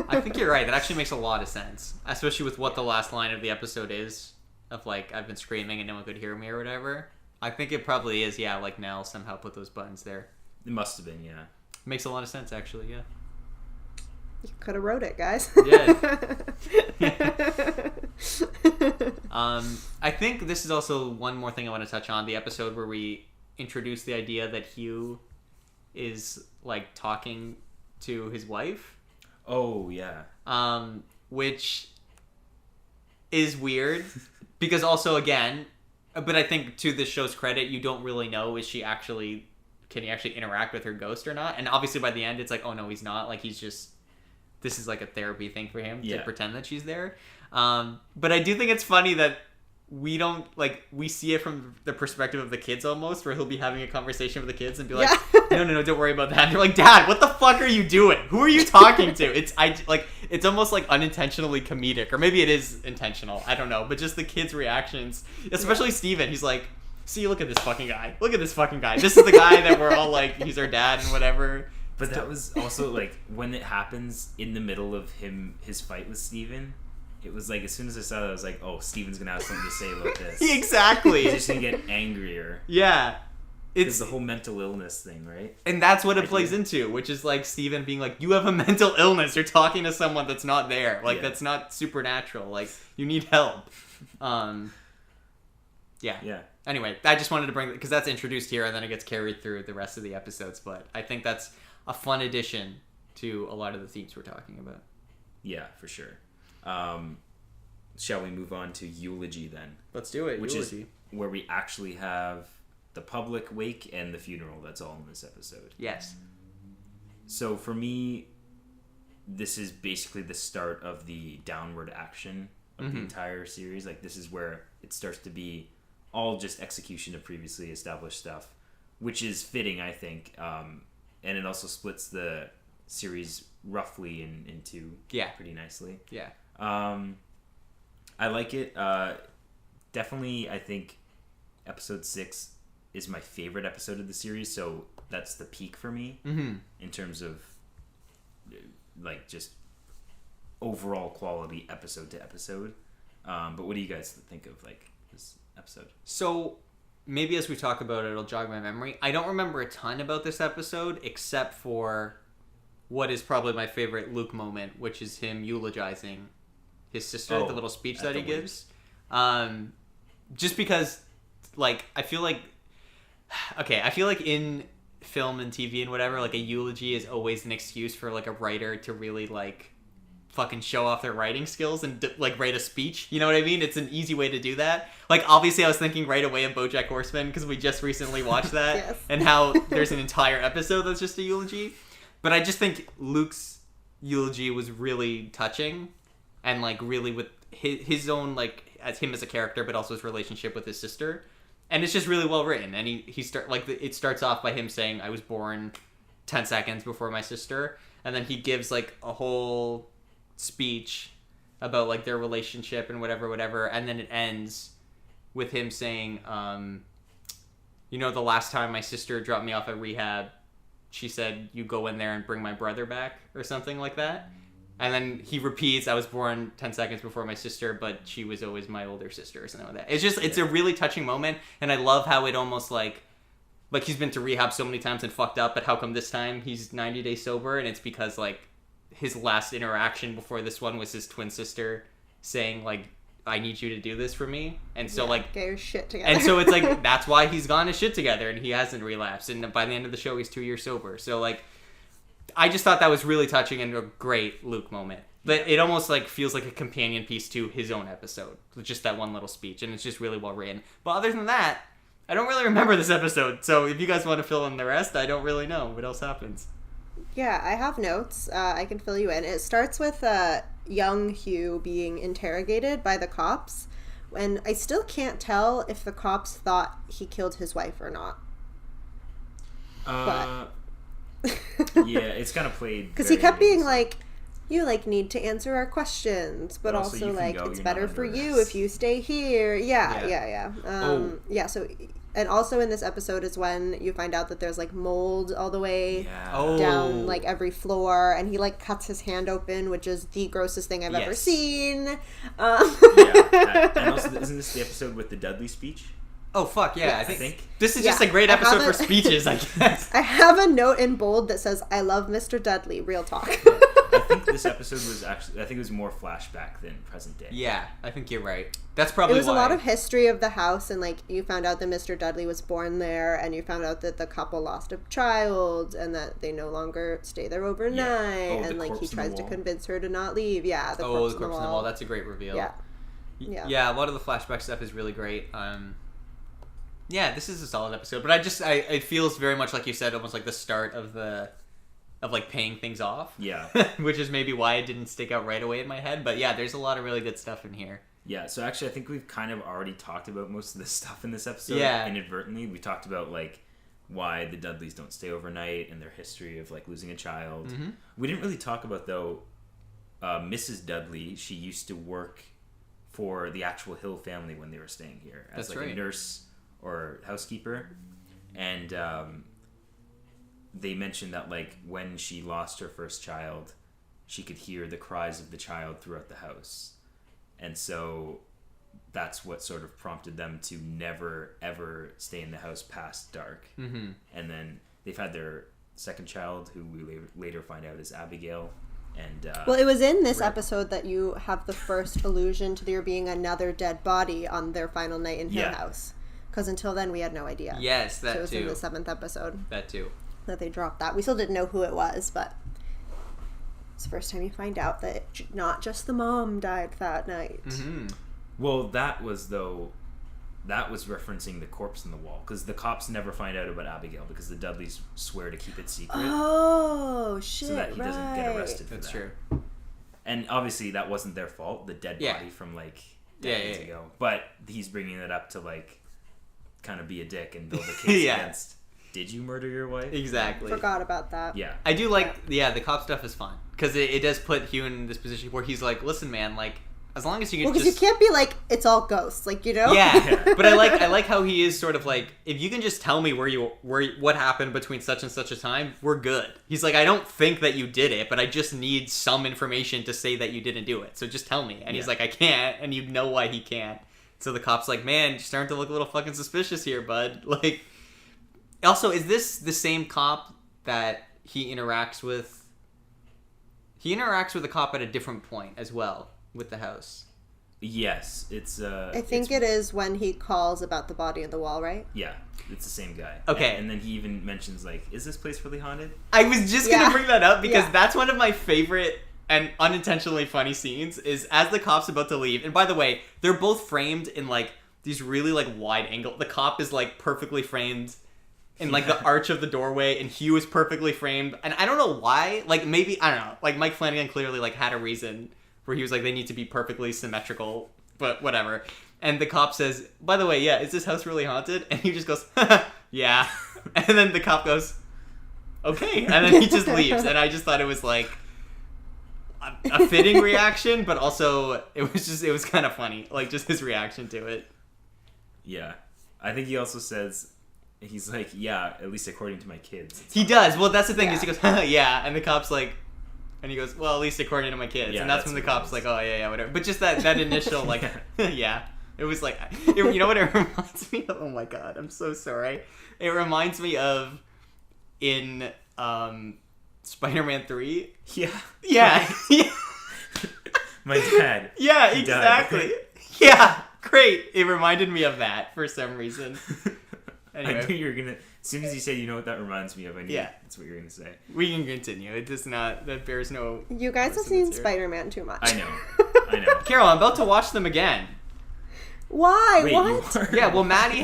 I think you're right. That actually makes a lot of sense, especially with what the last line of the episode is of like, I've been screaming and no one could hear me or whatever. I think it probably is, like Nell somehow put those buttons there. It must have been, yeah. Makes a lot of sense, actually, yeah. You could have wrote it, guys. I think this is also one more thing I want to touch on. The episode where we introduce the idea that Hugh is, like, talking to his wife. Oh, yeah. Which is weird. Because also, again... But I think to the show's credit, you don't really know can he actually interact with her ghost or not? And obviously by the end, it's like, oh no, he's not. Like this is like a therapy thing for him to pretend that she's there. But I do think it's funny that we see it from the perspective of the kids almost, where he'll be having a conversation with the kids and be like, no, don't worry about that. And you're like, Dad, what the fuck are you doing? Who are you talking to? It's almost like unintentionally comedic, or maybe it is intentional. I don't know. But just the kids' reactions, especially Steven, he's like, see, look at this fucking guy. Look at this fucking guy. This is the guy that we're all like, he's our dad and whatever. But that was also like when it happens in the middle of his fight with Steven. It was like, as soon as I saw that, I was like, oh, Steven's gonna have something to say about this. Exactly. He's just gonna get angrier. Yeah. It's the whole mental illness thing, right? And that's what it plays into, which is like Steven being like, you have a mental illness. You're talking to someone that's not there. Like, that's not supernatural. Like, you need help. Yeah. Anyway, I just wanted to bring, because that's introduced here and then it gets carried through the rest of the episodes. But I think that's a fun addition to a lot of the themes we're talking about. Yeah, for sure. shall we move on to eulogy then? Let's do it. Which eulogy. is where we actually have the public wake and the funeral. That's all in this episode. Yes. So for me, this is basically the start of the downward action of the entire series. Like, this is where it starts to be all just execution of previously established stuff, which is fitting, I think. And it also splits the series roughly into pretty nicely. Yeah. I like it. Definitely, I think episode 6 is my favorite episode of the series, so that's the peak for me in terms of like just overall quality episode to episode. But what do you guys think of like this episode? So maybe as we talk about it, it'll jog my memory. I don't remember a ton about this episode except for what is probably my favorite Luke moment, which is him eulogizing his sister, the little speech that he gives. Just because, like, I feel like in film and TV and whatever, like, a eulogy is always an excuse for, like, a writer to really, like, fucking show off their writing skills and, like, write a speech. You know what I mean? It's an easy way to do that. Like, obviously, I was thinking right away of BoJack Horseman because we just recently watched that. Yes. And how there's an entire episode that's just a eulogy. But I just think Luke's eulogy was really touching and, like, really with his own, like, as him as a character, but also his relationship with his sister. And it's just really well written. And it starts off by him saying, I was born 10 seconds before my sister. And then he gives, like, a whole speech about, like, their relationship and whatever. And then it ends with him saying, the last time my sister dropped me off at rehab, she said, you go in there and bring my brother back, or something like that. And then he repeats, I was born 10 seconds before my sister, but she was always my older sister, or something like that. It's a really touching moment, and I love how it almost, like he's been to rehab so many times and fucked up, but how come this time he's 90 days sober? And it's because, like, his last interaction before this one was his twin sister saying, like, I need you to do this for me. And so, like... Get your shit together. And so it's, like, that's why he's gotten his shit together, and he hasn't relapsed. And by the end of the show, he's 2 years sober. So, like... I just thought that was really touching and a great Luke moment. But it almost like feels like a companion piece to his own episode. Just that one little speech. And it's just really well written. But other than that, I don't really remember this episode. So if you guys want to fill in the rest, I don't really know what else happens. Yeah, I have notes. I can fill you in. It starts with young Hugh being interrogated by the cops. And I still can't tell if the cops thought he killed his wife or not. But... yeah, it's kind of played because he kept being like, you like need to answer our questions, but also like it's better for you if you stay here. Yeah. So and also in this episode is when you find out that there's like mold all the way down like every floor, and he like cuts his hand open, which is the grossest thing I've ever seen. And also, isn't this the episode with the Dudley speech? Oh, fuck, yeah. Yes. I think this is just a great episode for speeches, I guess. I have a note in bold that says, I love Mr. Dudley, real talk. I think this episode was actually, I think it was more flashback than present day. Yeah, I think you're right. That's probably why. It was a lot of history of the house, and, like, you found out that Mr. Dudley was born there, and you found out that the couple lost a child, and that they no longer stay there overnight, and, like, he tries to convince her to not leave. Yeah, the corpse in the wall. That's a great reveal. Yeah, a lot of the flashback stuff is really great. Yeah, this is a solid episode, but it feels very much like you said, almost like the start of like paying things off. Yeah. Which is maybe why it didn't stick out right away in my head, but yeah, there's a lot of really good stuff in here. Yeah, so actually I think we've kind of already talked about most of this stuff in this episode inadvertently. We talked about like why the Dudleys don't stay overnight and their history of like losing a child. Mm-hmm. We didn't really talk about though Mrs. Dudley. She used to work for the actual Hill family when they were staying here as a nurse or housekeeper, and they mentioned that like when she lost her first child, she could hear the cries of the child throughout the house, and so that's what sort of prompted them to never ever stay in the house past dark. Mm-hmm. And then they've had their second child, who we later find out is Abigail. And well, it was in this episode that you have the first allusion to there being another dead body on their final night in Hill House. Because until then, we had no idea. Yes, that too. So it was in the 7th episode. That too. That they dropped that. We still didn't know who it was, but... It's the first time you find out that not just the mom died that night. Mm-hmm. Well, that was referencing the corpse in the wall, because the cops never find out about Abigail because the Dudleys swear to keep it secret. Oh, shit, so that he doesn't get arrested for That's that. true. And obviously that wasn't their fault, the dead body from like decades ago. But he's bringing it up to like kind of be a dick and build a case against, did you murder your wife? Exactly. Forgot about that. Yeah. I do like, the cop stuff is fun. Because it does put Hugh in this position where he's like, listen, man, like, as long as you can because just... you can't be like, it's all ghosts, like, you know? Yeah, but I like how he is sort of like, if you can just tell me what happened between such and such a time, we're good. He's like, I don't think that you did it, but I just need some information to say that you didn't do it. So just tell me. And he's like, I can't, and you know why he can't. So the cop's like, man, you're starting to look a little fucking suspicious here, bud. Like, also, is this the same cop that he interacts with? He interacts with the cop at a different point as well with the house. Yes, it's I think it is when he calls about the body on the wall, right? Yeah, it's the same guy. Okay. And then he even mentions like, is this place really haunted? I was just gonna bring that up because Yeah. that's one of my favorite and unintentionally funny scenes is as the cop's about to leave. And by the way, they're both framed in like these really like wide angle. The cop is like perfectly framed in like the arch of the doorway, and Hugh is perfectly framed. And I don't know why. Like maybe I don't know. Like Mike Flanagan clearly like had a reason where he was like they need to be perfectly symmetrical, but whatever. And the cop says, "By the way, yeah, is this house really haunted?" And he just goes, "Yeah." And then the cop goes, "Okay," and then he just leaves. And I just thought it was like a fitting reaction, but also it was kind of funny, like just his reaction to it. Yeah, I think he also says, he's like, yeah, at least according to my kids. He does. Well, that's the thing is he Yeah. goes, yeah, and the cop's like, and he goes, well, at least according to my kids, Yeah, and that's when the cop's like, oh yeah, whatever. But just that initial like, yeah, it was like, you know what it reminds me of? Oh my god, I'm so sorry. It reminds me of in Spider-Man 3. Yeah. Yeah. Yeah. My dad. Yeah, He exactly. died. Yeah, great. It reminded me of that for some reason. Anyway. I knew you were gonna. As soon as you said, you know what that reminds me of, I knew Yeah. that's what you were gonna say. We can continue. It does not. That bears no. You guys have precedence seen here. Spider-Man too much. I know. Carol, I'm about to watch them again. Why? Wait, what? you are? Yeah, well, Maddie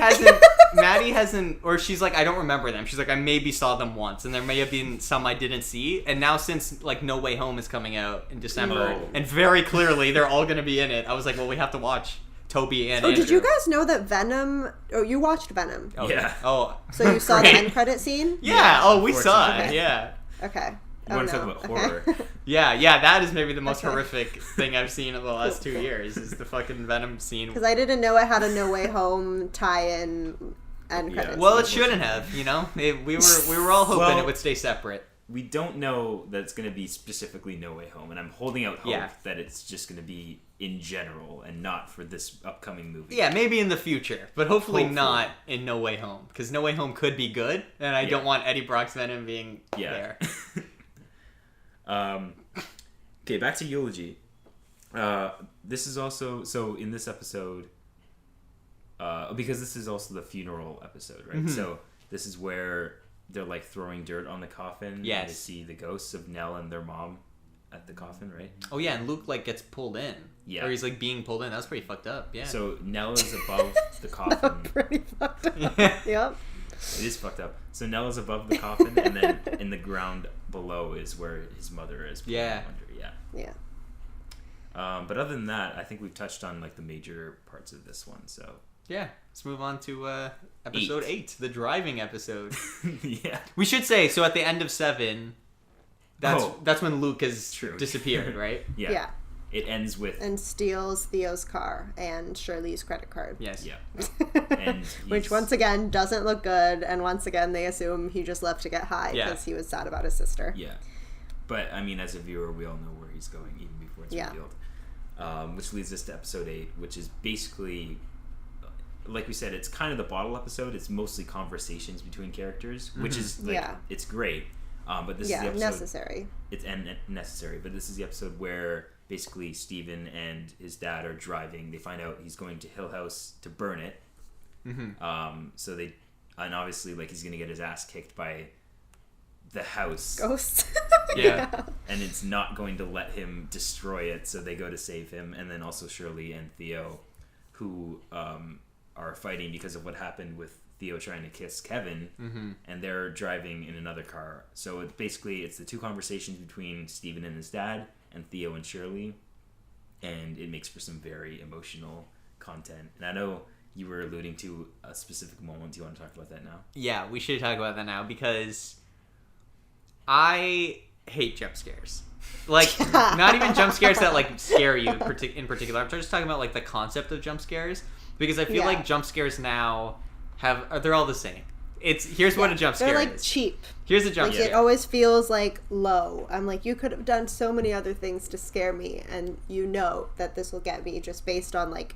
hasn't, or she's like, I don't remember them. She's like, I maybe saw them once, and there may have been some I didn't see. And now since like No Way Home is coming out in December, Oh. and very clearly they're all going to be in it, I was like, well, we have to watch Toby and Andrew. Did you guys know that Venom... Oh, you watched Venom. Oh, Yeah. Oh. So you saw the Great. end credit scene? Yeah. Oh, we saw it. Okay. Yeah. Okay. You want to talk about horror? Yeah, that is maybe the most Okay. horrific thing I've seen in the last 2 years is the fucking Venom scene. Because I didn't know it had a No Way Home tie-in end Yeah. credits. Well, it shouldn't have, you know? We were all hoping Well- it would stay separate. We don't know that it's going to be specifically No Way Home, and I'm holding out hope Yeah. that it's just going to be in general and not for this upcoming movie. Yeah, maybe in the future, but hopefully, Hopefully. not in No Way Home, because No Way Home could be good, and I Yeah. don't want Eddie Brock's Venom being Yeah. there. Okay, back to Eulogy. This is also so in this episode, because this is also the funeral episode, right? Mhm. So this is where they're like throwing dirt on the coffin. Yes. And they see the ghosts of Nell and their mom at the coffin, right? Oh yeah, and Luke like gets pulled in. Yeah. Or he's like being pulled in. That was pretty fucked up. Yeah. So Nell is above the coffin. Pretty fucked up. Yeah. Yep. It is fucked up. So Nell is above the coffin, and then in the ground below is where his mother is. Yeah. Yeah. Yeah. But other than that, I think we've touched on like the major parts of this one. So Yeah. Let's move on to episode 8, the driving episode. yeah. We should say so at the end of 7. That's when Luke has True. disappeared, right? Yeah. Yeah. It ends with And steals Theo's car and Shirley's credit card. Yes. yeah. And Which he's- once again doesn't look good, and once again they assume he just left to get high Yeah. because he was sad about his sister. Yeah. But I mean, as a viewer, we all know where he's going even before it's Yeah. revealed. Which leads us to episode 8, which is basically, like we said, it's kind of the bottle episode. It's mostly conversations between characters, which is like Yeah. it's great. But this is Yeah, the episode. necessary. It's necessary, but this is the episode where basically Steven and his dad are driving. They find out he's going to Hill House to burn it. Mm-hmm. So and obviously like he's gonna get his ass kicked by the house. Ghosts. Yeah. And it's not going to let him destroy it, so they go to save him. And then also Shirley and Theo, who are fighting because of what happened with Theo trying to kiss Kevin, and they're driving in another car. So it's the two conversations between Steven and his dad, and Theo and Shirley, and it makes for some very emotional content. And I know you were alluding to a specific moment. Do you want to talk about that now? Yeah, we should talk about that now, because I hate jump scares. Like, not even jump scares that, like, scare you in particular. I'm just talking about, like, the concept of jump scares, because I feel like jump scares now they're all the same. Here's what a jump scare is. They're, like, cheap. Here's a jump scare. It always feels, like, low. I'm like, you could have done so many other things to scare me, and you know that this will get me just based on, like,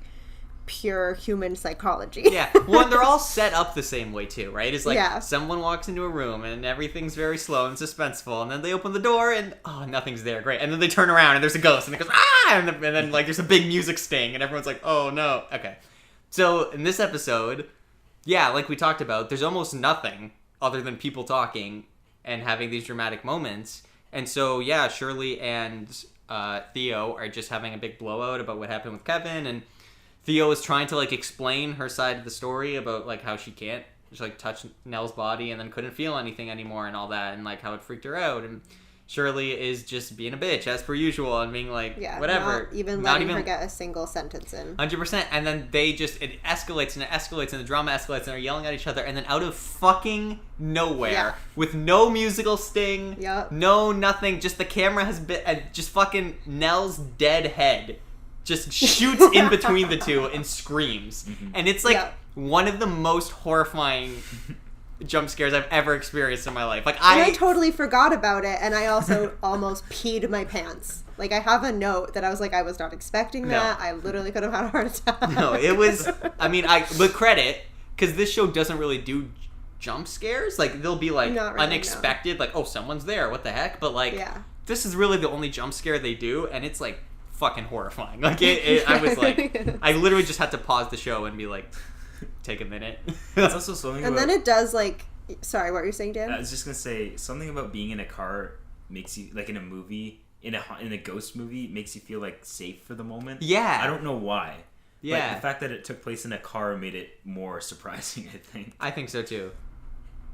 pure human psychology. Yeah. Well, and they're all set up the same way, too, right? It's like someone walks into a room, and everything's very slow and suspenseful, and then they open the door, and, nothing's there. Great. And then they turn around, and there's a ghost, and it goes, ah! And then, like, there's a big music sting, and everyone's like, oh, no. Okay. So, in this episode, yeah, like we talked about, there's almost nothing other than people talking and having these dramatic moments. And so, yeah, Shirley and Theo are just having a big blowout about what happened with Kevin, and Theo is trying to, like, explain her side of the story about, like, how she can't just, like, touch Nell's body and then couldn't feel anything anymore and all that, and, like, how it freaked her out. And Shirley is just being a bitch, as per usual, and being like, whatever. Not even letting her get a single sentence in. 100%. And then it escalates and it escalates, and the drama escalates, and they're yelling at each other, and then out of fucking nowhere, with no musical sting, no nothing, just the camera has been, just fucking Nell's dead head just shoots in between the two and screams. And it's like one of the most horrifying jump scares I've ever experienced in my life. Like, I totally forgot about it, and I also almost peed my pants. Like, I have a note that I was like, I was not expecting that. I literally could have had a heart attack. No, it was, I mean, but credit, because this show doesn't really do jump scares. Like, they'll be, like, really, unexpected, like, oh, someone's there, what the heck? But, like, this is really the only jump scare they do, and it's, like, fucking horrifying. Like, I was like, I literally just had to pause the show and be like, take a minute. It's also something and then it does, like, sorry, what were you saying, Dan? I was just gonna say, something about being in a car makes you, like, in a movie, in a ghost movie, makes you feel, like, safe for the moment. Yeah. I don't know why. Yeah. But the fact that it took place in a car made it more surprising, I think. I think so, too.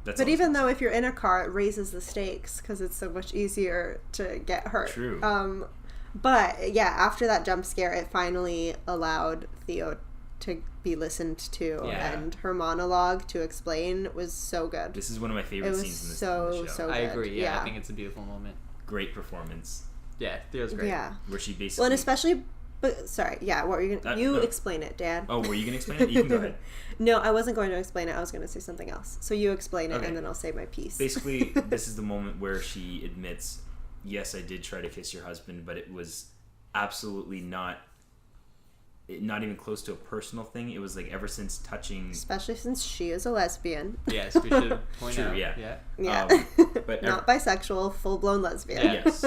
But even though if you're in a car, it raises the stakes, because it's so much easier to get hurt. True. But, yeah, after that jump scare, it finally allowed Theo to be listened to, and her monologue to explain was so good. This is one of my favorite scenes in this show. So I agree. Yeah, I think it's a beautiful moment. Great performance. Yeah, Theo's great. Yeah, where she basically. Well, and especially, but sorry, yeah. What were you gonna? You explain it, Dan. Oh, were you gonna explain it? You can go ahead. No, I wasn't going to explain it. I was going to say something else. So you explain it, and then I'll say my piece. Basically, this is the moment where she admits, "Yes, I did try to kiss your husband, but it was absolutely not even close to a personal thing. It was like ever since touching..." Especially since she is a lesbian. Yes, we should point out. Yeah. But not bisexual, full-blown lesbian. Yes.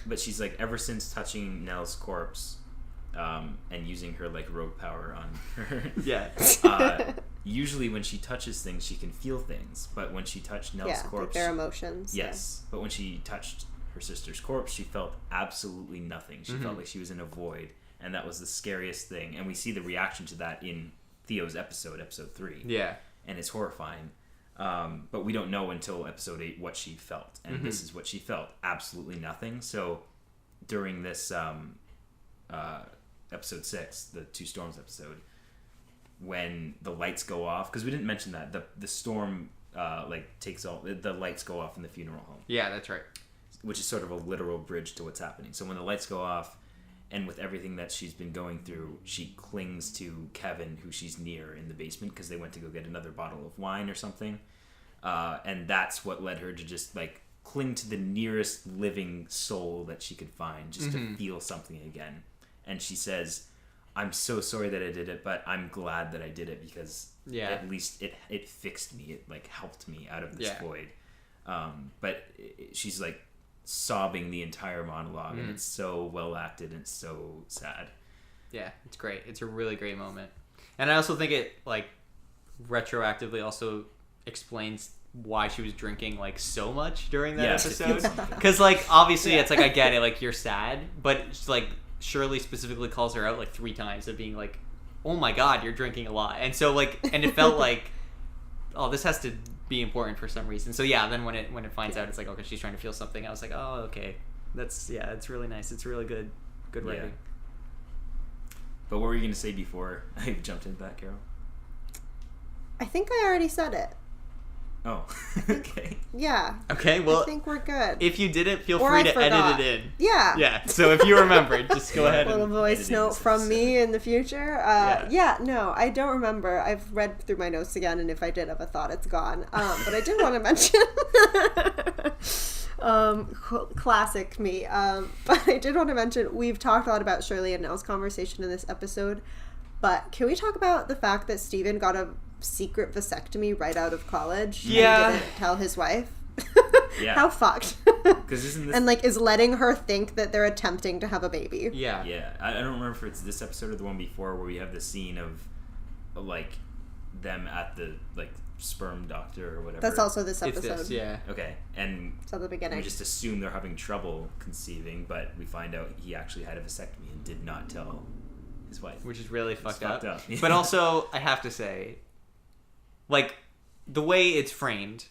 But she's like, ever since touching Nell's corpse, and using her, like, rogue power on her. Usually when she touches things, she can feel things. But when she touched Nell's corpse... like their emotions. Yes. But when she touched her sister's corpse, she felt absolutely nothing. She felt like she was in a void. And that was the scariest thing. And we see the reaction to that in Theo's episode 3. Yeah. And it's horrifying. But we don't know until episode 8 what she felt. And this is what she felt. Absolutely nothing. So during this episode 6, the Two Storms episode, when the lights go off, because we didn't mention that, the storm takes all, the lights go off in the funeral home. Yeah, that's right. Which is sort of a literal bridge to what's happening. So when the lights go off, and with everything that she's been going through, she clings to Kevin, who she's near in the basement, because they went to go get another bottle of wine or something. And that's what led her to just, like, cling to the nearest living soul that she could find, just to feel something again. And she says, "I'm so sorry that I did it, but I'm glad that I did it, because at least it fixed me. It, like, helped me out of this void." But she's, like, sobbing the entire monologue, and it's so well acted, and it's so sad. Yeah, it's great. It's a really great moment. And I also think it, like, retroactively also explains why she was drinking like so much during that Yeah. episode. Because like obviously it's like I get it, like you're sad, but it's like Shirley specifically calls her out like 3 times of being like, oh my god, you're drinking a lot. And so like, and it felt like, oh, this has to be important for some reason. So yeah, then when it finds out it's like, okay, she's trying to feel something, I was like, oh, okay, it's really nice. It's really good writing. Yeah. But what were you going to say before I jumped into that, Carol? I think I already said it. Oh, okay. Yeah. Okay, well, I think we're good. if you didn't, feel Or free I to forgot. edit it in. Yeah. Yeah, so if you remember, just go ahead A little and... voice editing note this from episode. me in the future. Yeah. Yeah, no, I don't remember. I've read through my notes again, and if I did have a thought, it's gone. But I did want to mention, classic me. But I did want to mention, we've talked a lot about Shirley and Nell's conversation in this episode, but can we talk about the fact that Steven got a secret vasectomy right out of college? Yeah. And didn't tell his wife? Yeah. How fucked. Because isn't this... And like is letting her think that they're attempting to have a baby. Yeah. Yeah, I don't remember if it's this episode or the one before where we have the scene of like them at the like sperm doctor or whatever. That's also this It's episode. this, yeah. Okay, and It's at the beginning. we just assume they're having trouble conceiving, but we find out he actually had a vasectomy and did not tell his wife. Which is really fucked up. fucked up. But also, I have to say, like, the way it's framed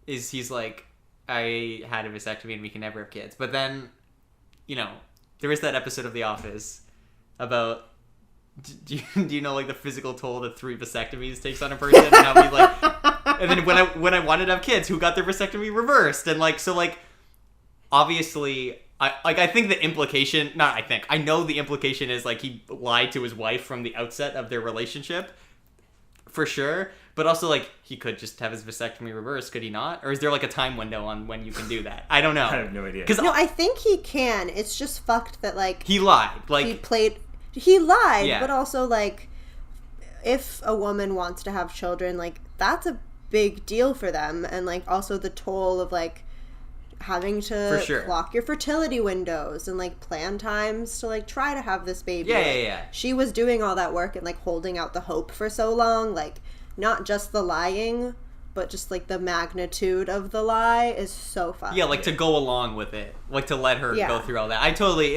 is he's like, I had a vasectomy and we can never have kids. But then, you know, there is that episode of The Office about, do you know, like, the physical toll that 3 vasectomies takes on a person? And how he, like, and then when I wanted to have kids, who got their vasectomy reversed? And, like, so, like, obviously... I think the implication, I know the implication is like he lied to his wife from the outset of their relationship, for sure, but also like he could just have his vasectomy reversed, could he not? Or is there like a time window on when you can do that? I don't know. I have no idea. Because No, I think he can. It's just fucked that like he lied. Like, he lied, Yeah. but also like if a woman wants to have children, like that's a big deal for them, and like also the toll of like having to For sure. clock your fertility windows and like plan times to like try to have this baby. Yeah, Like, yeah. She was doing all that work and like holding out the hope for so long, like not just the lying, but just like the magnitude of the lie is so fucked. yeah, like to go along with it, like to let her Yeah. go through all that. I totally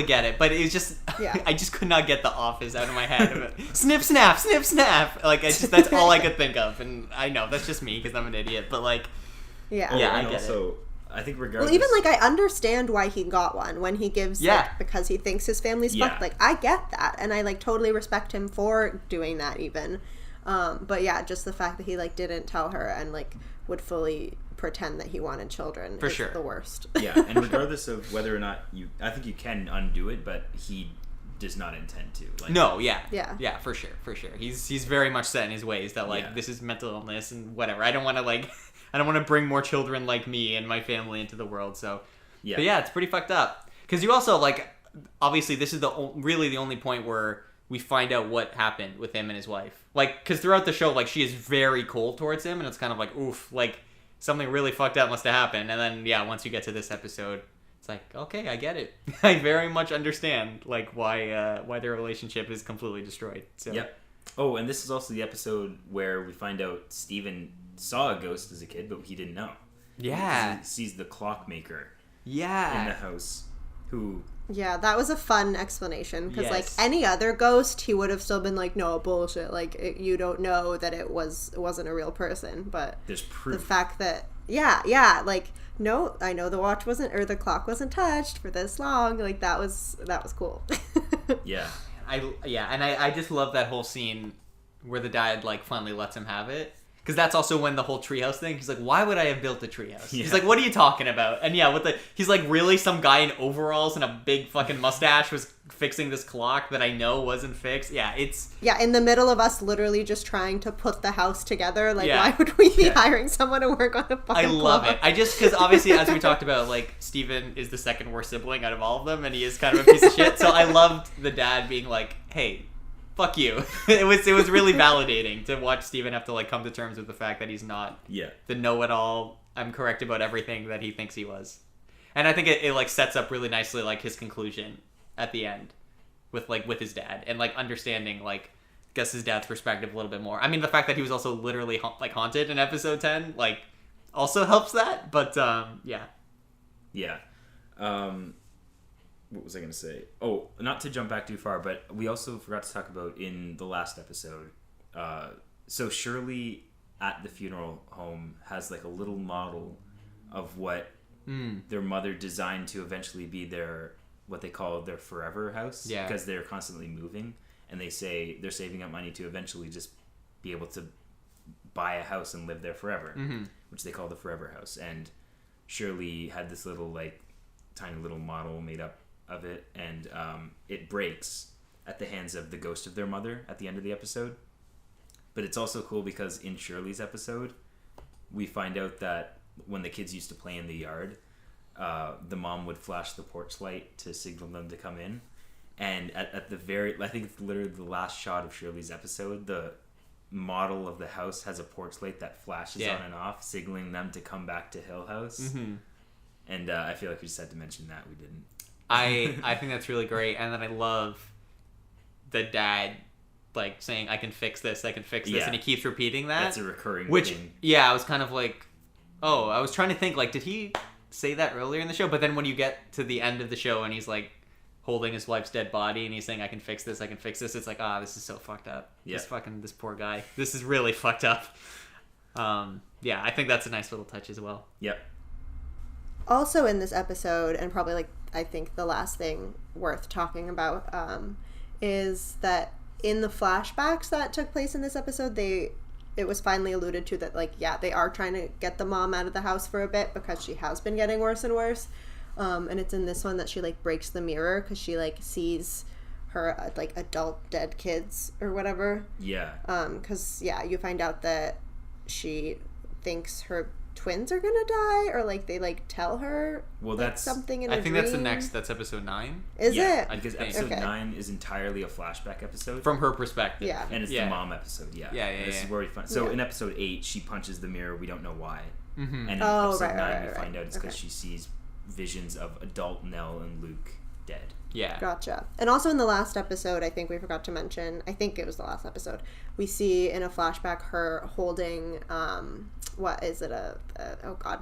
get it, but it's just, Yeah. I just could not get The Office out of my head. Of it. Snip, snap, snip, snap. Like, that's all I could think of, and I know that's just me because I'm an idiot. But like, Yeah. Yeah, I and get also, I think regardless... Well, even like I understand why he got one when he gives Yeah. like because he thinks his family's Yeah. fucked. Like I get that, and I like totally respect him for doing that even. But yeah, just the fact that he like didn't tell her and like would fully pretend that he wanted children For is sure. the worst. Yeah, and regardless of whether or not I think you can undo it, but he does not intend to. Like, no, yeah, Yeah. for sure. He's very much set in his ways that like Yeah. this is mental illness and whatever. I don't want to like, I don't want to bring more children like me and my family into the world. So, Yeah. but yeah, it's pretty fucked up. Because you also like, obviously, this is really the only point where we find out what happened with him and his wife. Like, because throughout the show, like she is very cold towards him, and it's kind of like, oof, like something really fucked up must have happened. And then yeah, once you get to this episode, it's like, okay, I get it. I very much understand like why their relationship is completely destroyed. So Yep. Oh, and this is also the episode where we find out Steven saw a ghost as a kid, but he didn't know. yeah, He sees the clockmaker in the yeah, house who... Yeah, that was a fun explanation because like Yes. any other ghost, he would have still been like, no bullshit. Like you don't know that it wasn't a real person, but There's the proof. fact that yeah, like no, I know the watch wasn't or the clock wasn't touched for this long. Like that was cool. Yeah. I just love that whole scene where the dad like finally lets him have it. Because that's also when the whole treehouse thing, he's like, why would I have built a treehouse? Yeah. He's like, what are you talking about? And yeah, he's like, really? Some guy in overalls and a big fucking mustache was fixing this clock that I know wasn't fixed? Yeah, it's... Yeah, in the middle of us literally just trying to put the house together. Like, Yeah. why would we be Yeah. hiring someone to work on a fucking I love clock? it. I just, because obviously, as we talked about, like, Steven is the second worst sibling out of all of them, and he is kind of a piece of shit. So I loved the dad being like, hey, fuck you. It was really validating to watch Steven have to, like, come to terms with the fact that he's not Yeah. the know-it-all, I'm correct about everything that he thinks he was. And I think it like, sets up really nicely, like, his conclusion at the end with his dad. And, like, understanding, like, Gus's dad's perspective a little bit more. I mean, the fact that he was also literally haunted in episode 10, like, also helps that. But yeah. Yeah. What was I going to say? Oh, not to jump back too far, but we also forgot to talk about in the last episode. So Shirley at the funeral home has like a little model of what their mother designed to eventually be what they call their forever house. Yeah. Because they're constantly moving, and they say they're saving up money to eventually just be able to buy a house and live there forever, which they call the forever house. And Shirley had this little like tiny little model made up of it, and it breaks at the hands of the ghost of their mother at the end of the episode. But it's also cool because in Shirley's episode, we find out that when the kids used to play in the yard, the mom would flash the porch light to signal them to come in. And at the I think it's literally the last shot of Shirley's episode, the model of the house has a porch light that flashes on and off, signaling them to come back to Hill House. And I feel like we just had to mention that. We didn't. I think that's really great. And then I love the dad like saying, I can fix this, and he keeps repeating that. That's a recurring thing. Yeah, I was kind of like, oh, I was trying to think, like, did he say that earlier in the show? But then when you get to the end of the show and he's like holding his wife's dead body and he's saying, I can fix this, it's like, this is so fucked up. Yeah. This poor guy. This is really fucked up. Yeah, I think that's a nice little touch as well. Yep. Also in this episode, and probably like I think the last thing worth talking about, is that in the flashbacks that took place in this episode, it was finally alluded to that, like, yeah, they are trying to get the mom out of the house for a bit because she has been getting worse and worse. And it's in this one that she like breaks the mirror because she like sees her like adult dead kids or whatever. Yeah. Because you find out that she thinks her twins are gonna die, or like they like tell her that's something in a dream. That's episode 9. Is it? Because episode 9 is entirely a flashback episode from her perspective. Yeah. And it's the mom episode. This is where we find. So in episode 8 she punches the mirror, we don't know why. And in episode 9 we find out it's because she sees visions of adult Nell and Luke dead. Yeah. Gotcha. And also in the last episode, I think we forgot to mention, I think it was the last episode, we see in a flashback her holding, what is it?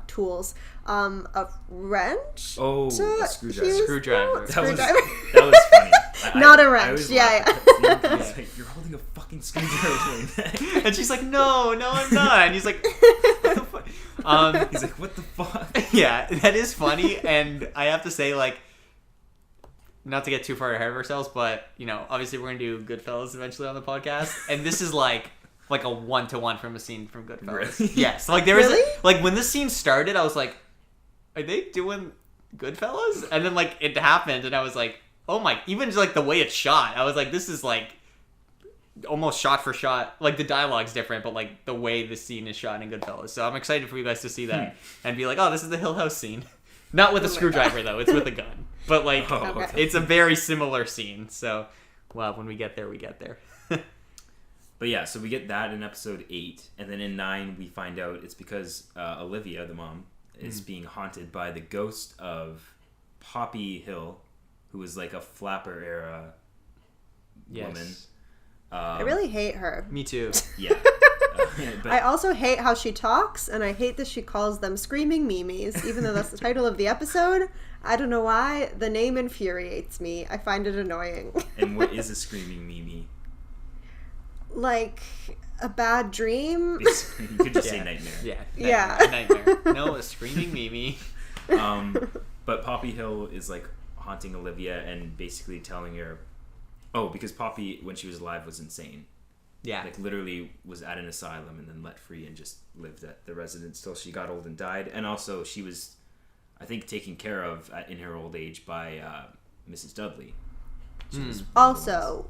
Tools. A wrench? Oh, a screwdriver. That was funny. Not a wrench. Yeah. He's like, you're holding a fucking screwdriver. And she's like, no, I'm not. And he's like, what the fuck? He's like, what the fuck? Yeah, that is funny. And I have to say, like, not to get too far ahead of ourselves, but, you know, obviously we're going to do Goodfellas eventually on the podcast. And this is like a 1-to-1 from a scene from Goodfellas. Really? Yes. Like, there is like, when this scene started, I was like, are they doing Goodfellas? And then, like, it happened, and I was like, oh my, even just, like, the way it's shot, I was like, this is, like, almost shot for shot. Like, the dialogue's different, but, like, the way the scene is shot in Goodfellas. So I'm excited for you guys to see that and be like, oh, this is the Hill House scene. Not with a screwdriver, though. It's with a gun. But, like, it's a very similar scene. So, well, when we get there, we get there. But yeah, so we get that in episode 8. And then in 9, we find out it's because Olivia, the mom, is being haunted by the ghost of Poppy Hill, who was like a Flapper-era woman. I really hate her. Me too. Yeah. But I also hate how she talks, and I hate that she calls them screaming memes, even though that's the title of the episode. I don't know why. The name infuriates me. I find it annoying. And what is a screaming meme? Like a bad dream? You could just say nightmare. Yeah. Nightmare. No, a screaming meme. But Poppy Hill is like haunting Olivia and basically telling her, because Poppy, when she was alive, was insane. Yeah. Like, literally was at an asylum and then let free and just lived at the residence till she got old and died. And also, she was, I think, taken care of in her old age by Mrs. Dudley. Also,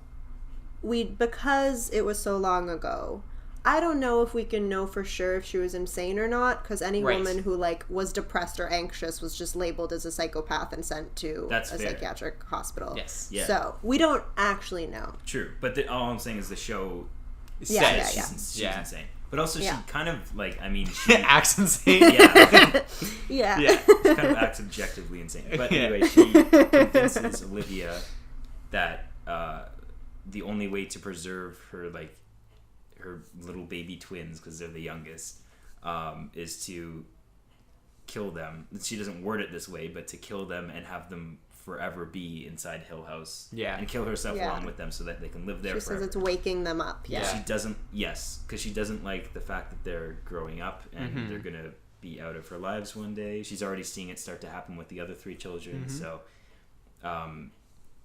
because it was so long ago, I don't know if we can know for sure if she was insane or not, because any woman who, like, was depressed or anxious was just labeled as a psychopath and sent to psychiatric hospital. Yes. Yeah. So, we don't actually know. True. But all I'm saying is the show says she's insane. But also, she kind of, like, she acts insane. Yeah. She kind of acts objectively insane. But anyway, she convinces Olivia that the only way to preserve her little baby twins, because they're the youngest, is to kill them. She doesn't word it this way, but to kill them and have them forever be inside Hill House. Yeah. And kill herself along with them so that they can live there forever. She says it's waking them up. Yeah. She doesn't, because she doesn't like the fact that they're growing up and they're going to be out of her lives one day. She's already seeing it start to happen with the other 3 children. So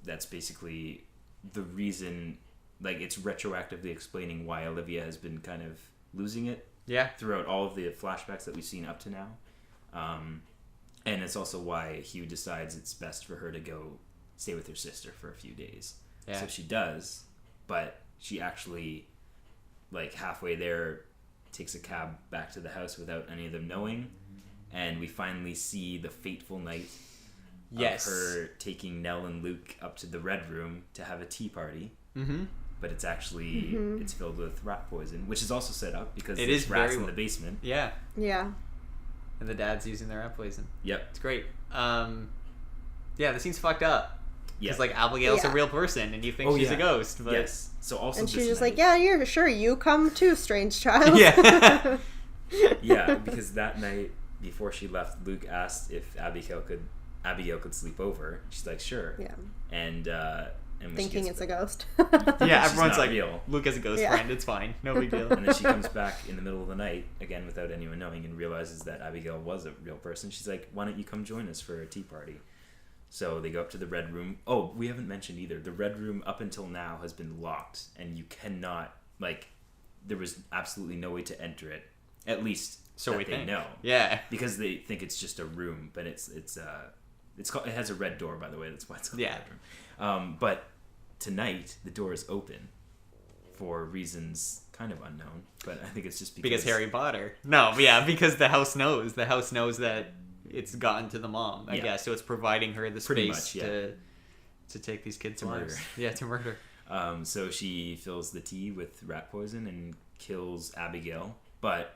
that's basically the reason, like, it's retroactively explaining why Olivia has been kind of losing it throughout all of the flashbacks that we've seen up to now. And it's also why Hugh decides it's best for her to go stay with her sister for a few days. So she does, but she actually, like, halfway there takes a cab back to the house without any of them knowing, and we finally see the fateful night of her taking Nell and Luke up to the Red Room to have a tea party. But it's actually it's filled with rat poison, which is also set up because there's rats in the basement. Yeah. And the dad's using their rat poison. Yep. It's great. The scene's fucked up. Yeah. Because, like, Abigail's a real person, and you think she's a ghost. But... Yes. So also, and she's just like, yeah, you're sure, you come too, strange child. Yeah. Yeah, because that night before she left, Luke asked if Abigail could sleep over. She's like, sure. Yeah. And when thinking it's a ghost. Yeah, everyone's like, real. Luke has a ghost friend. It's fine. No big deal. And then she comes back in the middle of the night, again without anyone knowing, and realizes that Abigail was a real person. She's like, why don't you come join us for a tea party? So they go up to the Red Room. Oh, we haven't mentioned either. The Red Room up until now has been locked, and you cannot, like, there was absolutely no way to enter it. At least so that they know. Yeah. Because they think it's just a room, but it has a red door, by the way. That's why it's called the Red Room. But tonight the door is open for reasons kind of unknown, but I think it's just because Harry Potter. No, yeah, because the house knows. The house knows that it's gotten to the mom, I guess. So it's providing her the space to take these kids to murder. Yeah, to murder. So she fills the tea with rat poison and kills Abigail, but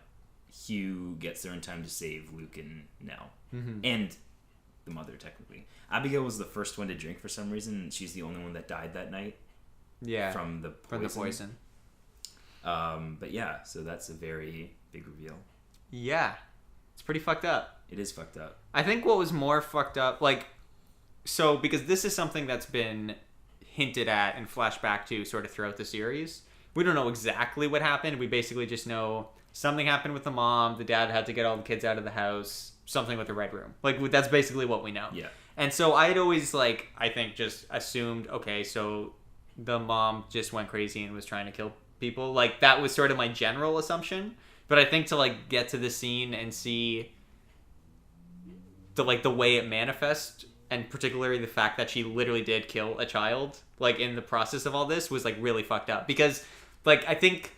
Hugh gets there in time to save Luke and Nell. And the mother, technically. Abigail was the first one to drink for some reason. She's the only one that died that night. Yeah. From the poison. But yeah, so that's a very big reveal. Yeah. It's pretty fucked up. It is fucked up. I think what was more fucked up, like, so because this is something that's been hinted at and flashback to sort of throughout the series. We don't know exactly what happened. We basically just know something happened with the mom. The dad had to get all the kids out of the house. Something with the Red Room. Like, that's basically what we know. Yeah. And so I'd always, like, I think just assumed, okay, so the mom just went crazy and was trying to kill people. Like, that was sort of my general assumption. But I think to, like, get to the scene and see the way it manifests, and particularly the fact that she literally did kill a child, like, in the process of all this, was, like, really fucked up. Because, like, I think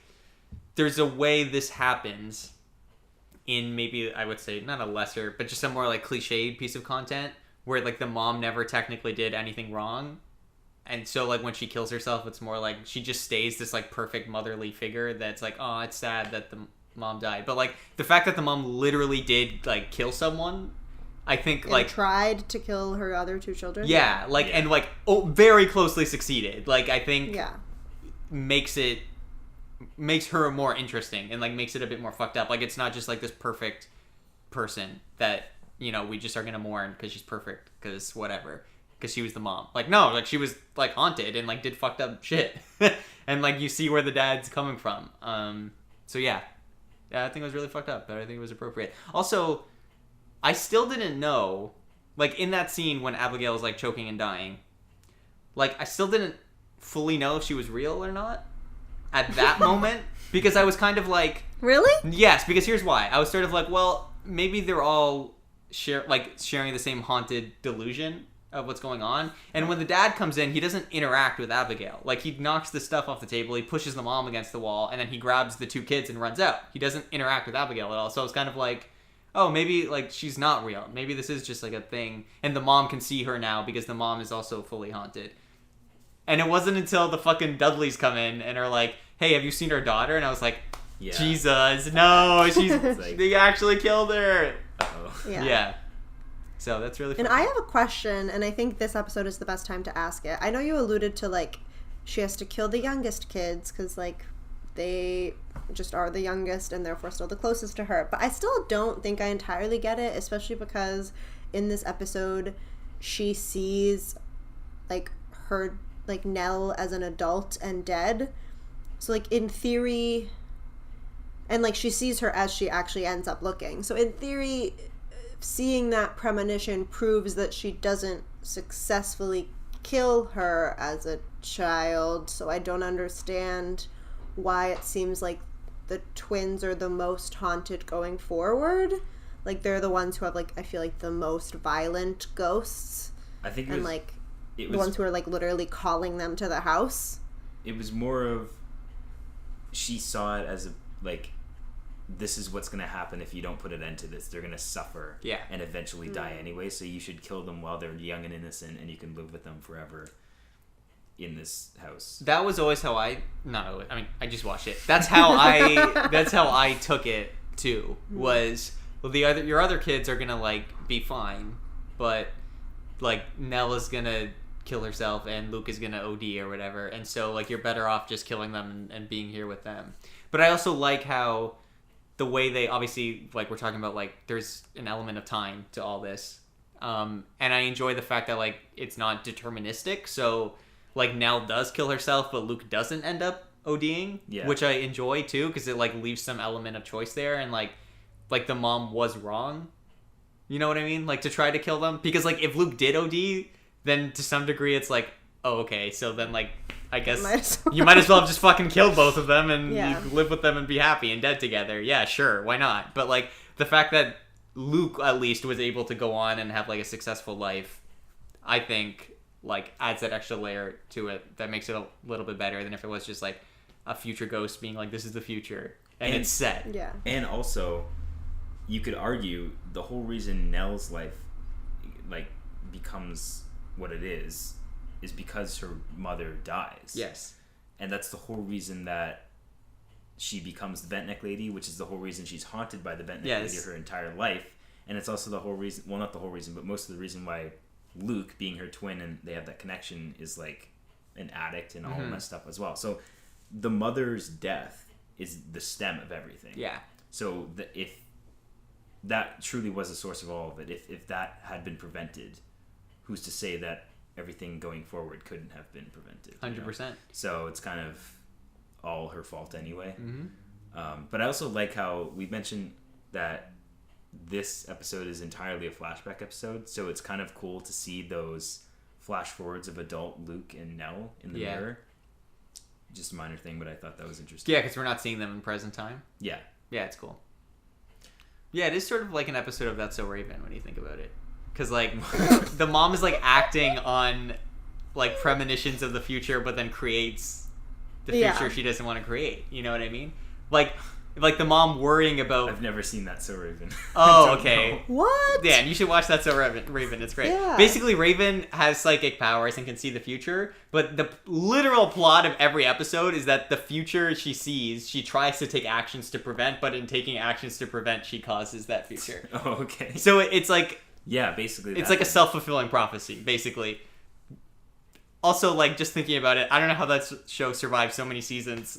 there's a way this happens in maybe, I would say, not a lesser, but just a more, like, cliched piece of content where, like, the mom never technically did anything wrong. And so, like, when she kills herself, it's more like she just stays this, like, perfect motherly figure that's like, oh, it's sad that the mom died. But, like, the fact that the mom literally did, like, kill someone, I think, like... tried to kill her other 2 children? Yeah, like, and, like, very closely succeeded. Like, I think makes her more interesting and, like, makes it a bit more fucked up. Like, it's not just, like, this perfect person that, you know, we just are gonna mourn because she's perfect, because whatever, because she was the mom. Like, no, like, she was, like, haunted and, like, did fucked up shit. And, like, you see where the dad's coming from. So yeah, I think it was really fucked up, but I think it was appropriate. Also, I still didn't know, like, in that scene when Abigail was, like, choking and dying, like, I still didn't fully know if she was real or not at that moment, because I was kind of like... Really? Yes, because here's why. I was sort of like, well, maybe they're all sharing the same haunted delusion of what's going on. And when the dad comes in, he doesn't interact with Abigail. Like, he knocks the stuff off the table, he pushes the mom against the wall, and then he grabs the 2 kids and runs out. He doesn't interact with Abigail at all. So I was kind of like, oh, maybe, like, she's not real. Maybe this is just, like, a thing. And the mom can see her now because the mom is also fully haunted. And it wasn't until the fucking Dudleys come in and are like, hey, have you seen our daughter? And I was like, Jesus, no, they actually killed her. Uh-oh. Yeah. So that's really fun. And I have a question, and I think this episode is the best time to ask it. I know you alluded to, like, she has to kill the youngest kids because, like, they just are the youngest and therefore still the closest to her. But I still don't think I entirely get it, especially because in this episode she sees, like, her, like, Nell as an adult and dead. So, like, in theory, and, like, she sees her as she actually ends up looking. So in theory, seeing that premonition proves that she doesn't successfully kill her as a child. So I don't understand why it seems like the twins are the most haunted going forward. Like, they're the ones who have, like, I feel like the most violent ghosts. I think and like the ones who are, like, literally calling them to the house. It was more of, she saw it as a, like, this is what's going to happen if you don't put an end to this. They're going to suffer and eventually die anyway, so you should kill them while they're young and innocent, and you can live with them forever in this house. That was always how I just watched it. That's how I took it too. Was, well, your other kids are going to, like, be fine, but, like, Nell is going to kill herself and Luke is going to OD or whatever, and so, like, you're better off just killing them and being here with them. But I also like how the way they, obviously, like, we're talking about, like, there's an element of time to all this. And I enjoy the fact that, like, it's not deterministic. So, like, Nell does kill herself, but Luke doesn't end up ODing, which I enjoy, too, because it, like, leaves some element of choice there. And, like, the mom was wrong. You know what I mean? Like, to try to kill them. Because, like, if Luke did OD, then to some degree it's like, oh, okay, so then, like, I guess you might as well have just fucking killed both of them and you live with them and be happy and dead together. Yeah, sure, why not? But, like, the fact that Luke, at least, was able to go on and have, like, a successful life, I think, like, adds that extra layer to it that makes it a little bit better than if it was just, like, a future ghost being like, this is the future, and it's set. Yeah. And also, you could argue the whole reason Nell's life, like, becomes what it is because her mother dies. Yes. And that's the whole reason that she becomes the Bent Neck Lady, which is the whole reason she's haunted by the Bent Neck Lady her entire life. And it's also the whole reason, well, not the whole reason, but most of the reason why Luke, being her twin and they have that connection, is, like, an addict and all messed up as well. So the mother's death is the stem of everything. Yeah. So if that truly was the source of all of it, if that had been prevented, who's to say that everything going forward couldn't have been prevented? 100%. So it's kind of all her fault anyway. But I also like how we mentioned that this episode is entirely a flashback episode, so it's kind of cool to see those flash forwards of adult Luke and Nell in the mirror. Just a minor thing, but I thought that was interesting. Yeah, because we're not seeing them in present time. Yeah, it's cool. Yeah, it is sort of like an episode of That's So Raven when you think about it. Because, like, the mom is, like, acting on, like, premonitions of the future, but then creates the future she doesn't want to create. You know what I mean? Like the mom worrying about... I've never seen That So Raven. Oh, okay. Know. What? Yeah, you should watch That So Raven. It's great. Yeah. Basically, Raven has psychic powers and can see the future, but the literal plot of every episode is that the future she sees, she tries to take actions to prevent, but in taking actions to prevent, she causes that future. Oh, okay. So it's like... Yeah, basically. It's like a self-fulfilling prophecy, basically. Also, like, just thinking about it, I don't know how that show survived so many seasons.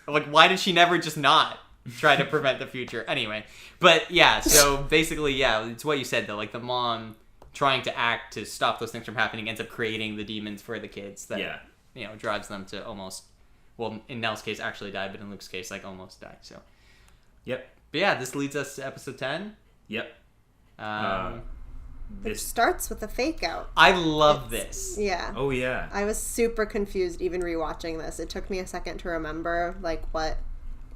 Like, why did she never just not try to prevent the future? Anyway. But, yeah, so basically, yeah, it's what you said, though. Like, the mom trying to act to stop those things from happening ends up creating the demons for the kids that, you know, drives them to almost, well, in Nell's case, actually die, but in Luke's case, like, almost die, so. Yep. But, yeah, this leads us to episode 10. Yep. Which starts with a fake out. I love this. Yeah. Oh, yeah. I was super confused even rewatching this. It took me a second to remember, like, what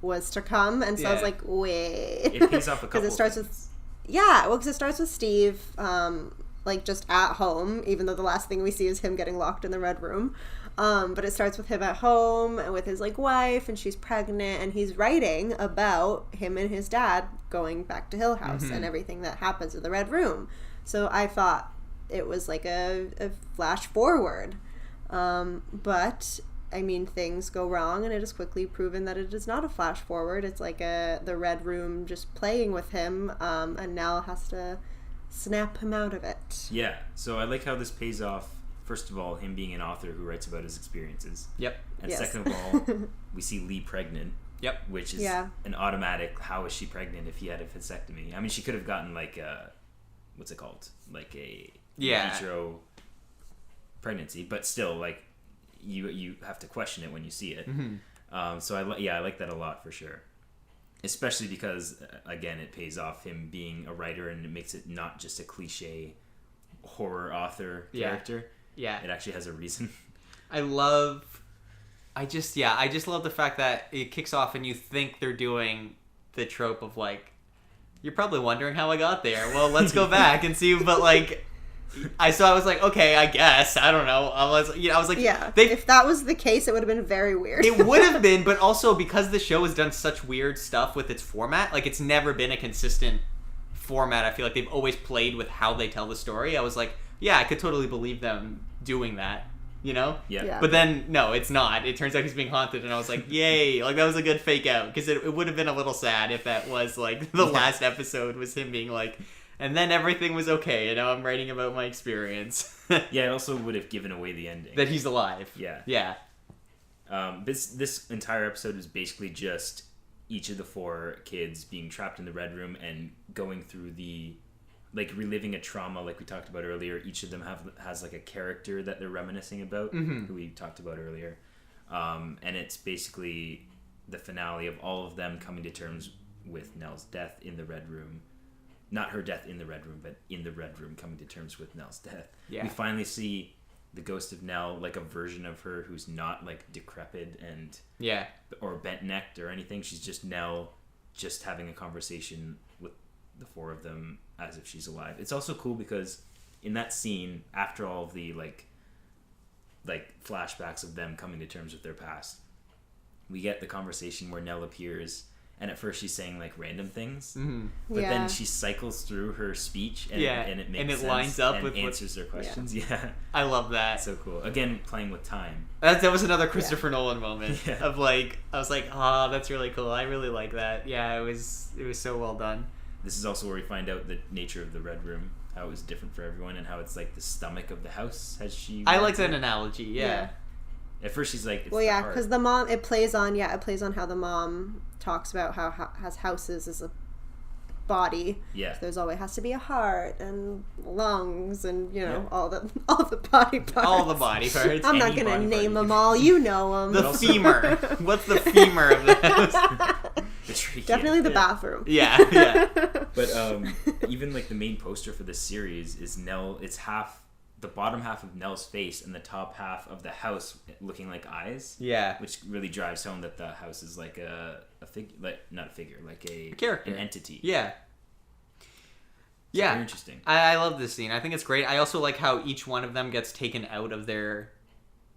was to come. And so I was like, wait. It pays off a couple Because it starts with... Yeah, well, because it starts with Steve, like, just at home, even though the last thing we see is him getting locked in the red room. But it starts with him at home and with his, like, wife, and she's pregnant, and he's writing about him and his dad going back to Hill House and everything that happens in the red room. So I thought it was like a flash forward. But, I mean, things go wrong, and it is quickly proven that it is not a flash forward. It's like the red room just playing with him, and Nell has to snap him out of it. Yeah, so I like how this pays off first of all, him being an author who writes about his experiences. Yep. And Yes. second of all, we see Lee pregnant. Yep. Which is Yeah. an automatic, how is she pregnant if he had a vasectomy? I mean, she could have gotten like a, what's it called? Like a in vitro pregnancy, but still, like, you have to question it when you see it. Mm-hmm. So I like that a lot for sure. Especially because, again, it pays off him being a writer and it makes it not just a cliche horror author character. Yeah. It actually has a reason. I just love the fact that it kicks off and you think they're doing the trope of like, you're probably wondering how I got there. Well, let's go back and see. But like, I was like, okay, I guess, I don't know. I was like, Yeah. If that was the case, it would have been very weird. It would have been, but also because the show has done such weird stuff with its format, like it's never been a consistent format. I feel like they've always played with how they tell the story. I was like, yeah, I could totally believe them doing that, you know? Yeah. But then, no, it's not. It turns out he's being haunted, and I was like, yay. Like, that was a good fake out, because it would have been a little sad if that was, like, the last episode was him being like, and then everything was okay, and now I'm writing about my experience. Yeah, it also would have given away the ending. That he's alive. Yeah. Yeah. This entire episode is basically just each of the 4 kids being trapped in the Red Room and going through reliving a trauma like we talked about earlier. Each of them has like a character that they're reminiscing about, who we talked about earlier. And it's basically the finale of all of them coming to terms with Nell's death in the Red Room. Not her death in the Red Room, but in the Red Room coming to terms with Nell's death. Yeah. We finally see the ghost of Nell, like a version of her who's not like decrepit and or bent-necked or anything. She's just Nell, just having a conversation with the 4 of them as if she's alive. It's also cool because in that scene, after all of the like flashbacks of them coming to terms with their past, we get the conversation where Nell appears. And at first she's saying like random things, but then she cycles through her speech and it makes sense lines up and with answers their questions. Yeah. I love that. So cool. Again, playing with time. That was another Christopher Nolan moment of like, I was like, oh, that's really cool. I really like that. Yeah, it was so well done. This is also where we find out the nature of the Red Room, how it was different for everyone, and how it's like the stomach of the house. I like that analogy. Yeah. At first she's like, it's well, yeah, because the mom, it plays on how the mom talks about how has houses as a body. Yeah. So there's always has to be a heart and lungs and all the body parts. All the body parts. I'm not gonna name them all. You know them. The femur. What's the femur of the house? Definitely the bathroom. Yeah. But even like the main poster for this series is Nell. It's the bottom half of Nell's face and the top half of the house looking like eyes. Yeah. Which really drives home that the house is like a figure, like not a figure, like a character, an entity. Yeah. So very interesting. I love this scene. I think it's great. I also like how each one of them gets taken out of their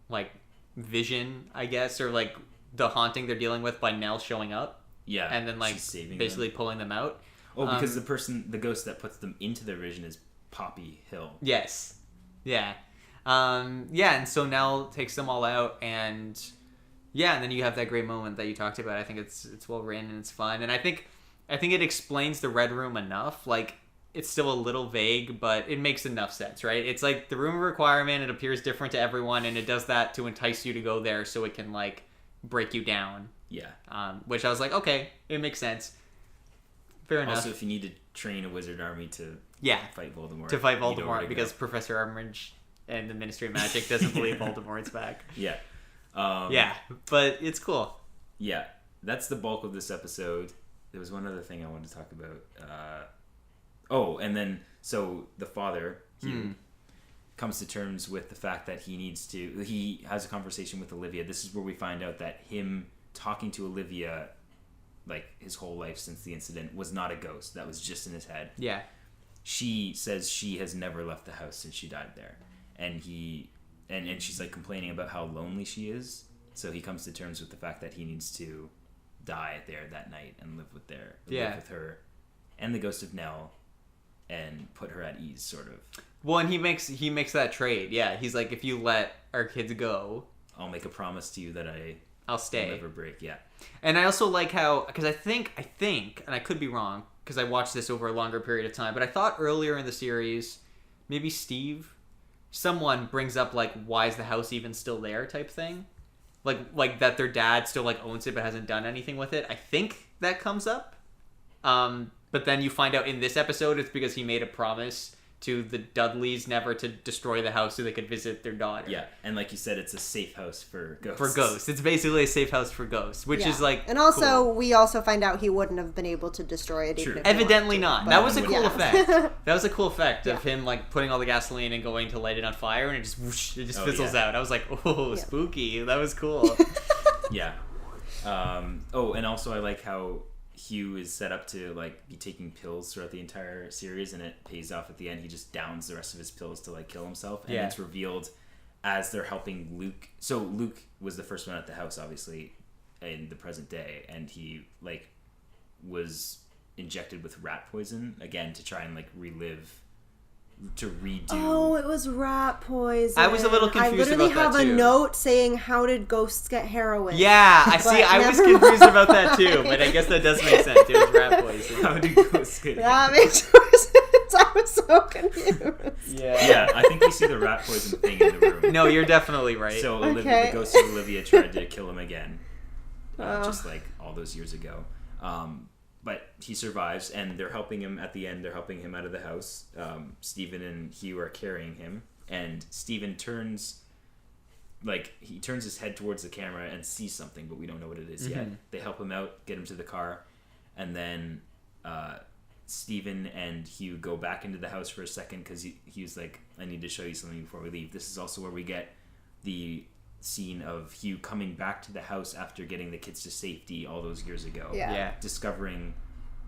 like vision, I guess, or like the haunting they're dealing with by Nell showing up. Yeah. And then like basically pulling them out. Oh, because the ghost that puts them into their vision is Poppy Hill. Yes. Yeah. And so Nell takes them all out, and then you have that great moment that you talked about. I think it's well written and it's fun, and I think it explains the Red Room enough. Like, it's still a little vague, but it makes enough sense, right? It's like the room of requirement. It appears different to everyone, and it does that to entice you to go there, so it can like break you down. Yeah. Which I was like, okay, it makes sense. Fair enough. Also, if you need to train a wizard army to fight Voldemort. To fight Voldemort, because Professor Umbridge and the Ministry of Magic doesn't believe Voldemort's back. Yeah. But it's cool. Yeah. That's the bulk of this episode. There was one other thing I wanted to talk about. And then, so the father, Hugh, comes to terms with the fact that he has a conversation with Olivia. This is where we find out that him talking to Olivia, like his whole life since the incident, was not a ghost. That was just in his head. Yeah. She says she has never left the house since she died there. And she's like complaining about how lonely she is. So he comes to terms with the fact that he needs to die there that night and live with her and the ghost of Nell and put her at ease, sort of. Well, and he makes that trade. Yeah, he's like, if you let our kids go, I'll make a promise to you that I'll stay. I'll never break. Yeah. And I also like how, because I think, and I could be wrong, because I watched this over a longer period of time, but I thought earlier in the series, maybe Steve someone brings up like, why is the house even still there type thing, like that their dad still like owns it but hasn't done anything with it. I think that comes up, but then you find out in this episode it's because he made a promise to the Dudleys never to destroy the house so they could visit their daughter. Yeah, and like you said, it's a safe house for ghosts. For ghosts. It's basically a safe house for ghosts, which is like And also, cool. we also find out he wouldn't have been able to destroy it. True. Even if he Evidently wanted not. to, That was a cool yeah. effect. That was a cool effect of him like putting all the gasoline and going to light it on fire, and it just whoosh, it just fizzles out. I was like, oh, spooky. That was cool. Yeah. Oh, and also I like how Hugh is set up to like be taking pills throughout the entire series, and it pays off at the end. He just downs the rest of his pills to like kill himself, and it's revealed as they're helping Luke. So Luke was the first one at the house, obviously, in the present day, and he like was injected with rat poison again to try and like redo. Oh, it was rat poison. I was a little confused about that, I literally have a too. note saying, how did ghosts get heroin? Yeah, I see. I was confused about that too, but I guess that does make sense. It was rat poison. How do ghosts get That makes more sense. I was so confused. Yeah, I think you see the rat poison thing in the room. No, you're definitely right. So Olivia, the ghost of Olivia tried to kill him again, just like all those years ago. But he survives, and they're helping him at the end. They're helping him out of the house. Stephen and Hugh are carrying him, and Stephen turns his head towards the camera and sees something, but we don't know what it is yet. They help him out, get him to the car, and then Stephen and Hugh go back into the house for a second because he was like, I need to show you something before we leave. This is also where we get the scene of Hugh coming back to the house after getting the kids to safety all those years ago. Yeah. Discovering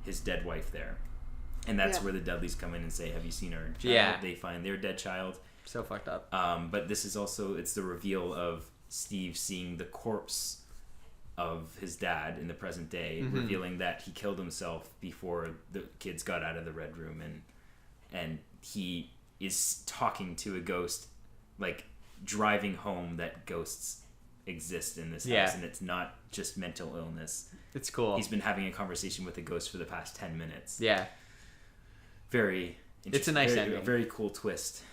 his dead wife there. And that's where the Dudleys come in and say, have you seen her child? Yeah. They find their dead child. So fucked up. But this is also, it's the reveal of Steve seeing the corpse of his dad in the present day, revealing that he killed himself before the kids got out of the red room, and he is talking to a ghost, like driving home that ghosts exist in this house, and it's not just mental illness. It's cool. He's been having a conversation with a ghost for the past 10 minutes. Yeah. Very interesting. It's a nice ending. A very cool twist.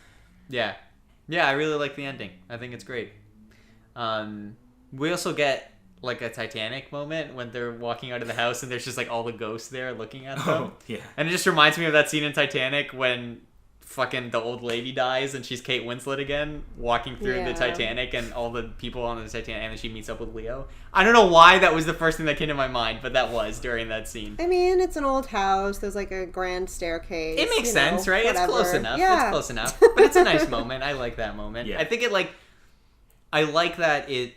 Yeah. Yeah, I really like the ending. I think it's great. We also get like a Titanic moment when they're walking out of the house and there's just like all the ghosts there looking at them. Oh, yeah. And it just reminds me of that scene in Titanic when fucking the old lady dies and she's Kate Winslet again walking through the Titanic and all the people on the Titanic, and then she meets up with Leo. I don't know why that was the first thing that came to my mind, but that was during that scene. I mean, it's an old house. There's like a grand staircase. It makes sense, right? Whatever. It's close enough. Yeah. It's close enough. But it's a nice moment. I like that moment. Yeah. I think I like that it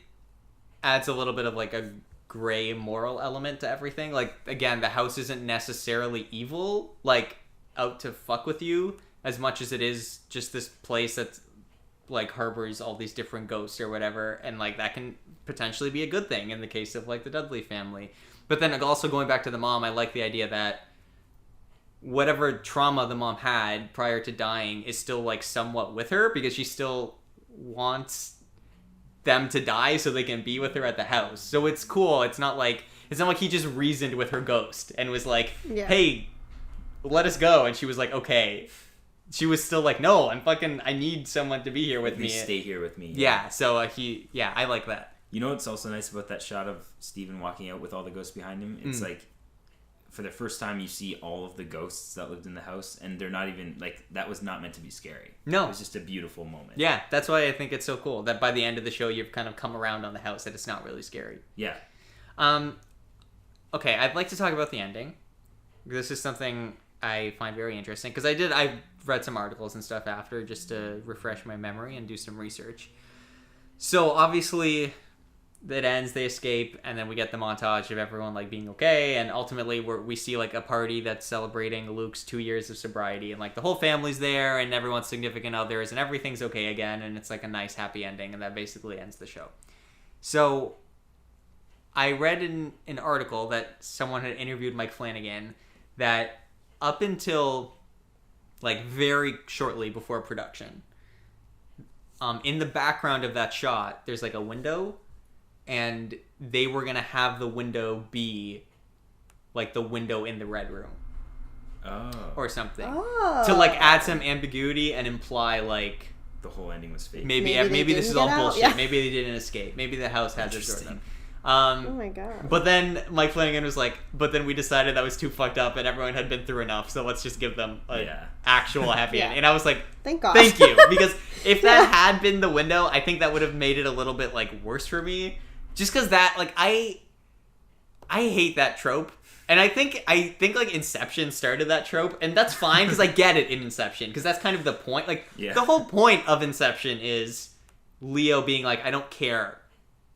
adds a little bit of like a gray moral element to everything. Like, again, the house isn't necessarily evil, like out to fuck with you, as much as it is just this place that's like harbors all these different ghosts or whatever, and like that can potentially be a good thing in the case of like the Dudley family. But then also going back to the mom, I like the idea that whatever trauma the mom had prior to dying is still like somewhat with her, because she still wants them to die so they can be with her at the house. So it's cool. It's not like he just reasoned with her ghost and was like, hey, let us go, and she was like, okay. She was still like, no, I need someone to be here with me. Stay here with me. Yeah, so I like that. You know what's also nice about that shot of Stephen walking out with all the ghosts behind him? It's like, for the first time you see all of the ghosts that lived in the house, and they're not even, like, that was not meant to be scary. No. It was just a beautiful moment. Yeah, that's why I think it's so cool that by the end of the show you've kind of come around on the house, that it's not really scary. Yeah. Okay, I'd like to talk about the ending. This is something I find very interesting, because I've read some articles and stuff after just to refresh my memory and do some research. So obviously it ends, they escape, and then we get the montage of everyone like being okay, and ultimately we see like a party that's celebrating Luke's 2 years of sobriety, and like the whole family's there and everyone's significant others and everything's okay again, and it's like a nice happy ending, and that basically ends the show. So I read in an article that someone had interviewed Mike Flanagan that up until like very shortly before production, in the background of that shot there's like a window, and they were gonna have the window be like the window in the red room or something, to like add some ambiguity and imply like the whole ending was fake. Maybe this is all bullshit. Yeah. Maybe they didn't escape. Maybe the house had to door them. Oh my god. But then Mike Flanagan was like, but then we decided that was too fucked up and everyone had been through enough, so let's just give them an actual happy ending. And I was like, thank God. Thank you. Because if that had been the window, I think that would have made it a little bit like worse for me. Just because that, like, I hate that trope. And I think like Inception started that trope, and that's fine because I get it in Inception because that's kind of the point. Like the whole point of Inception is Leo being like, I don't care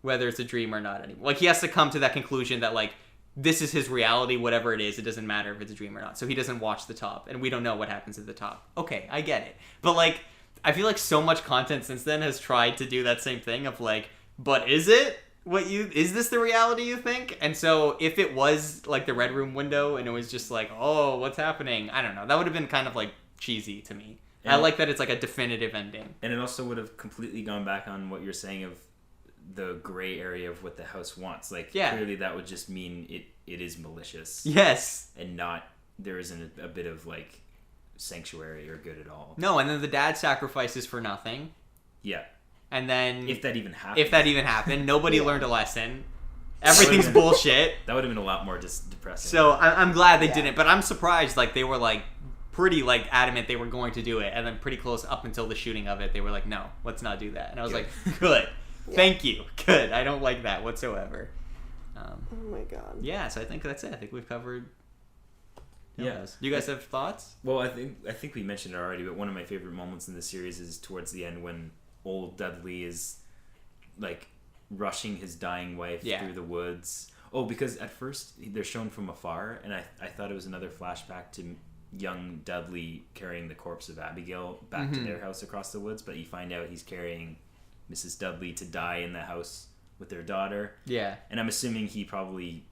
whether it's a dream or not anymore. Like he has to come to that conclusion that like this is his reality, whatever it is. It doesn't matter if it's a dream or not. So he doesn't watch the top, and we don't know what happens at the top. Okay, I get it, but like I feel like so much content since then has tried to do that same thing of like, but is it? Is this the reality you think? And so if it was like the Red Room window and it was just like, oh, what's happening? I don't know. That would have been kind of like cheesy to me. And I like that it's like a definitive ending. And it also would have completely gone back on what you're saying of the gray area of what the house wants. Like clearly that would just mean it is malicious. Yes. And not, there isn't a bit of like sanctuary or good at all. No, and then the dad sacrifices for nothing. Yeah. And then if that even happened, nobody learned a lesson. Everything's bullshit. That would have been a lot more depressing. So I'm glad they didn't, but I'm surprised. Like they were like pretty like adamant they were going to do it, and then pretty close up until the shooting of it, they were like, no, let's not do that. And I was like, good, thank you, good. I don't like that whatsoever. Oh my god. Yeah, so I think that's it. I think we've covered. Yeah. Do you guys have thoughts? Well, I think we mentioned it already, but one of my favorite moments in the series is towards the end when old Dudley is like rushing his dying wife through the woods. Oh, because at first they're shown from afar, and I thought it was another flashback to young Dudley carrying the corpse of Abigail back to their house across the woods, but you find out he's carrying Mrs. Dudley to die in the house with their daughter. Yeah. And I'm assuming he probably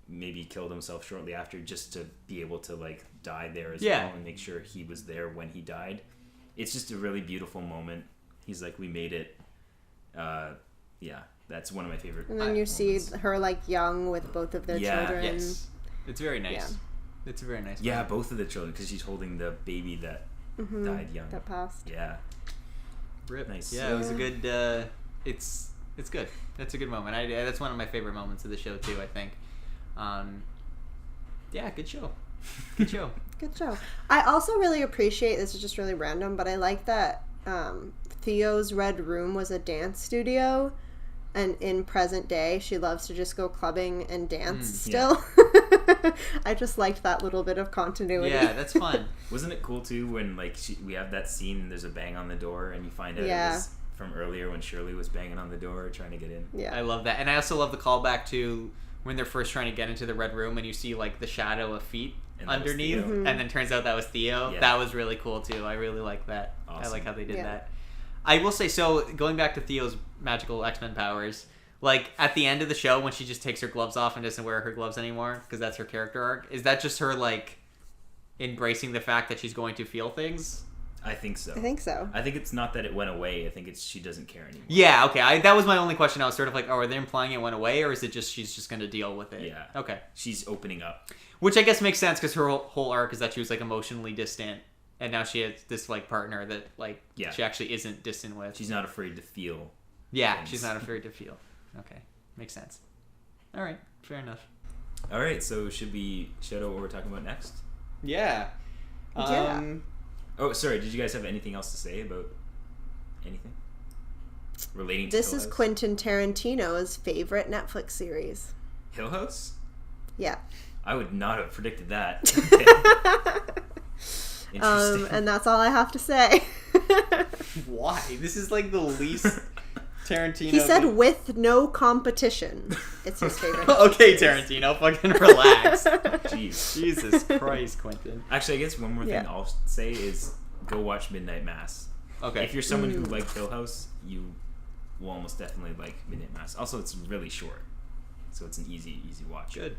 maybe killed himself shortly after just to be able to like die there as well and make sure he was there when he died. It's just a really beautiful moment. He's like, we made it. That's one of my favorite. And then you see her like young with both of their children. Yes, it's very nice. Yeah. It's a very nice. Yeah, both of the children, because she's holding the baby that died young. That passed. Yeah. Rip. Nice. Yeah, it was a good. It's good. That's a good moment. That's one of my favorite moments of the show too. I think. Yeah, good show. Good show. Good show. I also really appreciate, this is just really random, but I like that Theo's Red Room was a dance studio, and in present day she loves to just go clubbing and dance still. Yeah. I just liked that little bit of continuity. Yeah, that's fun. Wasn't it cool too when like we have that scene and there's a bang on the door and you find out it was from earlier when Shirley was banging on the door trying to get in. Yeah, I love that. And I also love the callback to when they're first trying to get into the Red Room and you see like the shadow of feet underneath, and then turns out that was Theo. That was really cool too. I really like that. Awesome. I like how they did that. I will say, so going back to Theo's magical X-Men powers, like at the end of the show when she just takes her gloves off and doesn't wear her gloves anymore because that's her character arc, is that just her like embracing the fact that she's going to feel things? I think so. I think it's not that it went away. I think it's she doesn't care anymore. Yeah, okay. That was my only question. I was sort of like, oh, are they implying it went away, or is it just she's just going to deal with it? Yeah. Okay. She's opening up. Which I guess makes sense because her whole arc is that she was like emotionally distant, and now she has this like partner that like she actually isn't distant with. She's not afraid to feel. Yeah, things. She's not afraid to feel. Okay, makes sense. All right, fair enough. All right, so should we shout out what we're talking about next? Yeah. Oh, sorry. Did you guys have anything else to say about anything relating to This Hill is House? Quentin Tarantino's favorite Netflix series. Hill House? Yeah. I would not have predicted that. Interesting. And that's all I have to say. Why? This is like the least Tarantino. He said with no competition. It's his favorite. Okay, Tarantino, fucking relax. Jeez. Jesus Christ, Quentin. Actually, I guess one more thing I'll say is go watch Midnight Mass. Okay. If you're someone who liked Hill House, you will almost definitely like Midnight Mass. Also, it's really short, so it's an easy watch. Good.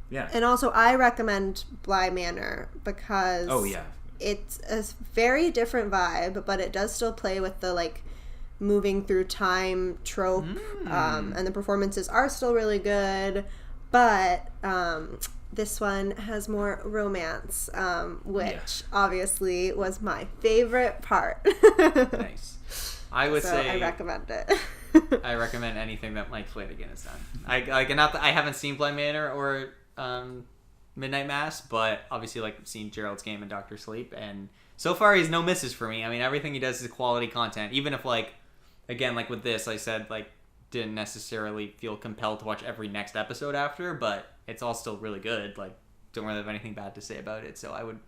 Yeah. And also, I recommend Bly Manor because it's a very different vibe, but it does still play with the like moving through time trope, and the performances are still really good, but this one has more romance, which Yeah. obviously was my favorite part. Nice. I would say I recommend it. I recommend anything that Mike Flanagan has done. I haven't seen Bly Manor or Midnight Mass, but obviously like seen Gerald's Game and Doctor Sleep, and so far he's no misses for me. I mean, everything he does is quality content. Even if like, again, like with this, I said like didn't necessarily feel compelled to watch every next episode after, but it's all still really good. Like, don't really have anything bad to say about it. So I would,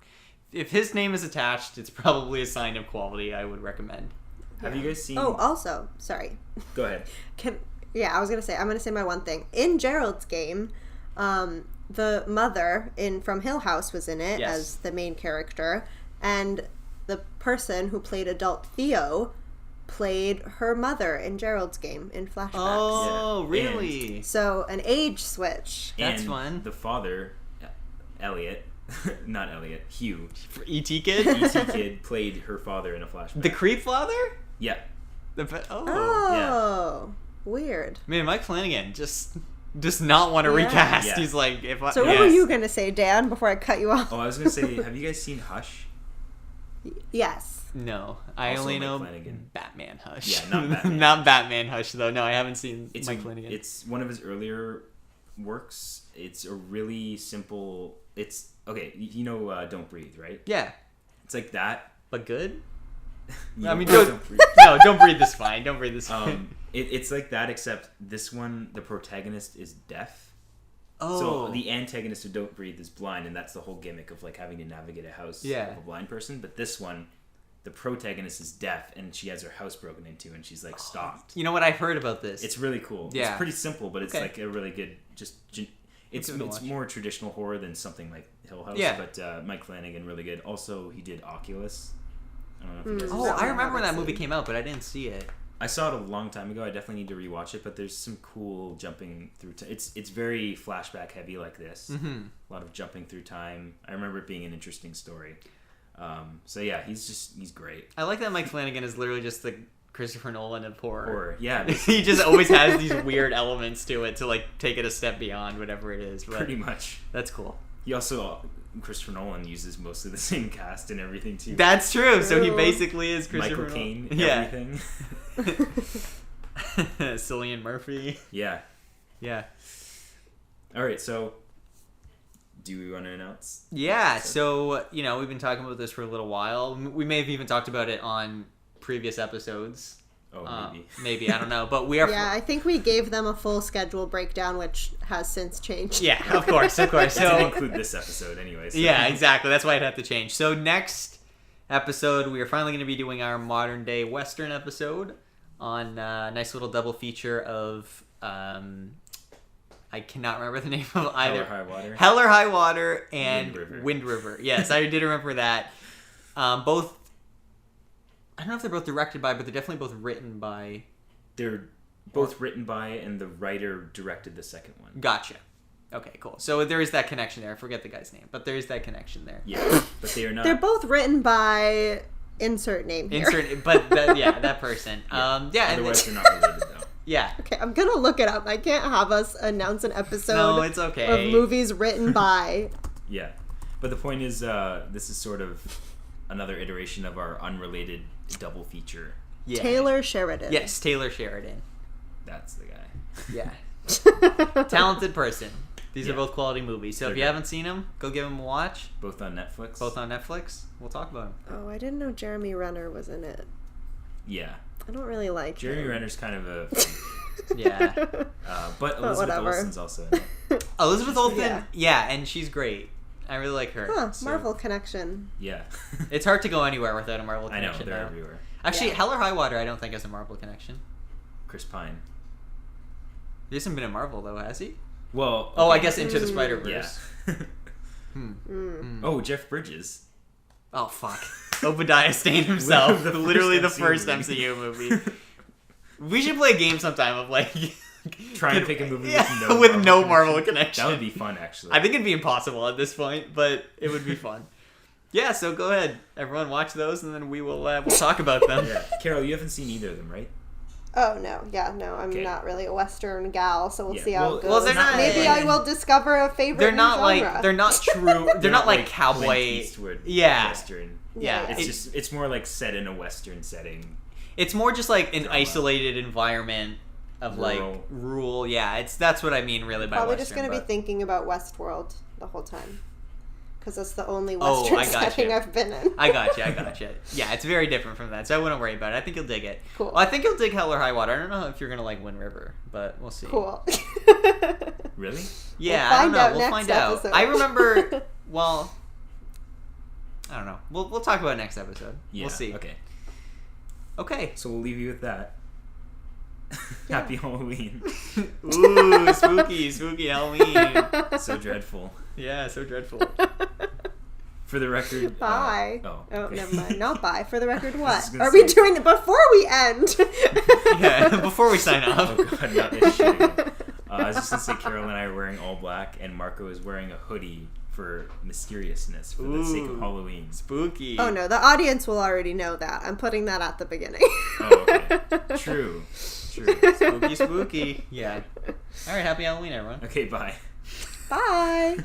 if his name is attached, it's probably a sign of quality. I would recommend. Have you guys seen? Oh, also, sorry. Go ahead. I'm gonna say my one thing. In Gerald's Game, the mother from Hill House was in it Yes. as the main character, and the person who played adult Theo played her mother in Gerald's Game in Flashbacks. Oh, Yeah. really? So an age switch. That's And fun. The father, Elliot, not Elliot, Hugh, For E.T. Kid? E.T. Kid played her father in a flashback. The Creep Father? Yeah. Oh, weird. Man, Mike Flanagan just does not want to Yeah. recast. Yeah. He's like, if I... So what were you gonna say, Dan? Before I cut you off? Oh, I was gonna say, have you guys seen Hush? Yes. No, I Also only Mike know Flanagan. Batman Hush. Yeah, not Batman. Not Batman Hush, though. No, I haven't seen It's Mike Flanagan. It's one of his earlier works. It's a really simple. It's okay. You know, Don't Breathe, right? Yeah, It's like that. but good? You I know, mean, Don't Breathe. No, Don't Breathe is fine. Don't Breathe is fine. It's like that, except this one, the protagonist is deaf. Oh. So the antagonist who Don't Breathe is blind, and that's the whole gimmick of like having to navigate a house Yeah. of a blind person. But this one, the protagonist is deaf, and she has her house broken into, and she's like stopped. You know what? I've heard about this. It's really cool. Yeah. It's pretty simple, but it's Okay. like a really good. It's give it a watch. more traditional horror than something like Hill House. Yeah. But Mike Flanagan really good. Also, he did Oculus. I don't know if you guys. Oh, have seen I it. remember when that movie seen. came out, but I didn't see it. I saw it a long time ago. I definitely need to rewatch it. But there's some cool jumping through. It's very flashback heavy like this. Mm-hmm. A lot of jumping through time. I remember it being an interesting story. So yeah, he's great. I like that Mike Flanagan is literally just the Christopher Nolan of horror. Or yeah, He just always has these weird elements to it to like take it a step beyond whatever it is. But pretty much. that's cool. He also Christopher Nolan uses mostly the same cast and everything too. That's true. So he True. basically is Christopher Michael Caine, Nolan. Yeah. everything. Cillian Murphy. Yeah. Yeah. All right. So, do we want to announce? Yeah. So, we've been talking about this for a little while. We may have even talked about it on previous episodes. Oh, maybe. Maybe, I don't know. But we are. Yeah, I think we gave them a full schedule breakdown, which has since changed. Yeah, of course. It didn't So, include this episode anyway. So. yeah, exactly. That's why I'd have to change. So, next episode, we are finally going to be doing our modern day Western episode on a nice little double feature of. I cannot remember the name of either. Hell or High Water. Hell or High Water and Wind River. Wind River. Yes, I did remember that. Both. I don't know if they're both directed by, but they're definitely both written by. They're both written by, and the writer directed the second one. Gotcha. Okay, cool. So there is that connection there. I forget the guy's name, but there is that connection there. Yeah, but they are not. They're both written by insert name here. That person. And Otherwise, they're not related though. yeah. Okay, I'm gonna look it up. I can't have us announce an episode No, it's okay. of movies written by. Yeah, but the point is, this is sort of another iteration of our unrelated double feature. Yeah. Taylor Sheridan. Yes, Taylor Sheridan. That's the guy. Yeah. Talented person. These are Yeah. both quality movies. So if They're you good. haven't seen them, go give them a watch. Both on Netflix. Both on Netflix. We'll talk about them. Oh, I didn't know Jeremy Renner was in it. Yeah, I don't really like Jeremy him. Renner's kind of a. Yeah. But Elizabeth whatever. Olsen's also in it. Elizabeth Olsen. Yeah. Yeah, and she's great. I really like her. Huh, So- Marvel connection. Yeah. It's hard to go anywhere without a Marvel I know, connection. they're though. everywhere. Actually, Yeah. Hell or High Water, I don't think has a Marvel connection. Chris Pine. He hasn't been in Marvel though, has he? Well. Oh, I okay. guess Into the Spider-Verse. Yeah. Mm. Oh, Jeff Bridges. Oh fuck. Obadiah Stane himself. Literally the Literally first the first MCU MCU movie. We should play a game sometime of like Try and pick a movie Yeah, with no with Marvel no connection. Marvel connection. That would be fun, actually. I think it'd be impossible at this point, but it would be fun. Yeah, so go ahead, everyone, watch those, and then we'll talk about them. Yeah. Carol, you haven't seen either of them, right? Oh no, yeah, no, I'm Okay. not really a Western gal, so we'll Yeah, see how well, it goes. well, they're not- Maybe I will discover a favorite. They're not new like genre. they're not true. They're not like Clint cowboy. Eastwood Yeah. Western. Yeah, It's more like set in a Western setting. It's more just like an Drama. isolated environment of like Rural. rural. Yeah, that's what I mean really by Probably Western. just gonna but- be thinking about Westworld the whole time, because that's the only Oh, Western I gotcha. setting I've been in. I gotcha. Yeah, it's very different from that, so I wouldn't worry about it. I think you'll dig it. Cool. Well, I think you'll dig Hell or High Water. I don't know if you're gonna like Wind River, but we'll see. Cool. Really? Yeah, We'll I don't find know. out We'll next find out. episode. I remember. Well, I don't know. We'll talk about it next episode. Yeah. We'll see. Okay. Okay. So we'll leave you with that. Happy Halloween. Ooh, spooky Halloween. So dreadful. Yeah, so dreadful. For the record. Bye. Oh, Oh, okay. never mind. Not bye. For the record, what? was gonna Are we say- doing it before we end? Yeah, before we sign off. Oh god, not this shit again. I was just gonna say Carol and I are wearing all black, and Marco is wearing a hoodie for mysteriousness, for the sake of Ooh. Halloween. Spooky. Oh no, the audience will already know that. I'm putting that at the beginning. Oh, okay. True. Spooky. Yeah. All right, happy Halloween, everyone. Okay, bye. Bye.